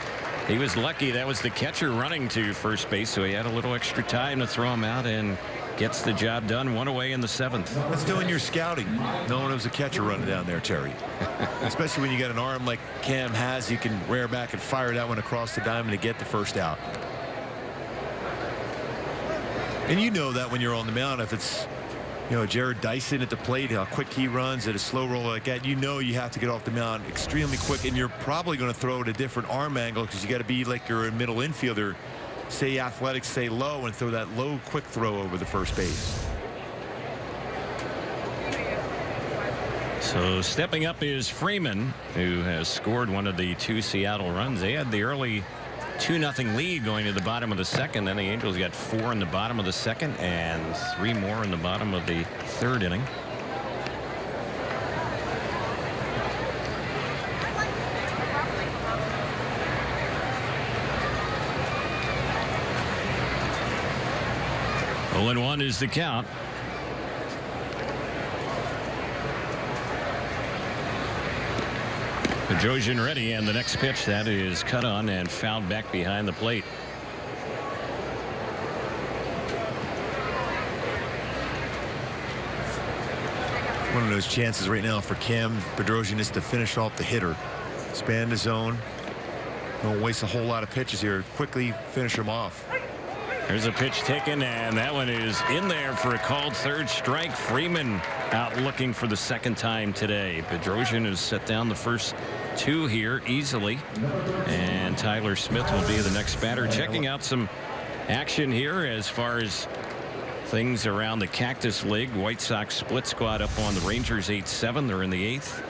He was lucky that was the catcher running to first base, so he had a little extra time to throw him out and gets the job done. 1 away in the 7th. That's doing your scouting. Knowing it was a catcher running down there, Terry. Especially when you got an arm like Cam has, you can rear back and fire that one across the diamond to get the first out. And you know that when you're on the mound, if it's, you know, Jared Dyson at the plate, how quick he runs at a slow roll like that, you know you have to get off the mound extremely quick, and you're probably going to throw at a different arm angle because you got to be like you're a middle infielder, stay athletic, stay low, and throw that low quick throw over the first base. So stepping up is Freeman, who has scored one of the 2 Seattle runs. They had the early 2-0 lead going to the bottom of the 2nd. Then the Angels got 4 in the bottom of the 2nd and 3 more in the bottom of the 3rd inning. Oh, and 1 is the count. Bedrosian ready, and the next pitch, that is cut on and fouled back behind the plate. One of those chances right now for Cam Bedrosian is to finish off the hitter. Span the zone. Don't waste a whole lot of pitches here. Quickly finish him off. There's a pitch taken, and that one is in there for a called 3rd strike. Freeman out looking for the 2nd time today. Bedrosian has set down the first 2 here easily, and Tyler Smith will be the next batter. Checking out some action here as far as things around the Cactus League. White Sox split squad up on the Rangers 8-7. They're in the 8th.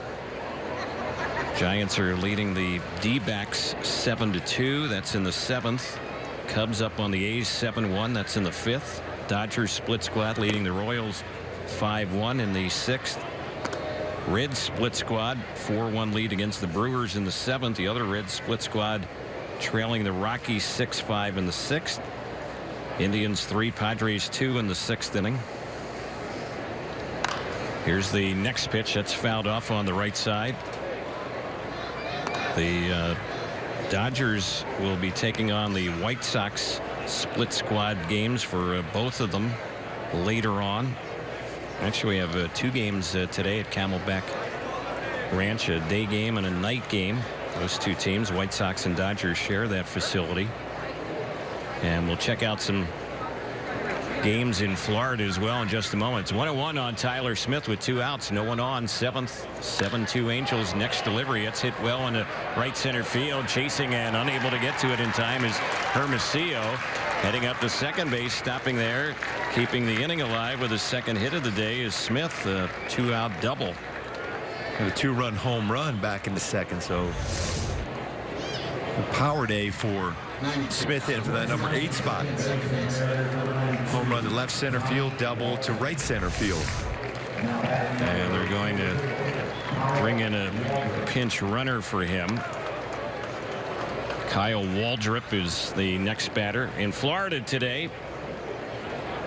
Giants are leading the D-backs 7-2. That's in the 7th. Cubs up on the A's 7-1. That's in the 5th. Dodgers split squad leading the Royals 5-1 in the 6th. Reds split squad 4-1 lead against the Brewers in the 7th. The other Reds split squad trailing the Rockies 6-5 in the 6th. Indians 3, Padres 2 in the 6th inning. Here's the next pitch. That's fouled off on the right side. The Dodgers will be taking on the White Sox split squad games for both of them later on. Actually, we have 2 games today at Camelback Ranch, a day game and a night game. Those two teams, White Sox and Dodgers, share that facility. And we'll check out some games in Florida as well in just a moment. It's 1-1 on Tyler Smith with 2 outs. No one on. 7th. 7-2 Angels. Next delivery. It's hit well into right center field. Chasing and unable to get to it in time is Hermosillo. Heading up to second base. Stopping there. Keeping the inning alive with his second hit of the day is Smith. A 2-out double. And a 2-run home run back in the second. So a power day for Smith in for that number 8 spot. Home run to left center field, double to right center field. And they're going to bring in a pinch runner for him. Kyle Waldrop is the next batter. In Florida today,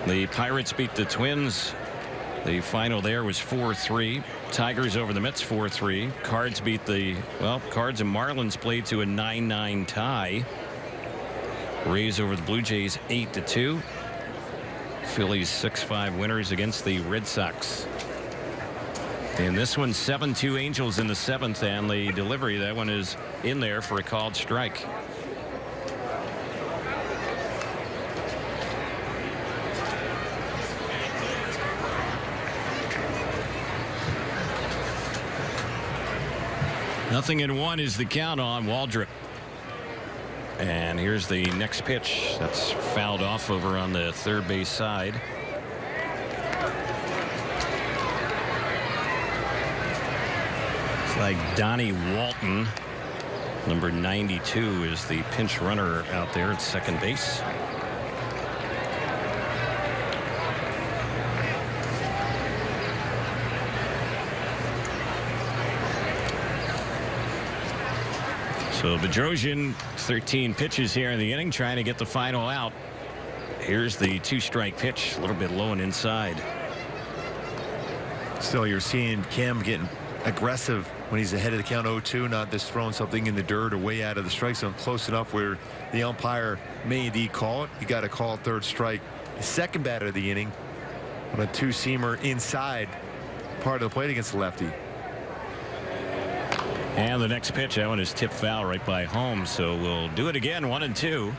the Pirates beat the Twins. The final there was 4-3. Tigers over the Mets 4-3. Cards beat the Cards and Marlins played to a 9-9 tie. Rays over the Blue Jays 8-2. Phillies 6-5 winners against the Red Sox. And this one 7-2 Angels in the 7th, and the delivery, that one is in there for a called strike. Nothing in 1 is the count on Waldrop. And here's the next pitch that's fouled off over on the third base side. It's like Donnie Walton, number 92, is the pinch runner out there at second base. So Bedrosian, 13 pitches here in the inning, trying to get the final out. Here's the 2-strike pitch, a little bit low and inside. So you're seeing Cam getting aggressive when he's ahead of the count 0-2, not just throwing something in the dirt or way out of the strike zone, close enough where the umpire may indeed call it. You got to call 3rd strike. The second batter of the inning on a 2-seamer inside part of the plate against the lefty. And the next pitch, that one is tipped foul right by home. So we'll do it again, 1-2.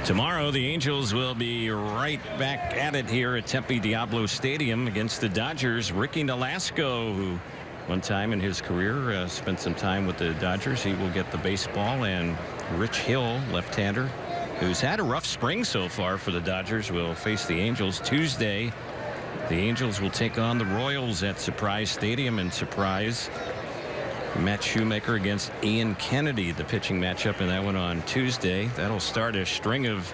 Tomorrow, the Angels will be right back at it here at Tempe Diablo Stadium against the Dodgers. Ricky Nolasco, who one time in his career spent some time with the Dodgers, he will get the baseball. And Rich Hill, left-hander, who's had a rough spring so far for the Dodgers, will face the Angels Tuesday. The Angels will take on the Royals at Surprise Stadium, and Surprise, Matt Shoemaker against Ian Kennedy, the pitching matchup in that one on Tuesday. That'll start a string of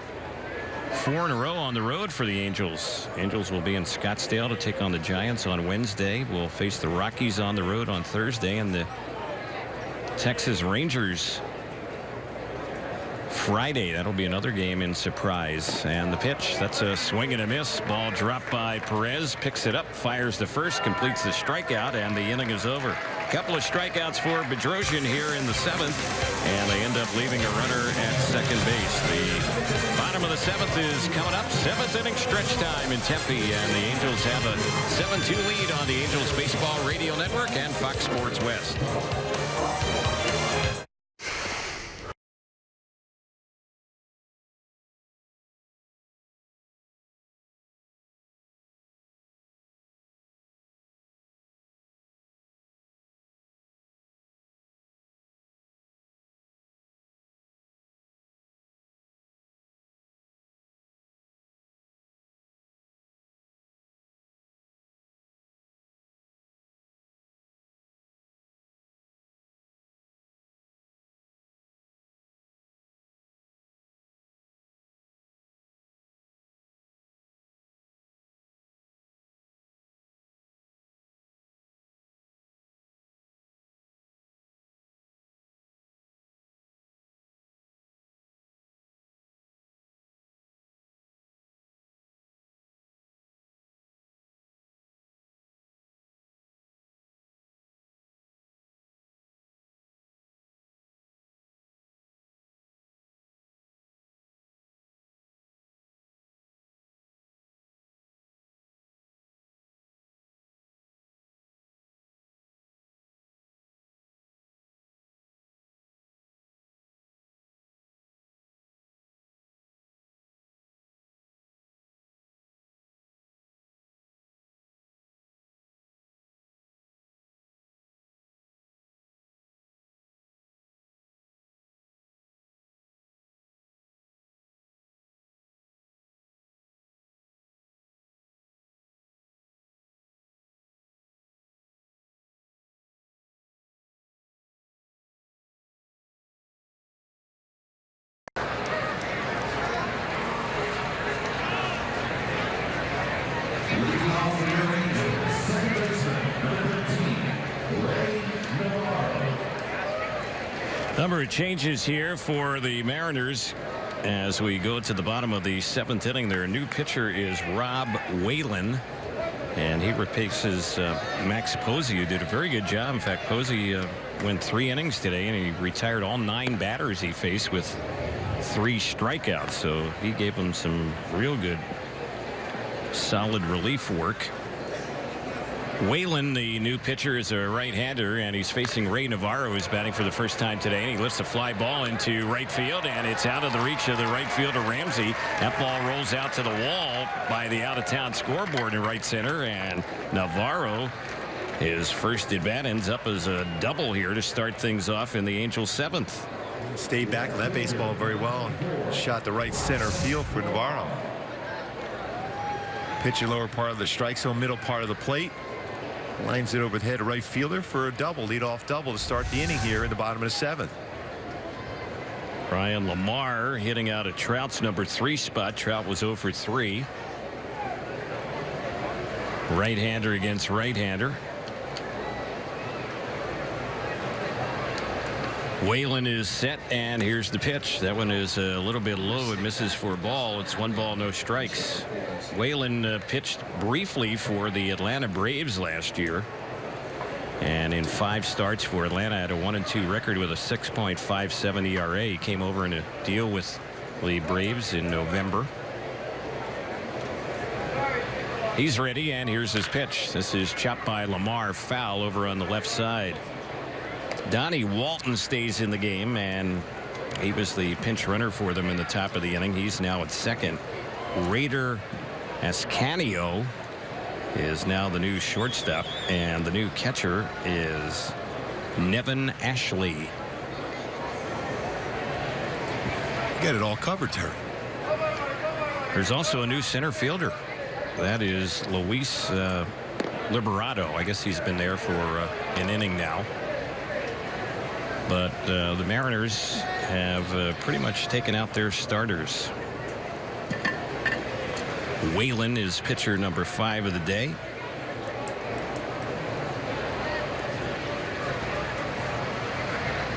4 in a row on the road for the Angels. Angels will be in Scottsdale to take on the Giants on Wednesday. We'll face the Rockies on the road on Thursday, and the Texas Rangers Friday. That'll be another game in Surprise. And the pitch, that's a swing and a miss. Ball dropped by Perez, picks it up, fires the first, completes the strikeout, and the inning is over. Couple of strikeouts for Bedrosian here in the 7th, and they end up leaving a runner at second base. The bottom of the 7th is coming up. 7th inning stretch time in Tempe, and the Angels have a 7-2 lead on the Angels Baseball Radio Network and Fox Sports West. Number of changes here for the Mariners as we go to the bottom of the 7th inning. Their new pitcher is Rob Whalen, and he replaces Max Posey, who did a very good job. In fact, Posey went 3 innings today, and he retired all 9 batters he faced with 3 strikeouts. So he gave them some real good, solid relief work. Whalen, the new pitcher, is a right-hander, and he's facing Ray Navarro, who's batting for the first time today. And he lifts a fly ball into right field, and it's out of the reach of the right fielder, Ramsey. That ball rolls out to the wall by the out-of-town scoreboard in right center, and Navarro, his first at bat, ends up as a double here to start things off in the Angels' 7th. Stayed back on that baseball very well. Shot the right center field for Navarro. Pitcher lower part of the strike zone, middle part of the plate. Lines it over the head of right fielder for a double, leadoff double to start the inning here in the bottom of the 7th. Brian Lamar hitting out of Trout's number 3 spot. Trout was 0 for 3. Right-hander against right-hander. Whalen is set, and here's the pitch. That one is a little bit low. It misses for a ball. It's 1 ball, no strikes. Whalen pitched briefly for the Atlanta Braves last year, and in 5 starts for Atlanta had a 1-2 record with a 6.57 ERA. He came over in a deal with the Braves in November. He's ready, and here's his pitch. This is chopped by Lamar, foul over on the left side. Donnie Walton stays in the game, and he was the pinch runner for them in the top of the inning. He's now at second. Raider Ascanio is now the new shortstop, and the new catcher is Nevin Ashley. Got it all covered, Terry. There's also a new center fielder. That is Luis Liberato. I guess he's been there for an inning now. But the Mariners have pretty much taken out their starters. Whalen is pitcher number 5 of the day.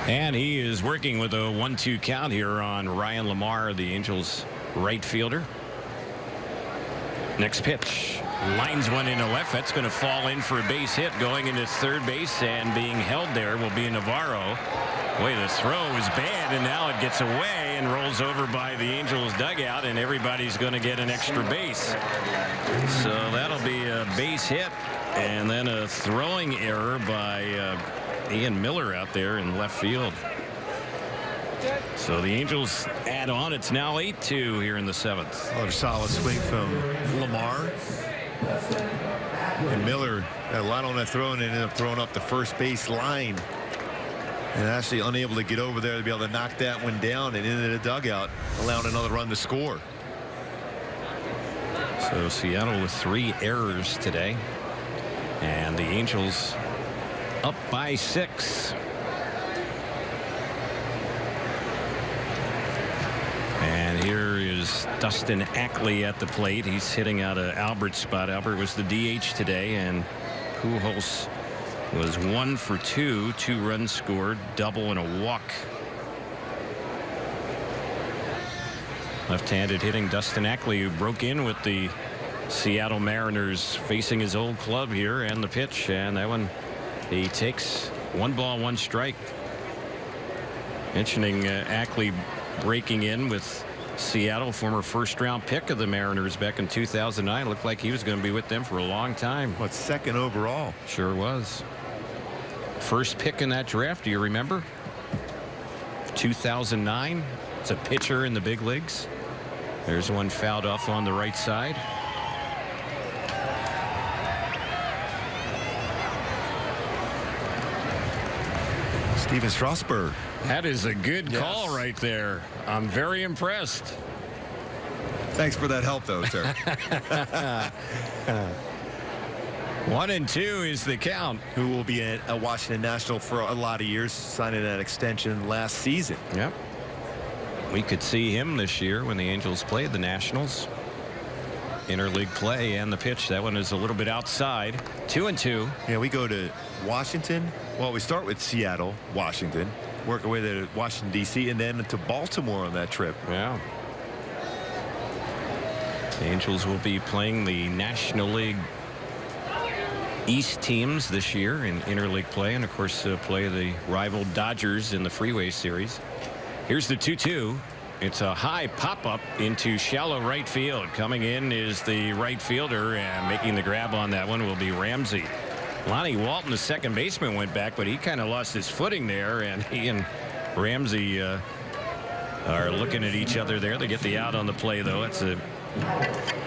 And he is working with a 1-2 count here on Ryan Lamar, the Angels right fielder. Next pitch. Lines one into left. That's going to fall in for a base hit. Going into third base and being held there will be Navarro. Boy, the throw is bad, and now it gets away and rolls over by the Angels dugout, and everybody's going to get an extra base. So that'll be a base hit, and then a throwing error by Ian Miller out there in left field. So the Angels add on. It's now 8-2 here in the 7th. Another solid swing from Lamar. And Miller had a lot on that throw and ended up throwing up the first base line. And actually unable to get over there to be able to knock that one down and into the dugout, allowing another run to score. So Seattle with 3 errors today. And the Angels up by 6. And here is Dustin Ackley at the plate. He's hitting out of Albert's spot. Albert was the DH today, and Pujols was 1 for 2, 2 runs scored, double and a walk. Left-handed hitting Dustin Ackley, who broke in with the Seattle Mariners, facing his old club here, and the pitch, and that one he takes. 1 ball, 1 strike. Mentioning Ackley breaking in with Seattle, former first-round pick of the Mariners back in 2009. Looked like he was going to be with them for a long time. What, 2nd overall? Sure was. First pick in that draft, do you remember? 2009. It's a pitcher in the big leagues. There's one fouled off on the right side. Steven Strasburg. That is a good call right there. I'm very impressed. Thanks for that help, though, sir. 1-2 is the count. Who will be a Washington National for a lot of years, signing that extension last season. Yep. We could see him this year when the Angels played the Nationals. Interleague play, and the pitch. That one is a little bit outside. 2-2. Yeah, we go to Washington. Well, we start with Seattle, Washington. work our way to Washington, D.C., and then to Baltimore on that trip. Yeah. The Angels will be playing the National League East teams this year in interleague play, and of course play the rival Dodgers in the Freeway Series. Here's the 2-2. It's a high pop-up into shallow right field. Coming in is the right fielder, and making the grab on that one will be Ramsey. Lonnie Walton, the second baseman, went back, but he kind of lost his footing there, and he and Ramsey are looking at each other there. They get the out on the play, though. It's a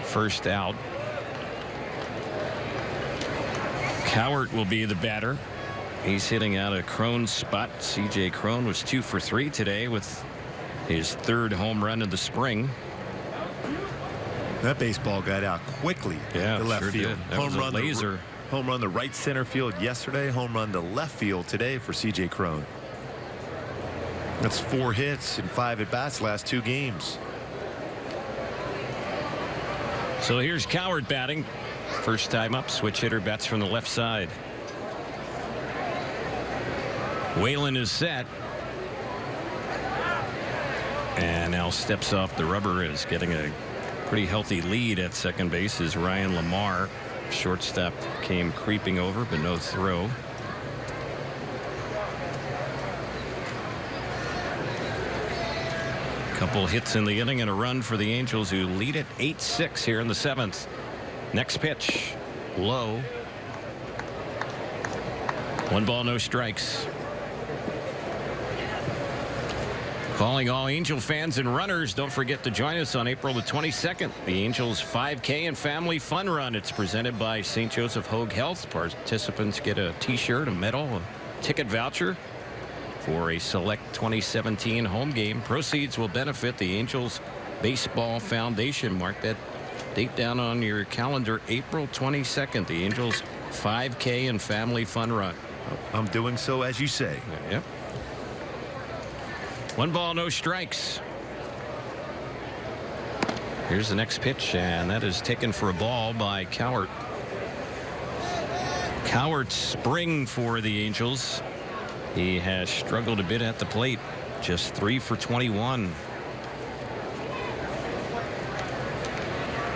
first out. Cowart will be the batter. He's hitting out of Cron's spot. C.J. Cron was 2 for 3 today with his third home run of the spring. That baseball got out quickly. Yeah, the left sure field. Did. That was a laser. Home run to right center field yesterday. Home run to left field today for C.J. Cron. That's 4 hits and 5 at-bats last 2 games. So here's Cowart batting. First time up. Switch hitter bats from the left side. Whalen is set. And now steps off the rubber, is getting a pretty healthy lead at second base is Ryan Lamar. Shortstop came creeping over, but no throw. Couple hits in the inning and a run for the Angels, who lead it 8-6 here in the 7th. Next pitch, low. 1 ball, no strikes. Calling all Angel fans and runners, don't forget to join us on April the 22nd. The Angels 5K and Family Fun Run. It's presented by St. Joseph Hoag Health. Participants get a t-shirt, a medal, a ticket voucher for a select 2017 home game. Proceeds will benefit the Angels Baseball Foundation. Mark that date down on your calendar, April 22nd. The Angels 5K and Family Fun Run. I'm doing so as you say. Yep. 1 ball, no strikes. Here's the next pitch, and that is taken for a ball by Cowart. Cowart's spring for the Angels. He has struggled a bit at the plate. Just 3 for 21.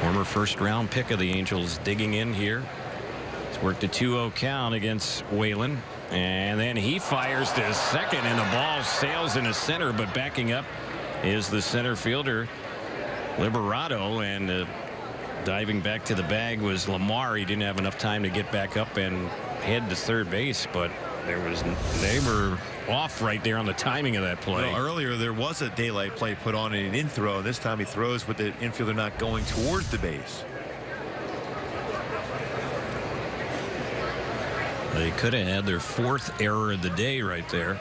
Former first-round pick of the Angels digging in here. He's worked a 2-0 count against Whalen. And then he fires to second, and the ball sails into center, but backing up is the center fielder, Liberato, and diving back to the bag was Lamar. He didn't have enough time to get back up and head to third base, but they were off right there on the timing of that play. Well, earlier there was a daylight play put on and an in throw. This time he throws with the infielder not going towards the base. They could have had their 4th error of the day right there.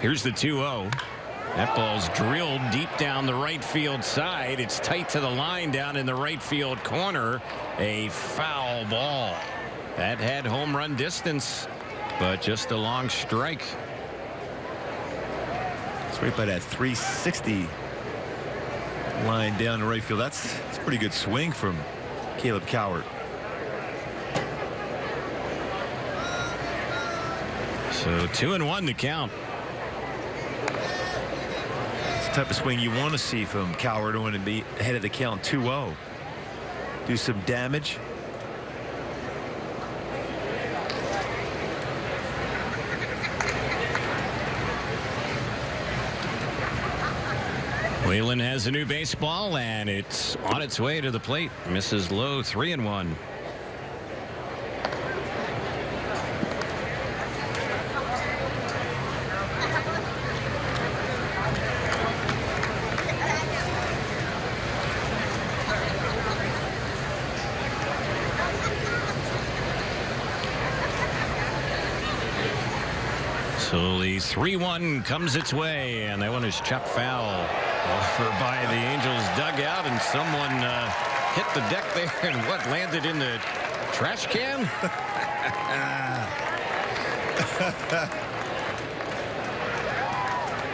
Here's the 2-0. That ball's drilled deep down the right field side. It's tight to the line down in the right field corner. A foul ball. That had home run distance, but just a long strike. It's right by that 360 line down the right field. That's a pretty good swing from Caleb Cowart. So 2-1 to count. It's the type of swing you want to see from Cowart when to be ahead of the count 2-0. Do some damage. Whalen has a new baseball, and it's on its way to the plate. Misses low, 3-1. So the 3-1 comes its way, and that one is chopped foul over by the Angels dugout, and someone hit the deck there, and what, landed in the trash can?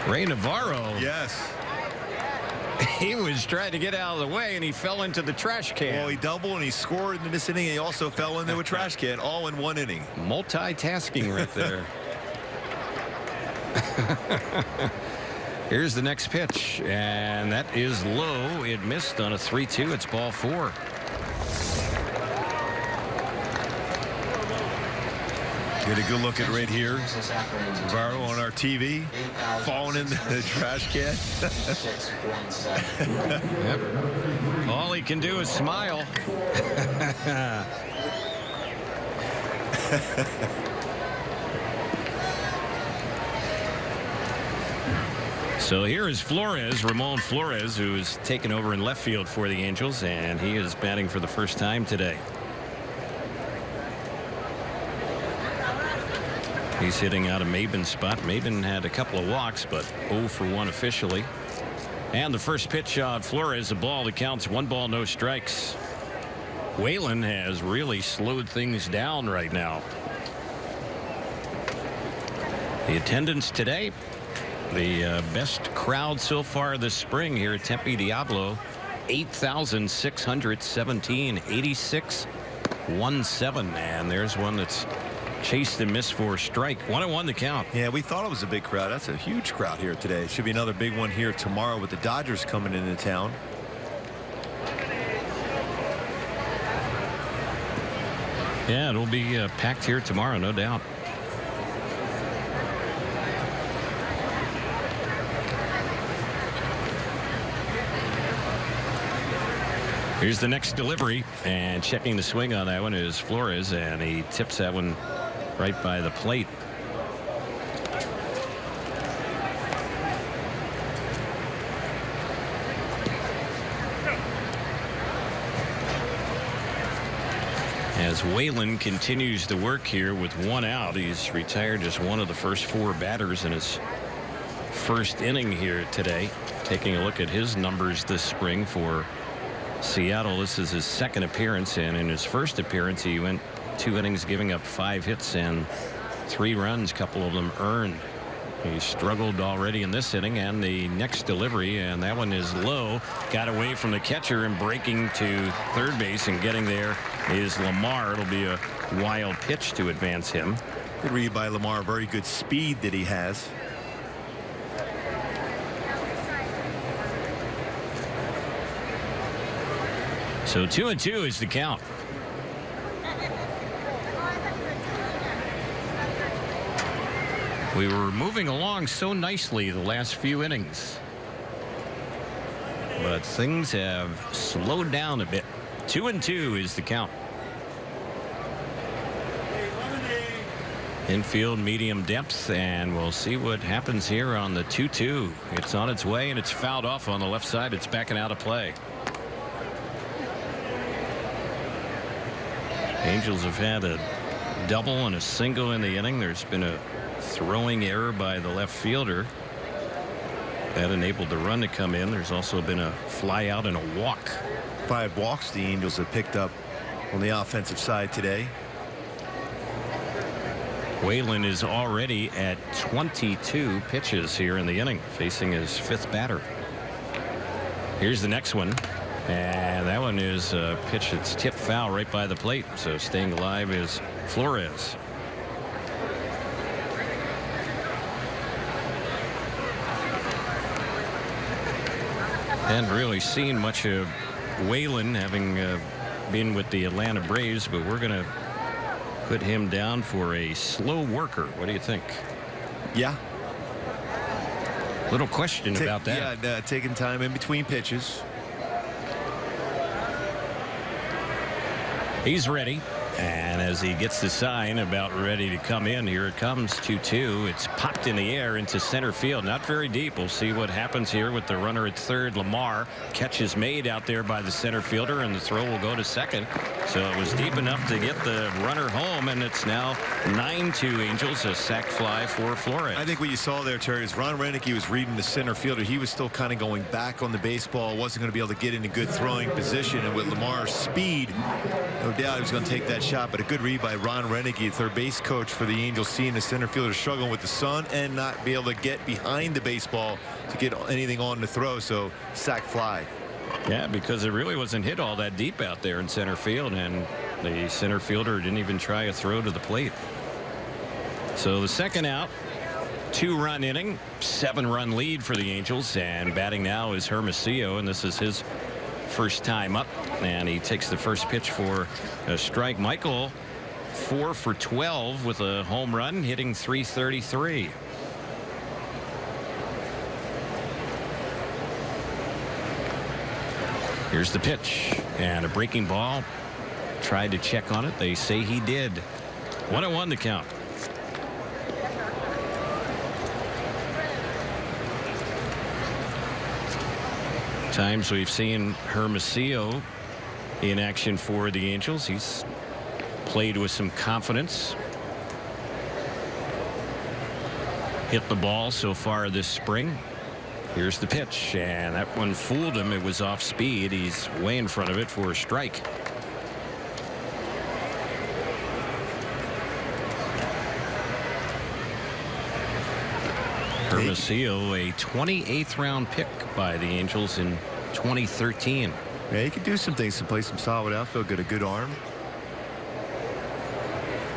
Ray Navarro. Yes. He was trying to get out of the way, and he fell into the trash can. Well, he doubled and he scored in this inning. He also fell into a trash can, all in one inning. Multitasking right there. Here's the next pitch, and that is low. It missed on a 3-2. It's ball 4. Get a good look at right here. Navarro on our TV, falling in the trash can. Yep. All he can do is smile. So here is Flores, Ramon Flores, who is taken over in left field for the Angels, and he is batting for the first time today. He's hitting out of Maben's spot. Maben had a couple of walks, but 0 for 1 officially. And the first pitch on Flores, a ball that counts 1 ball, no strikes. Whalen has really slowed things down right now. The attendance today, the best crowd so far this spring here at Tempe Diablo, 8,617, 86-17. And there's one that's chased and missed for a strike. 1-1 the count. Yeah, we thought it was a big crowd. That's a huge crowd here today. Should be another big one here tomorrow with the Dodgers coming into town. Yeah, it'll be packed here tomorrow, no doubt. Here's the next delivery, and checking the swing on that one is Flores, and he tips that one right by the plate. As Whalen continues to work here with 1 out, he's retired as one of the first 4 batters in his first inning here today. Taking a look at his numbers this spring for Seattle, this is his second appearance, and in his first appearance he went 2 innings giving up 5 hits and 3 runs, couple of them earned. He struggled already in this inning, and the next delivery, and that one is low, got away from the catcher, and breaking to third base and getting there is Lamar. It'll be a wild pitch to advance him. Good read by Lamar. Very good speed that he has. So 2-2 is the count. We were moving along so nicely the last few innings, but things have slowed down a bit. 2-2 is the count. Infield medium depth, and we'll see what happens here on the 2-2. It's on its way, and it's fouled off on the left side. It's backing out of play. Angels have had a double and a single in the inning. There's been a throwing error by the left fielder that enabled the run to come in. There's also been a fly out and a walk. 5 walks the Angels have picked up on the offensive side today. Whalen is already at 22 pitches here in the inning, facing his 5th batter. Here's the next one, and that one is a pitch that's tipped foul right by the plate. So staying alive is Flores. Hadn't really seen much of Whalen, having been with the Atlanta Braves, but we're going to put him down for a slow worker. What do you think? Yeah. Little question about that. Yeah, taking time in between pitches. He's ready, and as he gets the sign about ready to come in, here it comes. 2-2. It's popped in the air into center field, not very deep. We'll see what happens here with the runner at third. Lamar, catch is made out there by the center fielder, and the throw will go to second. So it was deep enough to get the runner home, and it's now 9-2 Angels, a sac fly for Flores. I think what you saw there, Terry, is Ron Renicky was reading the center fielder. He was still kind of going back on the baseball, wasn't going to be able to get into good throwing position, and with Lamar's speed, no doubt he was going to take that shot. But a good read by Ron Renicky, third base coach for the Angels, seeing the center fielder struggling with the sun and not be able to get behind the baseball to get anything on the throw. So sac fly. Yeah, because it really wasn't hit all that deep out there in center field, and the center fielder didn't even try a throw to the plate. So the second out, 2-run inning, 7-run lead for the Angels, and batting now is Hermosillo, and this is his first time up, and he takes the first pitch for a strike. Michael 4 for 12 with a home run, hitting .333. Here's the pitch, and a breaking ball. Tried to check on it. They say he did. 1-1 the count. Times we've seen Hermosillo in action for the Angels. He's played with some confidence. Hit the ball so far this spring. Here's the pitch, and that one fooled him. It was off speed. He's way in front of it for a strike. Hermosillo, a 28th round pick by the Angels in 2013. Yeah, he could do some things to play some solid outfield, got a good arm.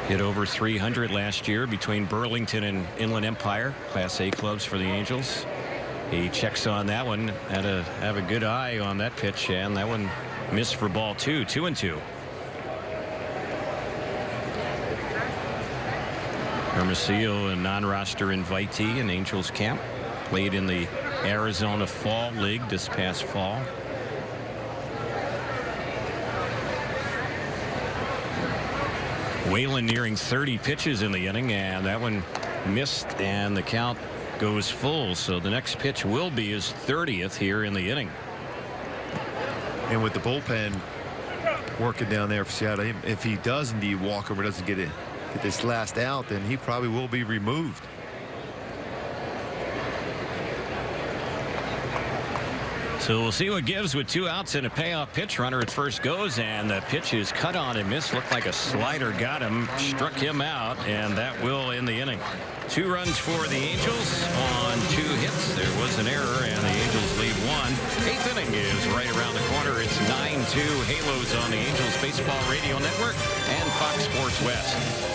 Hit over 300 last year between Burlington and Inland Empire, Class A clubs for the Angels. He checks on that one. Had to have a good eye on that pitch, and that one missed for ball 2. 2-2. Hermosillo, a non-roster invitee in Angels camp, played in the Arizona Fall League this past fall. Whalen nearing 30 pitches in the inning, and that one missed, and the count goes full. So the next pitch will be his 30th here in the inning. And with the bullpen working down there for Seattle, if he does indeed walk over, doesn't get this last out, then he probably will be removed. So we'll see what gives with 2 outs and a payoff pitch. Runner at first goes, and the pitch is cut on and missed. Looked like a slider got him, struck him out, and that will end the inning. 2 runs for the Angels on 2 hits. There was an error, and the Angels lead 1. 8th inning is right around the corner. It's 9-2. Halos on the Angels Baseball Radio Network and Fox Sports West.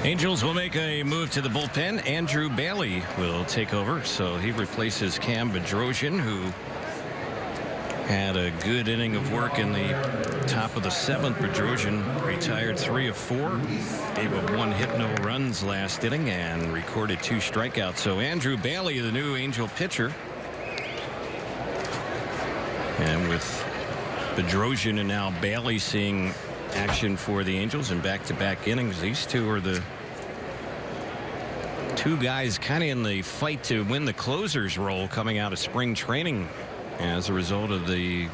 Angels will make a move to the bullpen. Andrew Bailey will take over, so he replaces Cam Bedrosian, who had a good inning of work in the top of the 7th. Bedrosian retired 3 of 4, gave up 1 hit, no runs last inning, and recorded 2 strikeouts. So Andrew Bailey, the new Angel pitcher, and with Bedrosian and now Bailey seeing action for the Angels in back-to-back innings. These two are the two guys kind of in the fight to win the closer's role coming out of spring training. As a result of the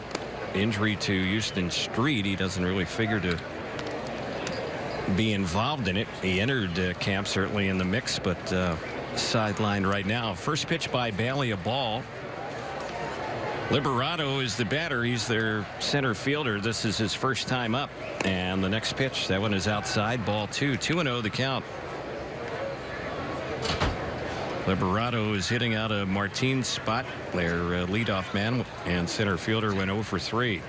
injury to Houston Street, he doesn't really figure to be involved in it. He entered camp certainly in the mix, but sidelined right now. First pitch by Bailey, a ball. Liberato is the batter. He's their center fielder. This is his first time up. And the next pitch, that one is outside. Ball 2. 2-0 the count. Liberato is hitting out of Martin's spot. Their leadoff man and center fielder went 0 for 3.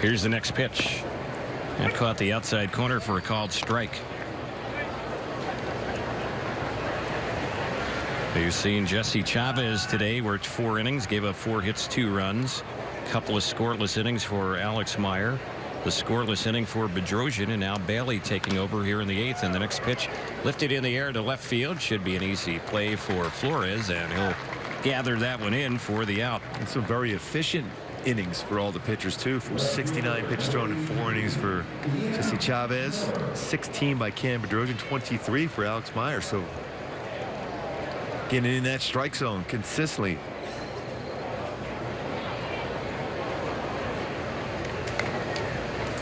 Here's the next pitch. That caught the outside corner for a called strike. You've seen Jesse Chavez today, worked 4 innings, gave up 4 hits, 2 runs. Couple of scoreless innings for Alex Meyer. The scoreless inning for Bedrosian, and now Bailey taking over here in the 8th. And the next pitch lifted in the air to left field. Should be an easy play for Flores, and he'll gather that one in for the out. And some very efficient innings for all the pitchers too, from 69 pitches thrown in 4 innings for Jesse Chavez, 16 by Cam Bedrosian, 23 for Alex Meyer. So getting in that strike zone consistently.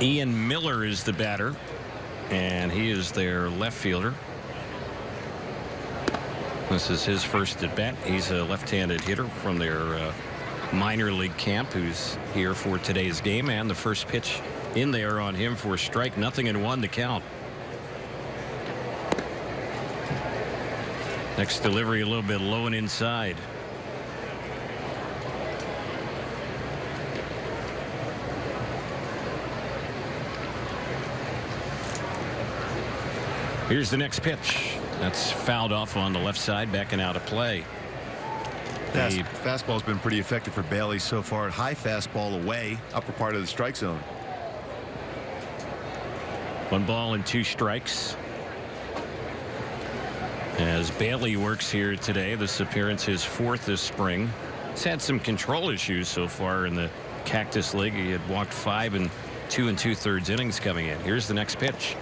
Ian Miller is the batter, and he is their left fielder. This is his first at bat. He's a left-handed hitter from their minor league camp who's here for today's game, and the first pitch in there on him for a strike. 0-1 to count. Next delivery a little bit low and inside. Here's the next pitch. That's fouled off on the left side, backing out of play. The fastball's been pretty effective for Bailey so far. High fastball away, upper part of the strike zone. 1 ball and 2 strikes. As Bailey works here today, this appearance his 4th this spring. He's had some control issues so far in the Cactus League. He had walked 5 and 2 2/3 innings coming in. Here's the next pitch,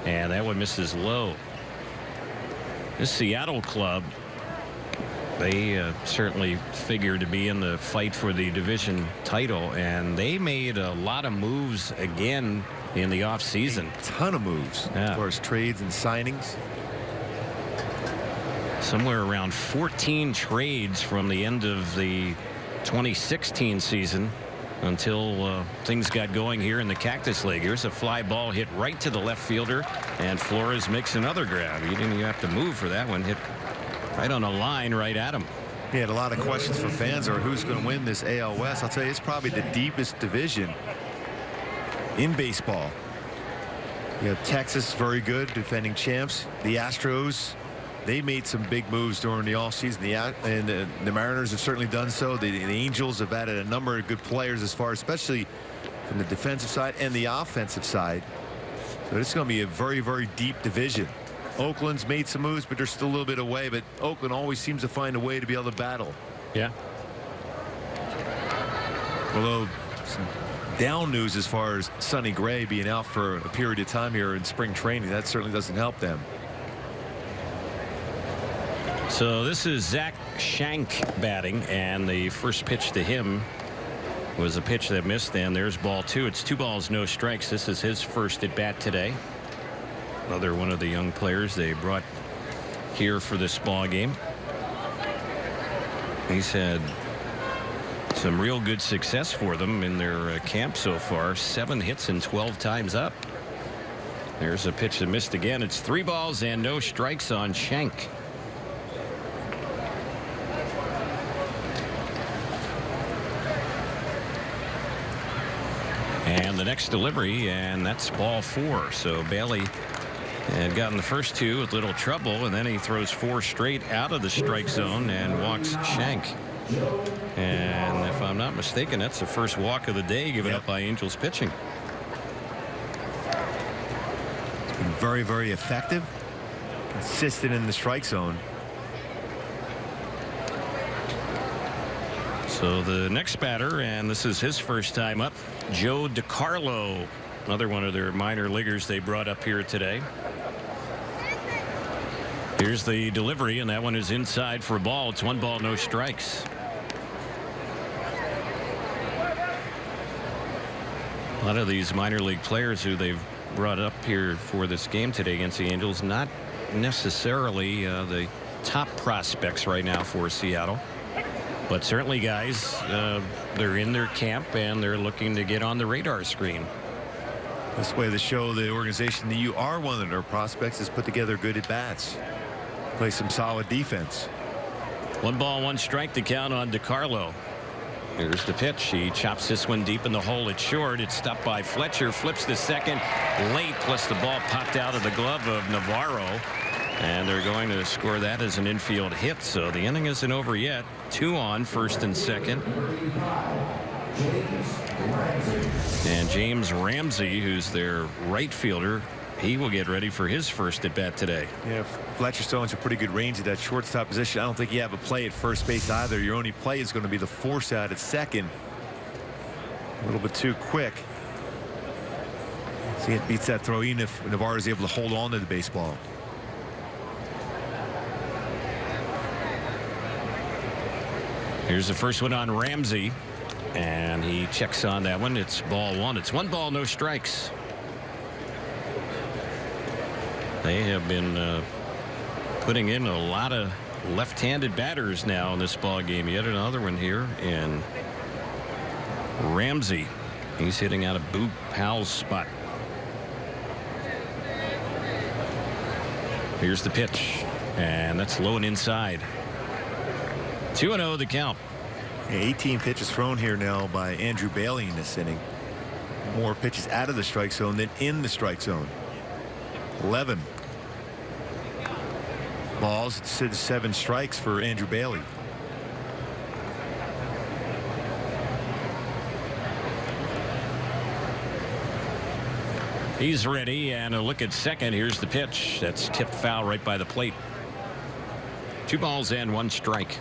and that one misses low. This Seattle club, they certainly figure to be in the fight for the division title, and they made a lot of moves again in the offseason. A ton of moves as far as trades and signings. Somewhere around 14 trades from the end of the 2016 season until things got going here in the Cactus League. Here's a fly ball hit right to the left fielder, and Flores makes another grab. You didn't even have to move for that one. Hit right on a line right at him. He had a lot of questions for fans or who's going to win this AL West. I'll tell you, it's probably the deepest division in baseball. You have Texas, very good, defending champs. The Astros, they made some big moves during the offseason. The Mariners have certainly done so. The Angels have added a number of good players as far, especially from the defensive side and the offensive side. So it's going to be a very, very deep division. Oakland's made some moves, but they're still a little bit away. But Oakland always seems to find a way to be able to battle. Yeah. Although some down news as far as Sonny Gray being out for a period of time here in spring training, that certainly doesn't help them. So this is Zach Shank batting, and the first pitch to him was a pitch that missed, and there's ball 2. It's 2 balls, no strikes. This is his first at bat today. Another one of the young players they brought here for this ball game. He's had some real good success for them in their camp so far. 7 hits and 12 times up. There's a pitch that missed again. It's 3 balls and no strikes on Shank. And the next delivery, and that's ball 4. So Bailey had gotten the first 2 with little trouble, and then he throws 4 straight out of the strike zone and walks Shank. And if I'm not mistaken, that's the first walk of the day given up by Angels pitching. It's been very, very effective, consistent in the strike zone. So the next batter, and this is his first time up, Joe DiCarlo, another one of their minor leaguers they brought up here today. Here's the delivery, and that one is inside for a ball. It's 1 ball, no strikes. A lot of these minor league players who they've brought up here for this game today against the Angels, not necessarily the top prospects right now for Seattle, but certainly guys, they're in their camp and they're looking to get on the radar screen. This way to show the organization that you are one of their prospects is put together good at bats, play some solid defense. 1 ball, 1 strike to count on DiCarlo. Here's the pitch. He chops this one deep in the hole. It's short. It's stopped by Fletcher. Flips the second late. Plus the ball popped out of the glove of Navarro. And they're going to score that as an infield hit. So the inning isn't over yet. 2 on, first and second. And James Ramsey, who's their right fielder, he will get ready for his first at bat today. Yeah, Fletcher's throwing some pretty good range at that shortstop position. I don't think you have a play at first base either. Your only play is going to be the force out at second. A little bit too quick. See, it beats that throw even if Navarro is able to hold on to the baseball. Here's the first one on Ramsey, and he checks on that one. It's ball 1. It's 1 ball, no strikes. They have been putting in a lot of left-handed batters now in this ball game. Yet another one here, and Ramsey, he's hitting out of Boot Powell's spot. Here's the pitch, and that's low and inside. 2-0 the count. 18 pitches thrown here now by Andrew Bailey in this inning. More pitches out of the strike zone than in the strike zone. 11 balls. It's 7 strikes for Andrew Bailey. He's ready, and a look at second. Here's the pitch. That's tipped foul right by the plate. 2 balls and 1 strike.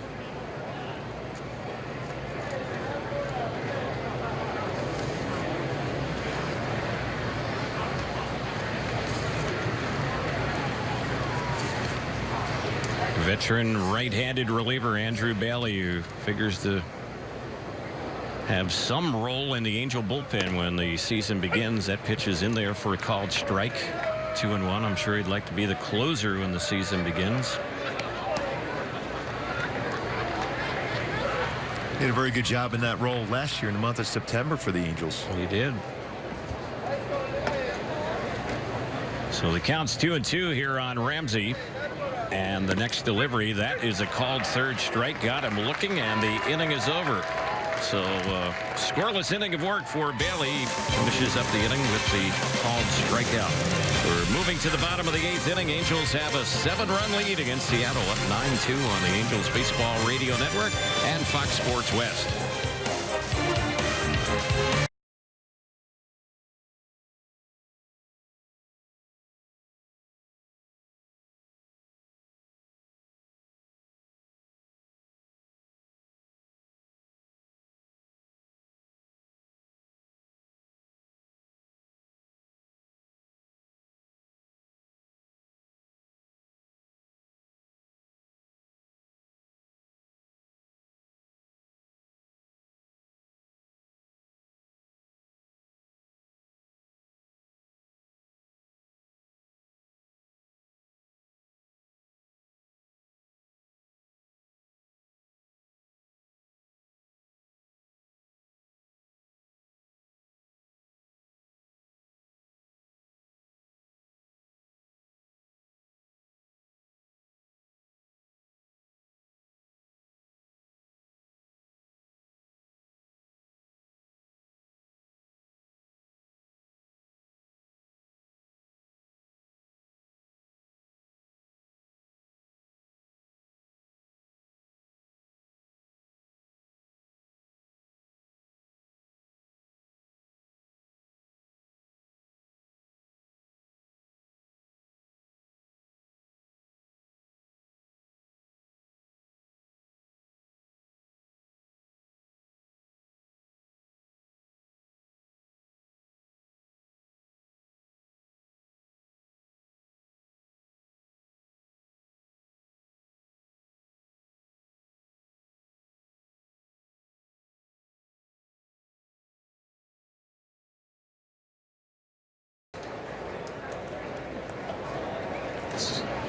Veteran right-handed reliever Andrew Bailey, who figures to have some role in the Angel bullpen when the season begins. That pitch is in there for a called strike. 2-1. I'm sure he'd like to be the closer when the season begins. He did a very good job in that role last year in the month of September for the Angels. He did. So the count's 2-2 here on Ramsey. And the next delivery, that is a called third strike. Got him looking, and the inning is over. So scoreless inning of work for Bailey. Finishes up the inning with the called strikeout. We're moving to the bottom of the 8th inning. Angels have a 7-run lead against Seattle, up 9-2 on the Angels Baseball Radio Network and Fox Sports West.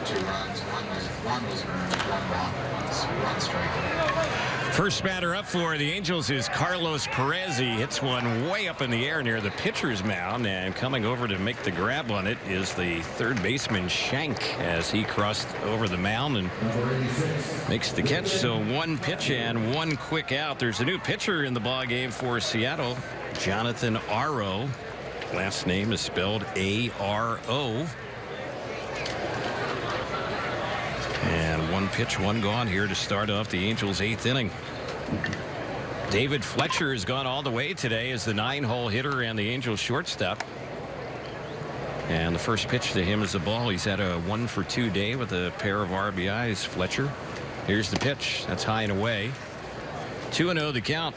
2 runs. One was earned, 1 walk, 1 strike. First batter up for the Angels is Carlos Perez. He hits one way up in the air near the pitcher's mound, and coming over to make the grab on it is the third baseman Shank as he crossed over the mound and makes the catch. So 1 pitch and 1 quick out. There's a new pitcher in the ball game for Seattle, Jonathan Aro. Last name is spelled A-R-O. And 1 pitch, 1 gone here to start off the Angels' 8th inning. David Fletcher has gone all the way today as the 9-hole hitter and the Angels shortstop. And the first pitch to him is a ball. He's had a 1-for-2 day with a pair of RBIs, Fletcher. Here's the pitch. That's high and away. 2-0 the count.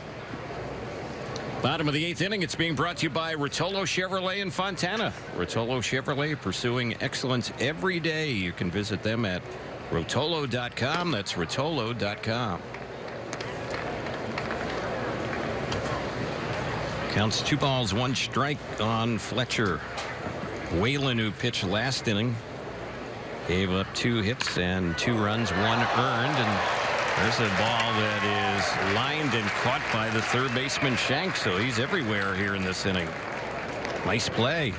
Bottom of the 8th inning. It's being brought to you by Rotolo Chevrolet in Fontana. Rotolo Chevrolet, pursuing excellence every day. You can visit them at Rotolo.com. That's Rotolo.com. Counts 2 balls, 1 strike on Fletcher. Whalen, who pitched last inning, gave up 2 hits and 2 runs, 1 earned. And there's a ball that is lined and caught by the third baseman Shank. So he's everywhere here in this inning. Nice play.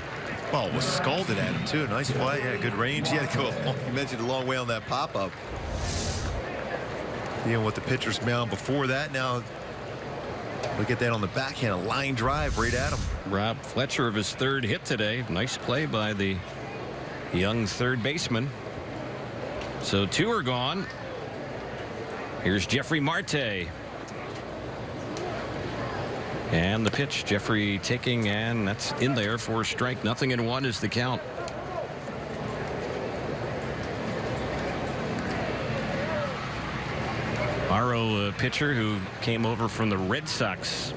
Ball was scalded at him too. Nice play. Yeah, good range. He had to go. You mentioned a long way on that pop-up. Dealing with the pitcher's mound before that. Now we get that on the backhand, a line drive right at him. Rob Fletcher of his 3rd hit today. Nice play by the young third baseman. So 2 are gone. Here's Jeffrey Marte. And the pitch, Jeffrey taking, and that's in there for a strike. 0-1 is the count. Aro, a pitcher who came over from the Red Sox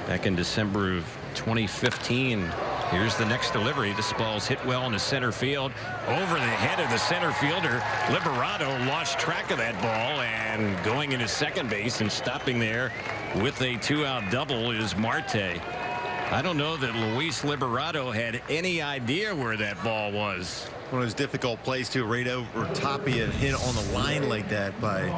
back in December of 2015. Here's the next delivery. This ball's hit well into center field. Over the head of the center fielder. Liberato lost track of that ball, and going into second base and stopping there with a 2-out double is Marte. I don't know that Luis Liberato had any idea where that ball was. One of those difficult plays too, right over top of you and hit on the line like that by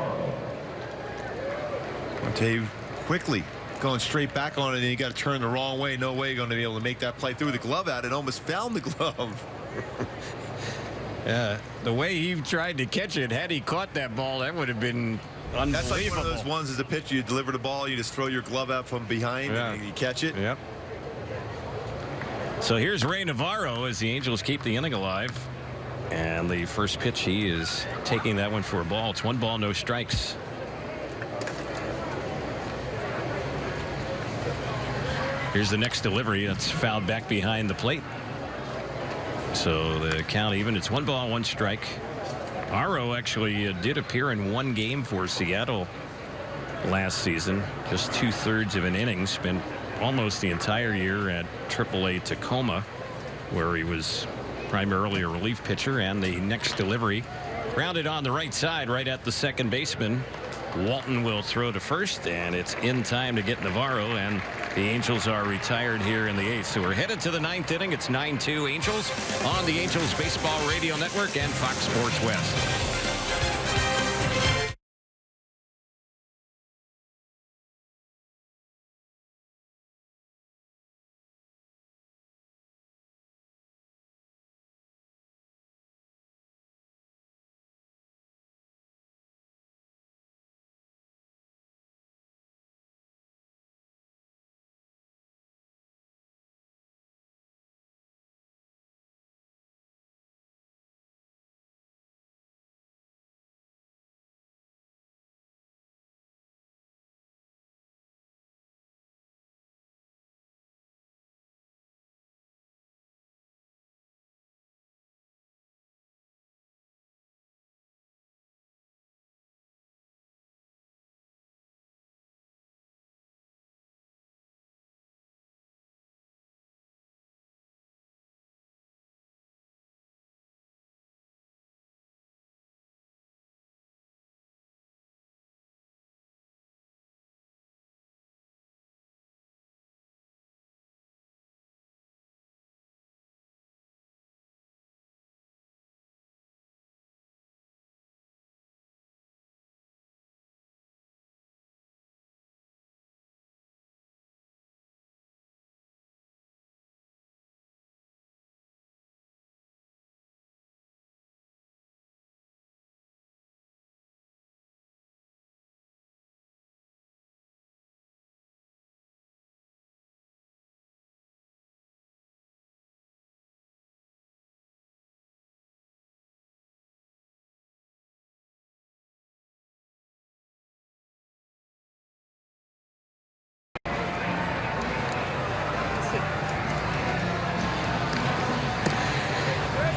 Marte. Quickly going straight back on it, and you got to turn the wrong way. No way you're going to be able to make that play. Threw the glove out and almost found the glove. Yeah, the way he tried to catch it, had he caught that ball, that would have been unbelievable. That's like one of those ones as a pitcher, you deliver the ball, you just throw your glove out from behind, and you catch it. Yep. So here's Ray Navarro as the Angels keep the inning alive. And the first pitch, he is taking that one for a ball. It's 1 ball, no strikes. Here's the next delivery. That's fouled back behind the plate. So the count even. It's 1 ball, 1 strike. Aro actually did appear in 1 game for Seattle last season. Just 2/3 of an inning. Spent almost the entire year at AAA Tacoma, where he was primarily a relief pitcher. And the next delivery, grounded on the right side, right at the second baseman. Walton will throw to first, and it's in time to get Navarro, and the Angels are retired here in the 8th. So we're headed to the 9th inning. It's 9-2 Angels on the Angels Baseball Radio Network and Fox Sports West.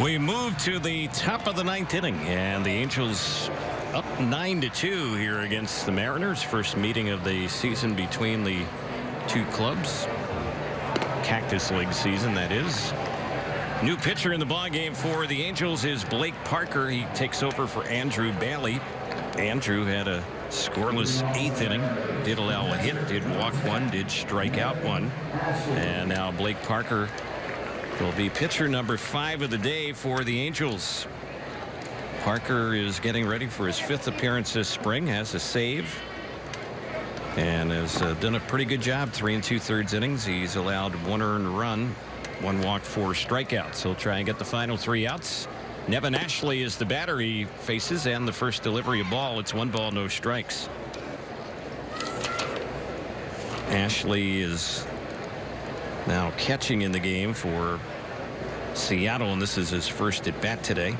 We move to the top of the ninth inning, and the Angels up 9-2 here against the Mariners. First meeting of the season between the two clubs. Cactus League season, that is. New pitcher in the ballgame for the Angels is Blake Parker. He takes over for Andrew Bailey. Andrew had a scoreless eighth inning. Did allow a hit, did walk one, did strike out one. And now Blake Parker will be pitcher number 5 of the day for the Angels. Parker is getting ready for his 5th appearance this spring. Has a save. And has done a pretty good job. 3 2/3 innings. He's allowed 1 earned run, 1 walk, 4 strikeouts. He'll try and get the final 3 outs. Nevin Ashley is the batter he faces, and the first delivery of ball. It's 1 ball, no strikes. Ashley is now catching in the game for Seattle, and this is his first at bat today.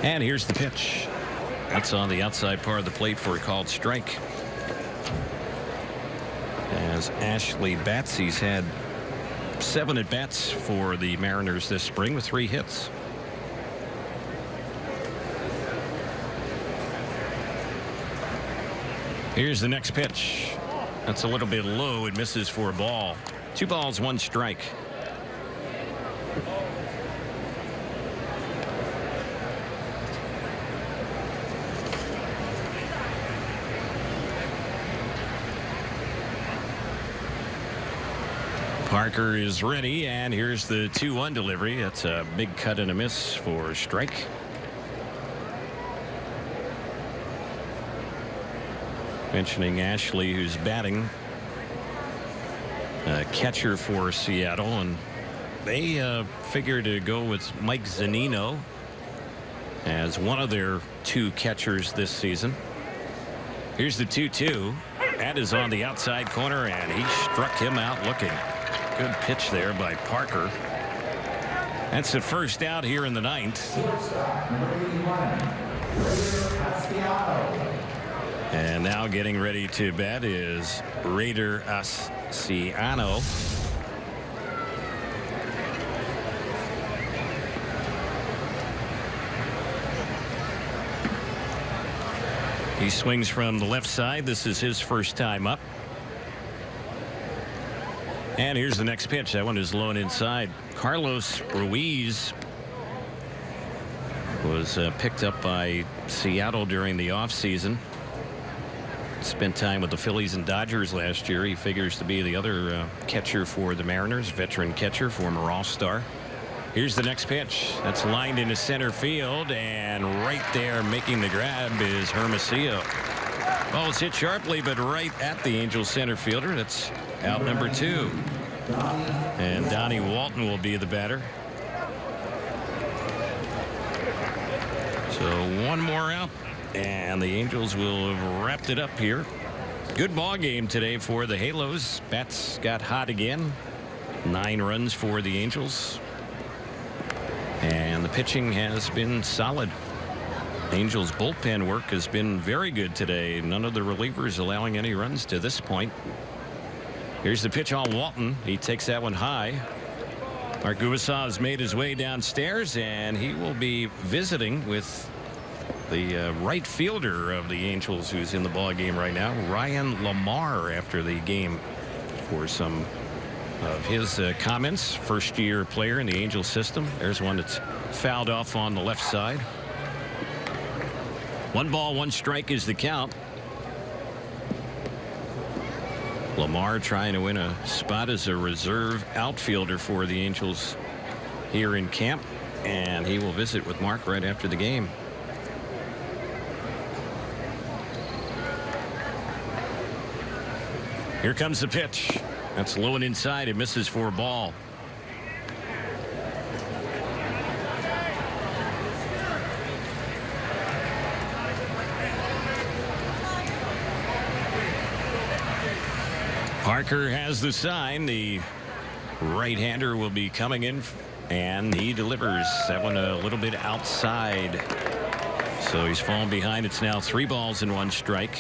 And here's the pitch. That's on the outside part of the plate for a called strike. As Ashley bats, he's had 7 at bats for the Mariners this spring with 3 hits. Here's the next pitch. That's a little bit low. It misses for a ball. 2 balls, 1 strike. Parker is ready, and here's the 2-1 delivery. That's a big cut and a miss for a strike. Mentioning Ashley, who's batting, catcher for Seattle, and they figure to go with Mike Zunino as one of their 2 catchers this season. Here's the 2-2. That is on the outside corner, and he struck him out looking. Good pitch there by Parker. That's the first out here in the 9th. And now getting ready to bat is Raider Asciano. He swings from the left side. This is his first time up. And here's the next pitch. That one is low and inside. Carlos Ruiz was picked up by Seattle during the offseason. Spent time with the Phillies and Dodgers last year. He figures to be the other catcher for the Mariners, veteran catcher, former All-Star. Here's the next pitch. That's lined into center field, and right there making the grab is Hermosillo. Ball is hit sharply, but right at the Angels center fielder. That's out number 2. And Donnie Walton will be the batter. So 1 more out, and the Angels will have wrapped it up here. Good ball game today for the Halos. Bats got hot again. 9 runs for the Angels. And the pitching has been solid. Angels bullpen work has been very good today. None of the relievers allowing any runs to this point. Here's the pitch on Walton. He takes that one high. Mark Gubicza has made his way downstairs, and he will be visiting with the right fielder of the Angels, who's in the ball game right now, Ryan Lamar, after the game for some of his comments. First-year player in the Angels system. There's one that's fouled off on the left side. 1 ball, 1 strike is the count. Lamar trying to win a spot as a reserve outfielder for the Angels here in camp, and he will visit with Mark right after the game. Here comes the pitch. That's low and inside. It misses for a ball. Parker has the sign. The right-hander will be coming in, and he delivers. That one a little bit outside. So he's fallen behind. It's now 3 balls and 1 strike.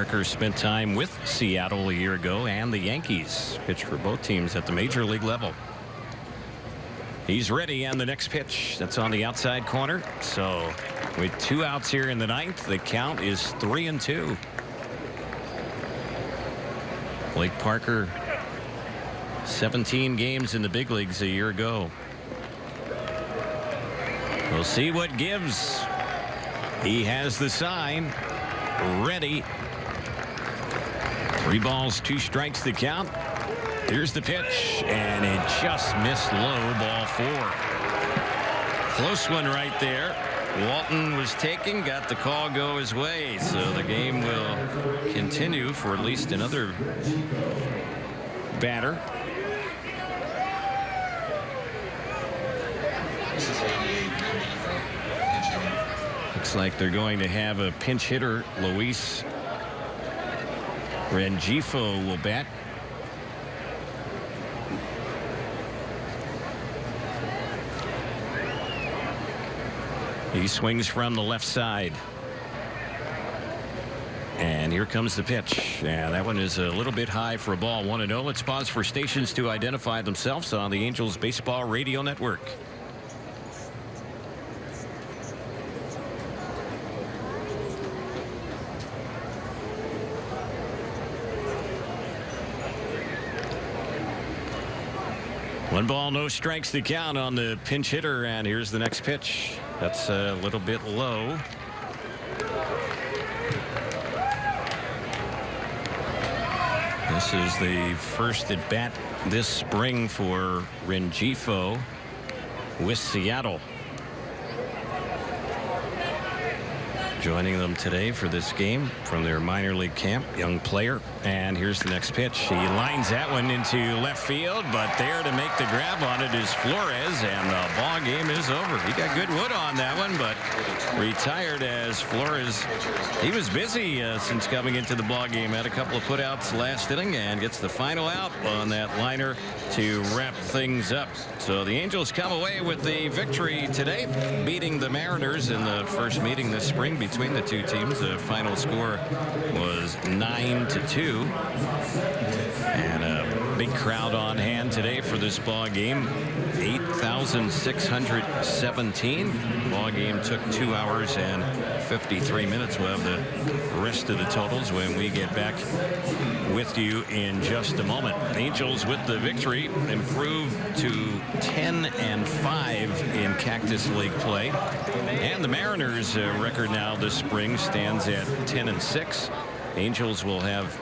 Parker spent time with Seattle a year ago, and the Yankees. Pitched for both teams at the major league level. He's ready, and the next pitch, that's on the outside corner. So with 2 outs here in the 9th, the count is 3-2. Blake Parker, 17 games in the big leagues a year ago. We'll see what gives. He has the sign. Ready. 3 balls, 2 strikes the count. Here's the pitch, and it just missed low, ball 4. Close one right there. Walton was taken, got the call go his way, so the game will continue for at least another batter. Looks like they're going to have a pinch hitter. Luis Rengifo will bat. He swings from the left side. And here comes the pitch. Yeah, that one is a little bit high for a ball. 1-0. Let's pause for stations to identify themselves on the Angels Baseball Radio Network. One ball, no strikes to count on the pinch hitter, and here's the next pitch. That's a little bit low. This is the first at bat this spring for Rengifo with Seattle. Joining them today for this game from their minor league camp, young player. And here's the next pitch. He lines that one into left field, but there to make the grab on it is Flores, and the ball game is over. He got good wood on that one, but retired as Flores. He was busy since coming into the ball game. Had a couple of putouts last inning and gets the final out on that liner to wrap things up. So the Angels come away with the victory today, beating the Mariners in the first meeting this spring between the two teams. The final score was 9-2. And a big crowd on hand today for this ball game. 8,617. Ball game took 2 hours and 53 minutes. We'll have the rest of the totals when we get back with you in just a moment. Angels with the victory improved to 10-5 in Cactus League play, and the Mariners record now this spring stands at 10-6. Angels will have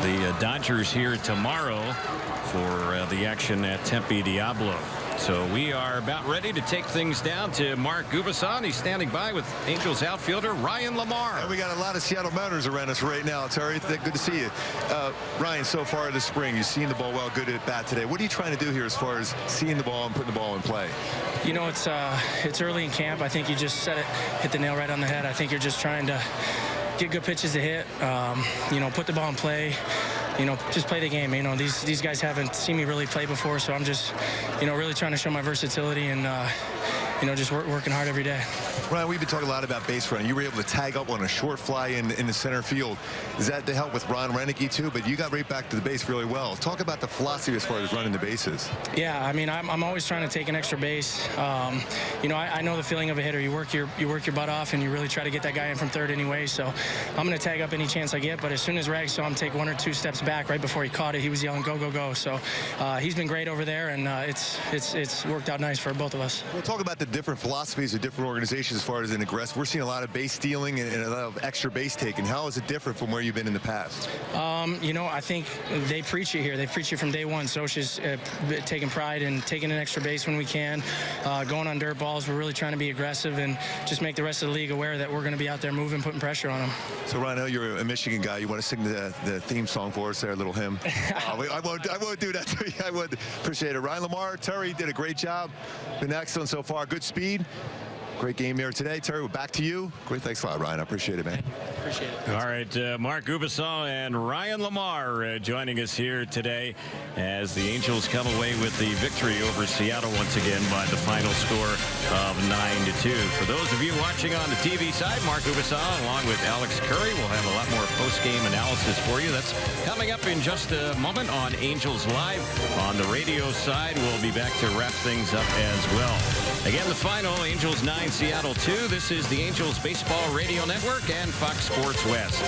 the Dodgers here tomorrow for the action at Tempe Diablo. So we are about ready to take things down to Mark Gubicon. He's standing by with Angels outfielder Ryan Lamar. And we got a lot of Seattle Mariners around us right now, Terry. Good to see you. Ryan, so far this spring, you've seen the ball well, good at bat today. What are you trying to do here as far as seeing the ball and putting the ball in play? You know, it's early in camp. I think you just said it, hit the nail right on the head. I think you're just trying to get good pitches to hit, you know, put the ball in play. You know, just play the game. You know, these guys haven't seen me really play before, so I'm just, you know, really trying to show my versatility and, you know, just working hard every day. Ryan, we've been talking a lot about base running. You were able to tag up on a short fly in the center field. Is that to help with Ron Renicky too? But you got right back to the base really well. Talk about the philosophy as far as running the bases. Yeah, I mean, I'm always trying to take an extra base. You know, I know the feeling of a hitter. You work your butt off, and you really try to get that guy in from third anyway. So I'm going to tag up any chance I get. But as soon as Rag saw him take 1 or 2 steps back right before he caught it, he was yelling, "Go, go, go!" So he's been great over there, and it's worked out nice for both of us. We'll talk about the different philosophies of different organizations as far as an aggressive. We're seeing a lot of base stealing and a lot of extra base taking. How is it different from where you've been in the past? You know, I think they preach it here. They preach it from day one. Socha's taking pride in taking an extra base when we can, going on dirt balls. We're really trying to be aggressive and just make the rest of the league aware that we're going to be out there moving, putting pressure on them. So, Ryan, I know you're a Michigan guy. You want to sing the theme song for us there, a little hymn? I won't do that to you. I would appreciate it. Ryan Lamar, Terry did a great job. Been excellent so far. Good speed. Great game there today. Terry, we're back to you. Great. Thanks a lot, Ryan. I appreciate it, man. Appreciate it. All right, Mark Gubasal and Ryan Lamar joining us here today as the Angels come away with the victory over Seattle once again by the final score of 9-2. For those of you watching on the TV side, Mark Gubasal along with Alex Curry will have a lot more post-game analysis for you. That's coming up in just a moment on Angels Live. On the radio side, we'll be back to wrap things up as well. Again, the final, Angels 9, Seattle 2. This is the Angels Baseball Radio Network and Fox Sports West.